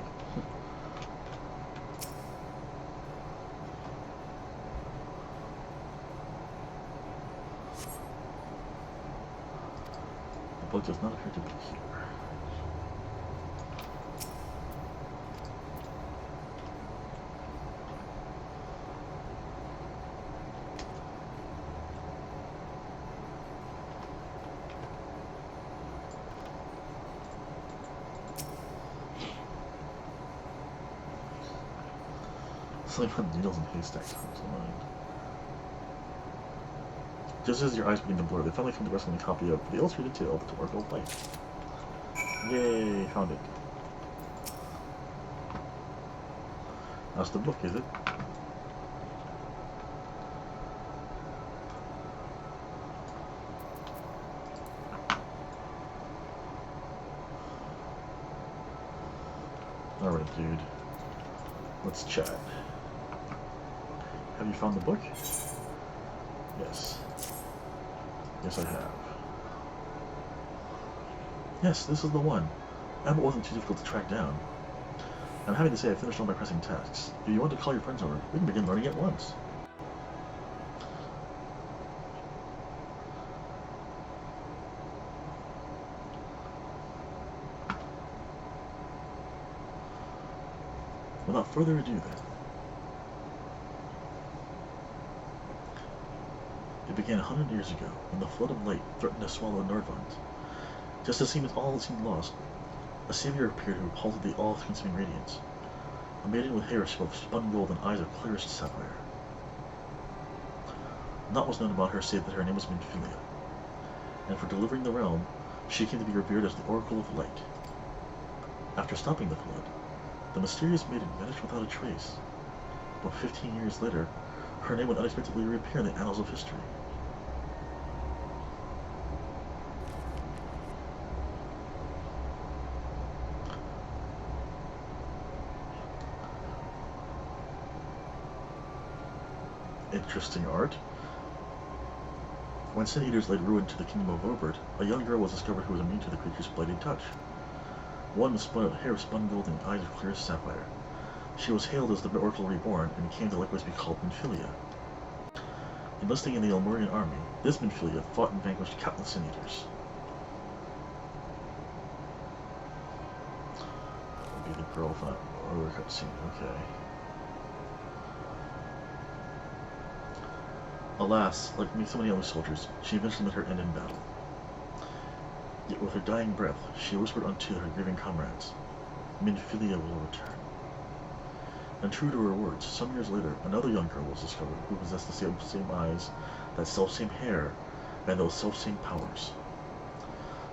A: The book does not appear to be here. Like put needles in haystacks comes to mind. Just as your eyes begin to blur, they finally come to wrestling a copy of the illustrated tale of the Oracle of Light. Yay, found it. That's the book, is it? Alright, dude. Let's chat. Have you found the book? Yes. Yes, I have. Yes, this is the one. Emma wasn't too difficult to track down. I'm happy to say I finished all my pressing tasks. If you want to call your friends over, we can begin learning at once. Without further ado, then. It began 100 years ago, when the flood of light threatened to swallow Nordvand. Just as all seemed lost, a savior appeared who halted the all-consuming radiance. A maiden with hair spun gold and eyes of clearest sapphire. Naught was known about her save that her name was Minfilia, and for delivering the realm, she came to be revered as the Oracle of Light. After stopping the flood, the mysterious maiden vanished without a trace, but 15 years later, her name would unexpectedly reappear in the annals of history. Interesting art. When Sin Eaters laid ruin to the kingdom of Obert, a young girl was discovered who was immune to the creature's blighted touch. One with hair spun gold and eyes of clearest sapphire. She was hailed as the Oracle Reborn and came to likewise be called Minfilia. Enlisting in the Elmurian army, this Minfilia fought and vanquished countless Sin Eaters. Be the girl from that earlier cutscene, okay. Alas, like so many other soldiers, she eventually met her end in battle. Yet with her dying breath, she whispered unto her grieving comrades, Minfilia will return. And true to her words, some years later, another young girl was discovered who possessed the same eyes, that self-same hair, and those self-same powers.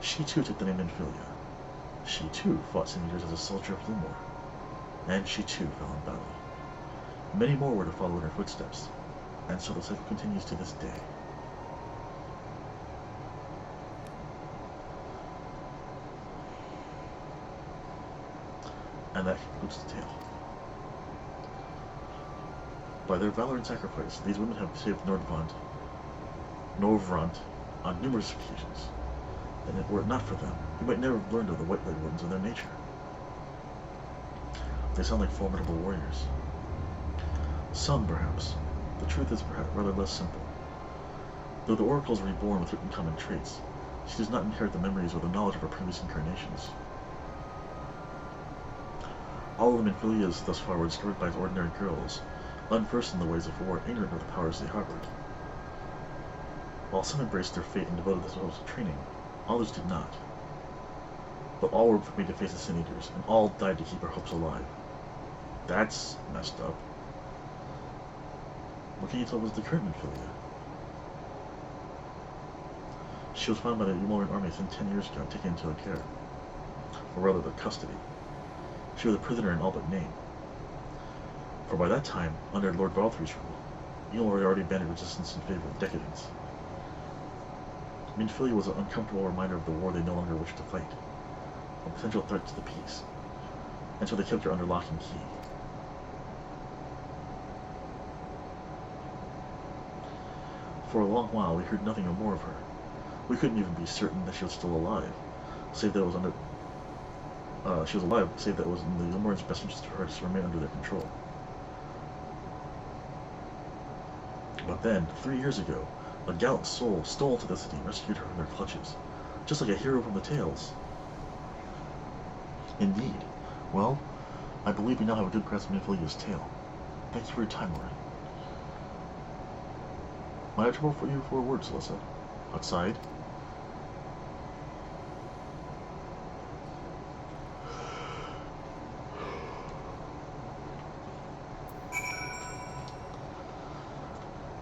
A: She too took the name Minfilia. She too fought Sin Eaters as a soldier of Lumor. And she too fell in battle. Many more were to follow in her footsteps, and so the cycle continues to this day. And that concludes the tale. By their valor and sacrifice, these women have saved Nordvand on numerous occasions, and if it were not for them, we might never have learned of the White-Light Wardens and their nature. They sound like formidable warriors. Some, perhaps. The truth is perhaps rather less simple. Though the Oracle is reborn with certain common traits, she does not inherit the memories or the knowledge of her previous incarnations. All of the Minfilias thus far were discovered by ordinary girls, unversed in the ways of war, ignorant of the powers they harbored. While some embraced their fate and devoted themselves to training, others did not. But all were made to face the Sin Eaters, and all died to keep our hopes alive. That's messed up. What can you tell was the current Minfilia? She was found by the Elmurian army some 10 years ago and taken into their care. Or rather, their custody. She was a prisoner in all but name. For by that time, under Lord Valthrie's rule, Eulor had already abandoned resistance in favor of decadence. Minfilia was an uncomfortable reminder of the war they no longer wished to fight, a potential threat to the peace, and so they kept her under lock and key. For a long while, we heard nothing more of her. We couldn't even be certain that she was still alive, save that it was save that it was in the Ilmoran's best interest for her to remain under their control. But then, 3 years ago, a gallant soul stole to the city and rescued her from their clutches, just like a hero from the tales. Indeed. Well, I believe we now have a good grasp of Minfilia's tale. Thank you for your time, Lauren. Might I have trouble for you for words, Alyssa? Outside?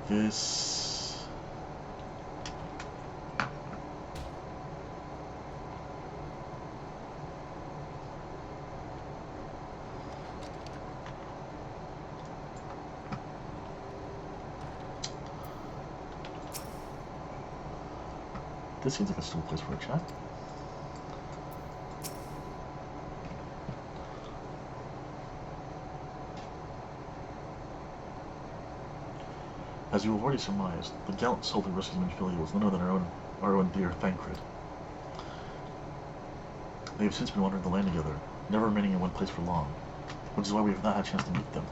A: This... This seems like a suitable place for a chat. As you have already surmised, the gallant soul who rescued Minfilia was none other than our own dear Thancred. They have since been wandering the land together, never remaining in one place for long, which is why we have not had a chance to meet them.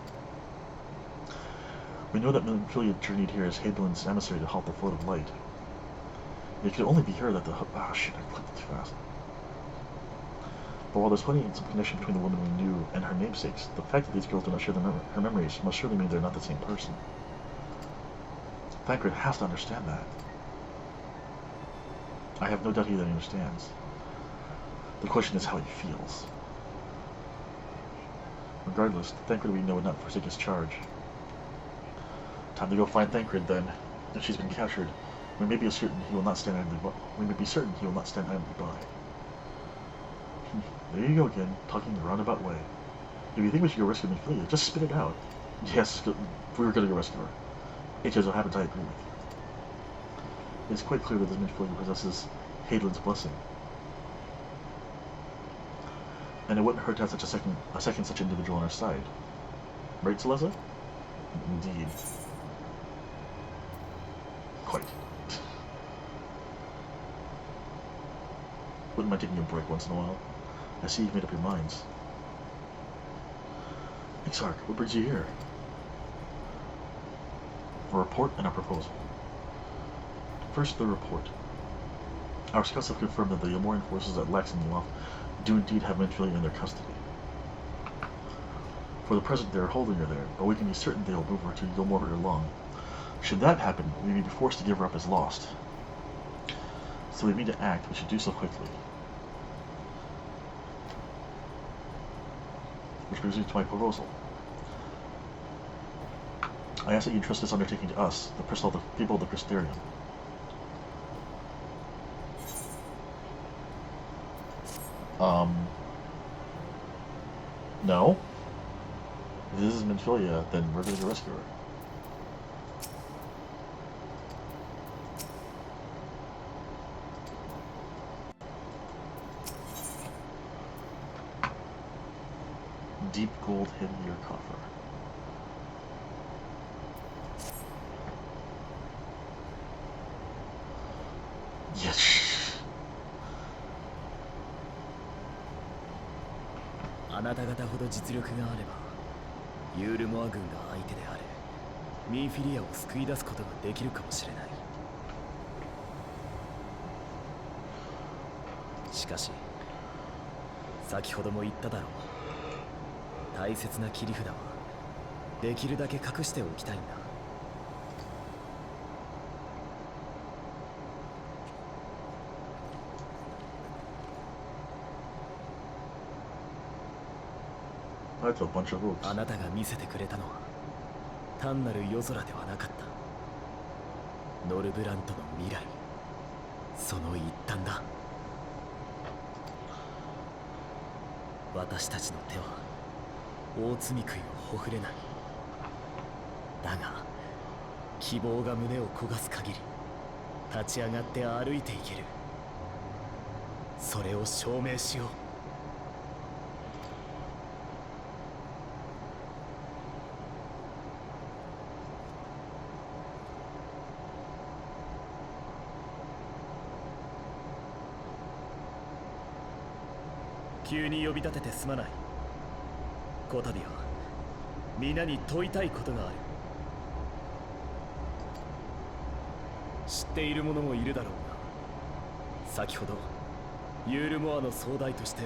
A: We know that Minfilia journeyed here as Hadelin's emissary to halt the flood of light. It could only be her that the... Ah, shit, I clicked it too fast. But while there's plenty of connection between the woman we knew and her namesakes, the fact that these girls do not share her memories must surely mean they're not the same person. Thancred has to understand that. I have no doubt he understands. The question is how he feels. Regardless, Thancred we know would not forsake his charge. Time to go find Thancred then. If she's been captured, we may be certain he will not stand idly by. There you go again, talking the roundabout way. If you think we should go rescue Minfilia, just spit it out. Yes, we were going to go rescue her. It just so happens I agree with you. It is quite clear that this Minfilia possesses Hadelin's blessing. And it wouldn't hurt to have a second such individual on our side. Right, Celeza? Indeed. Quite. Wouldn't mind taking a break once in a while. I see you've made up your minds. Exarch, what brings you here? A report and a proposal. First, the report. Our scouts have confirmed that the Ilmoran forces at Laxenloft do indeed have Minfilia in their custody. For the present, they are holding her there, but we can be certain they will move her to Gilmore ere long. Should that happen, we may be forced to give her up as lost. So we need to act, we should do so quickly. Which brings me to my proposal. I ask that you entrust this undertaking to us, the people of the Crystarium. No. If this is Minfilia, then we're going to rescue her. Deep gold hidden in your coffer. Yes.
D: あなた方ほど実力があれば、ユールモア軍が相手であれ、ミンフィリアを救い出すことができるかもしれない。しかし、先ほども言っただろう。大切な切り札はできるだけ隠しておきたいんだ。
A: That's a bunch of ropes.
D: あなたが見せてくれたのは単なる夜空ではなかった。ノルブラントの未来、その一端だ。私たちの手は大罪食いをほふれない。だが希望が胸を焦がす限り立ち上がって歩いていける。それを証明しよう。急に呼び立ててすまない。こたびは皆に問いたいことがある。知っている者もいるだろうが、先ほどユールモアの総大として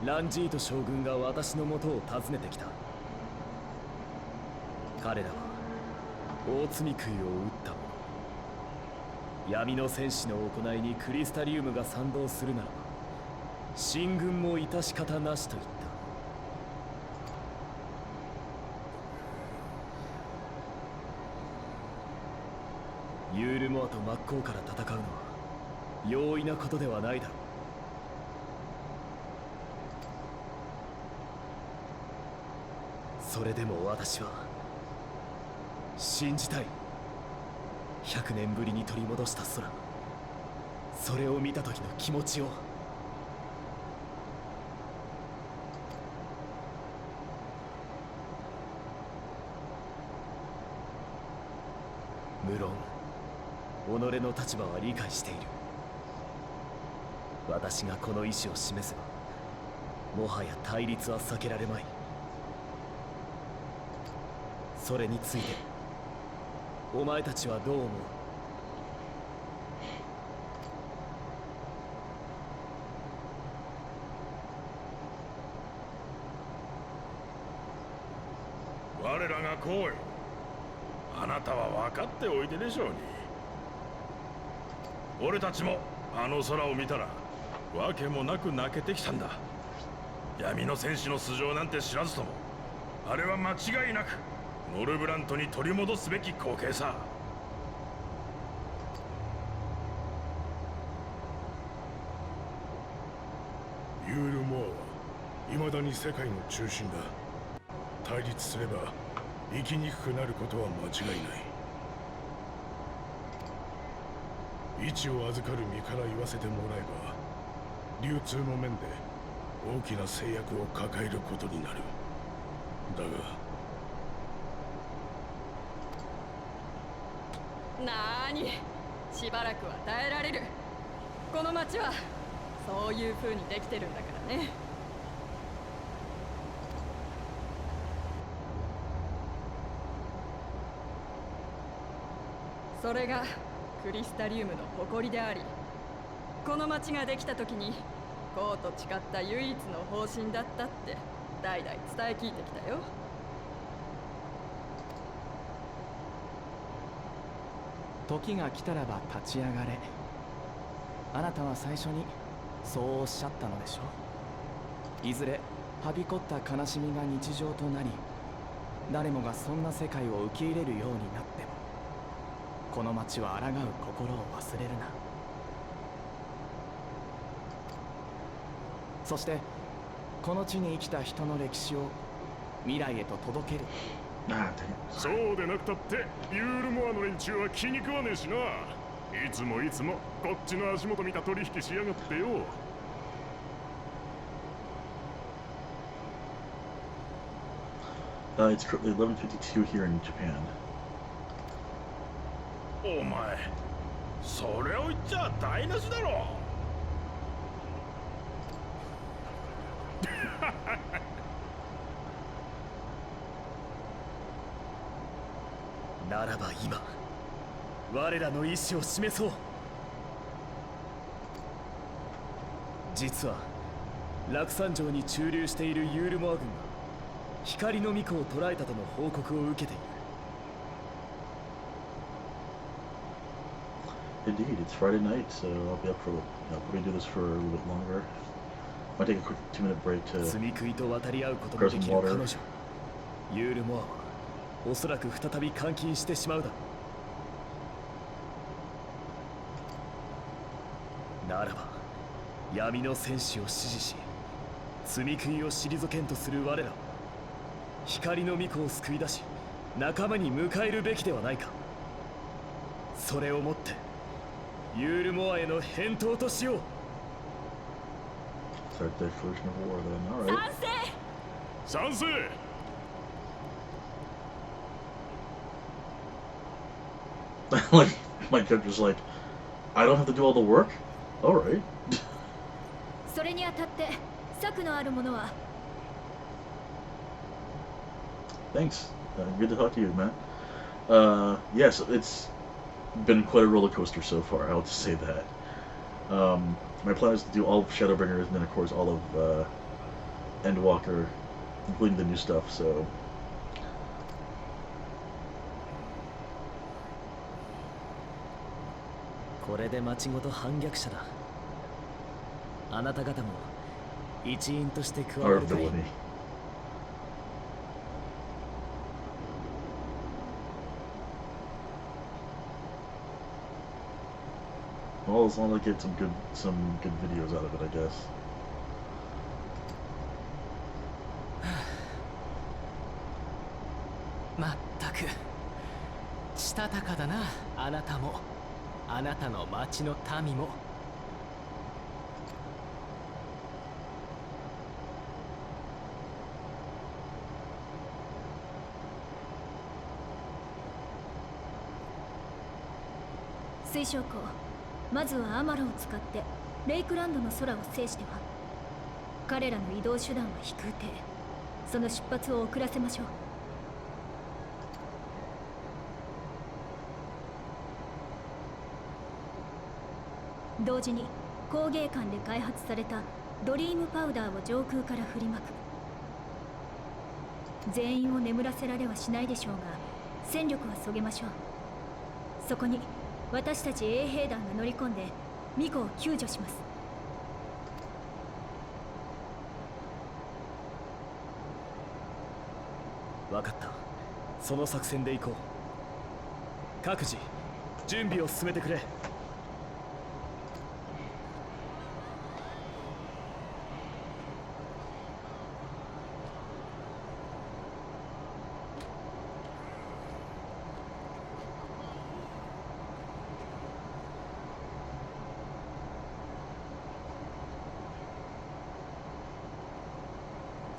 D: ランジート将軍が私のもとを訪ねてきた。彼らは大罪杭を打った者。闇の戦士の行いにクリスタリウムが賛同するならば進軍も致し方なしと言った。ユールモアと真っ向から戦うのは容易なことではないだろう。それでも私は信じたい。100年ぶりに取り戻した空、それを見た時の気持ちを。無論己の立場は理解している。私がこの意志を示せばもはや対立は避けられまい。それについてお前たちはどう思う？
E: 我らが来い。あなたは分かっておいででしょうに。俺たちもあの空を見たらわけもなく泣けてきたんだ。闇の戦士の素性なんて知らずとも、あれは間違いなくノルブラントに取り戻すべき光景さ。
J: ユールモアは未だに世界の中心だ。対立すれば生きにくくなることは間違いない。位置を預かる身から言わせてもらえば、流通の面で大きな制約を抱えることになる。だが
K: なーに、しばらくは耐えられる。この町はそういう風にできてるんだからね。それがクリスタリウムの誇りであり、この町ができた時にこうと誓った唯一の方針だったって代々伝え聞いてきたよ。
L: 時が来たらば立ち上がれ。あなたは最初にそうおっしゃったのでしょう。いずれはびこった悲しみが日常となり、誰もがそんな世界を受け入れるようになっても、この町は抗う心を忘れるな。そしてこの地に生きた人の歴史を未来へと届ける。
J: そうでなくたってユールモアの連中は気に食わねえしな。いつもこっちの足元見た取引しやがってよ。
A: It's currently 11:52 here in Japan.
E: お前、それを言っちゃ台無しだろ。
D: ならば今、我らの意志を示そう。実は落山城に駐留しているユールモア軍が光の巫女を捕らえたとの報告を受けている。
A: Indeed, it's Friday night, so I'll be up for probably do this for a little bit longer. Might take a quick 2-minute break to
D: 罪食いと渡り合うことのできる彼女、ユールモアはおそらく再び監禁してしまうだろう。ならば闇の戦士を支持し、罪食いを退けんとする我らは光の巫女を救い出し、仲間に迎えるべきではないか。それをもってユールモアへの返答としよう。
A: Start declaration of war then. Alright.
E: 賛成。
A: Like, my character's like, I don't have to do all the work? Alright.
F: それにあたって策のあるものは。
A: Thanks. Good to talk to you, man. Yes, it's been quite a roller coaster so far, I'll just say that. My plan is to do all of Shadowbringers and then, of course, all of Endwalker, including the new stuff, so...
D: これで町ごと反逆者だ。あなた方も一員として加わ
A: Our
D: るといい。
A: ability. Well, as long as I get some good videos out of it, I guess.
D: まったくしたたかだな。あなたもあなたの町の民も。
F: 水晶湖、まずはアマラを使ってレイクランドの空を制しては。彼らの移動手段は飛空艇。その出発を遅らせましょう。同時に工芸館で開発されたドリームパウダーを上空から振りまく。全員を眠らせられはしないでしょうが、戦力はそげましょう。そこに私たち衛兵団が乗り込んでミコを救助します。
D: 分かった。その作戦で行こう。各自準備を進めてくれ。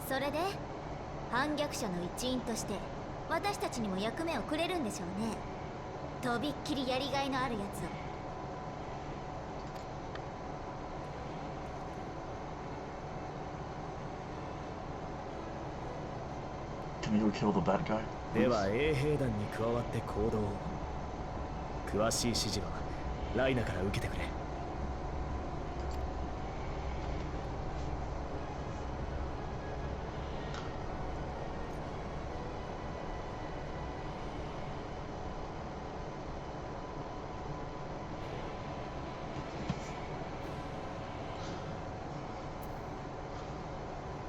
G: それで反逆者の一員として私たちにも役目をくれるんでしょうね。とびっきりやりがいのあるやつを。
A: Can you go kill the bad guy?
D: では衛兵団に加わって行動を。詳しい指示はライナから受けてくれ。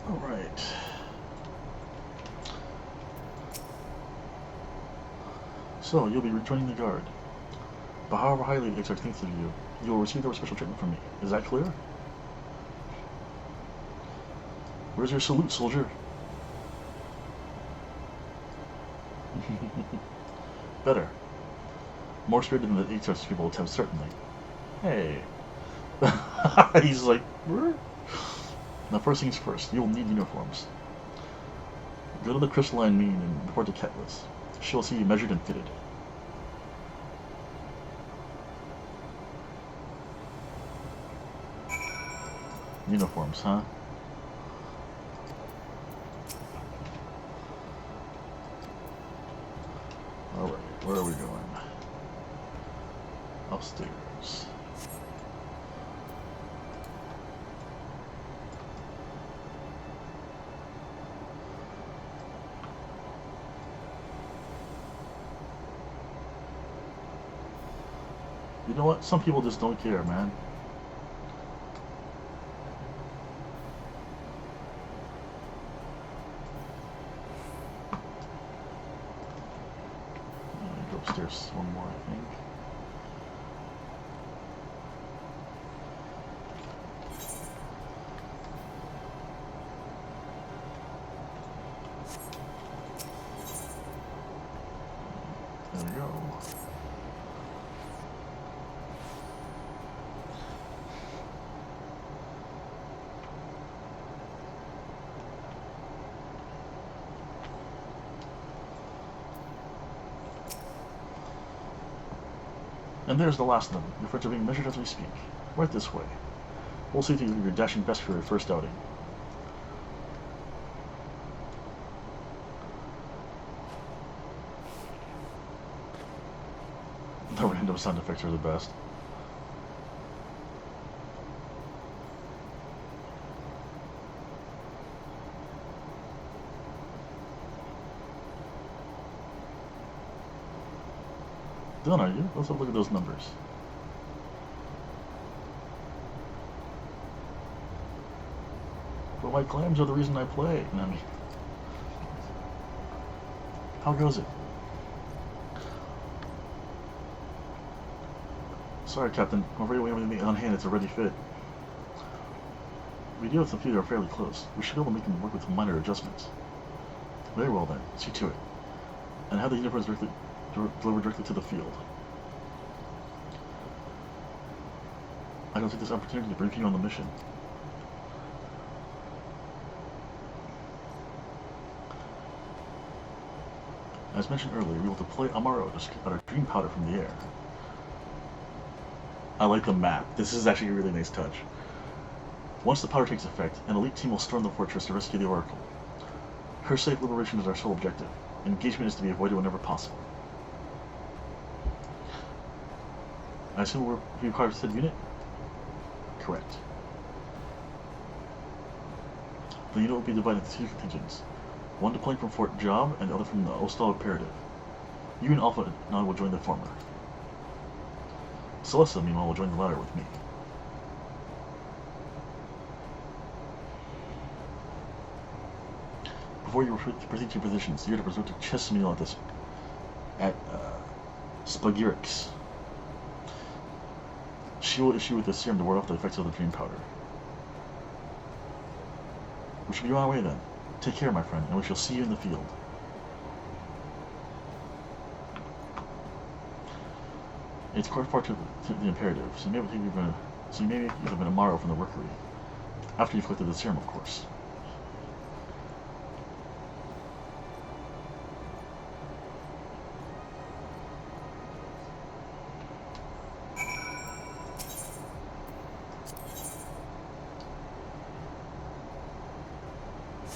A: Alright. So, you'll be rejoining the guard. But however highly the Exarch thinks of you, you will receive their special treatment from me. Is that clear? Where's your salute, soldier? Better. More spirited than the Exarch people attempt, certainly. Hey. He's like... Brr. Now first things first, you'll need uniforms. Go to the crystalline mean and report to Ketless. She'll see you measured and fitted. Uniforms, huh? Alright, where are we going? Upstairs. You know what? Some people just don't care, man. Go upstairs one more, I think. And there's the last of them. Your friends are being measured as we speak. Right this way. We'll see if you do your dashing best for your first outing. The random sound effects are the best. Done, are you? Let's have a look at those numbers. But my clams are the reason I play. I mean, how goes it? Sorry, Captain. I'm afraid we have anything on hand that's already fit. We deal with the few that are fairly close. We should be able to make them work with minor adjustments. Very well then. See to it. And have the uniforms delivered directly to the field. I will take this opportunity to brief you on the mission. As mentioned earlier, we will deploy Amaro to scoop out our dream powder from the air. I like the map. This is actually a really nice touch. Once the powder takes effect, an elite team will storm the fortress to rescue the Oracle. Her safe liberation is our sole objective. Engagement is to be avoided whenever possible. I assume we're required to said unit? Correct. The unit will be divided into two contingents. One deploying from Fort Job and the other from the Ostal Imperative. You and Alpha now will join the former. Celesta, meanwhile, will join the latter with me. Before you proceed to your positions, you're to resort to chest meal at Spagirix. She will issue with the serum to ward off the effects of the dream powder. We shall be on our way then. Take care, my friend, and we shall see you in the field. It's quite far to the Imperative, so you may make use of an Amaro from the workery. After you've collected the serum, of course.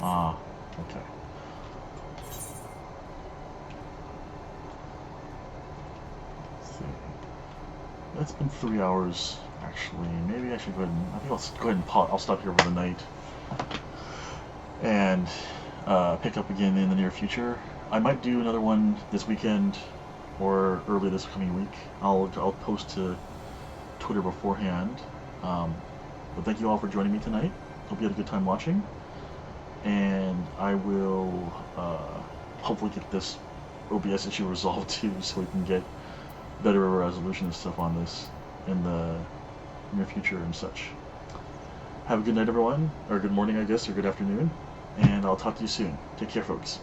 A: Ah, okay. Let's see. It's been 3 hours, actually. Maybe I should go ahead and... I think I'll go ahead and I'll stop here for the night. And pick up again in the near future. I might do another one this weekend or early this coming week. I'll post to Twitter beforehand. But thank you all for joining me tonight. Hope you had a good time watching. And I will hopefully get this OBS issue resolved too, so we can get better resolution and stuff on this in the near future and such. Have a good night, everyone, or good morning, I guess, or good afternoon, and I'll talk to you soon. Take care, folks.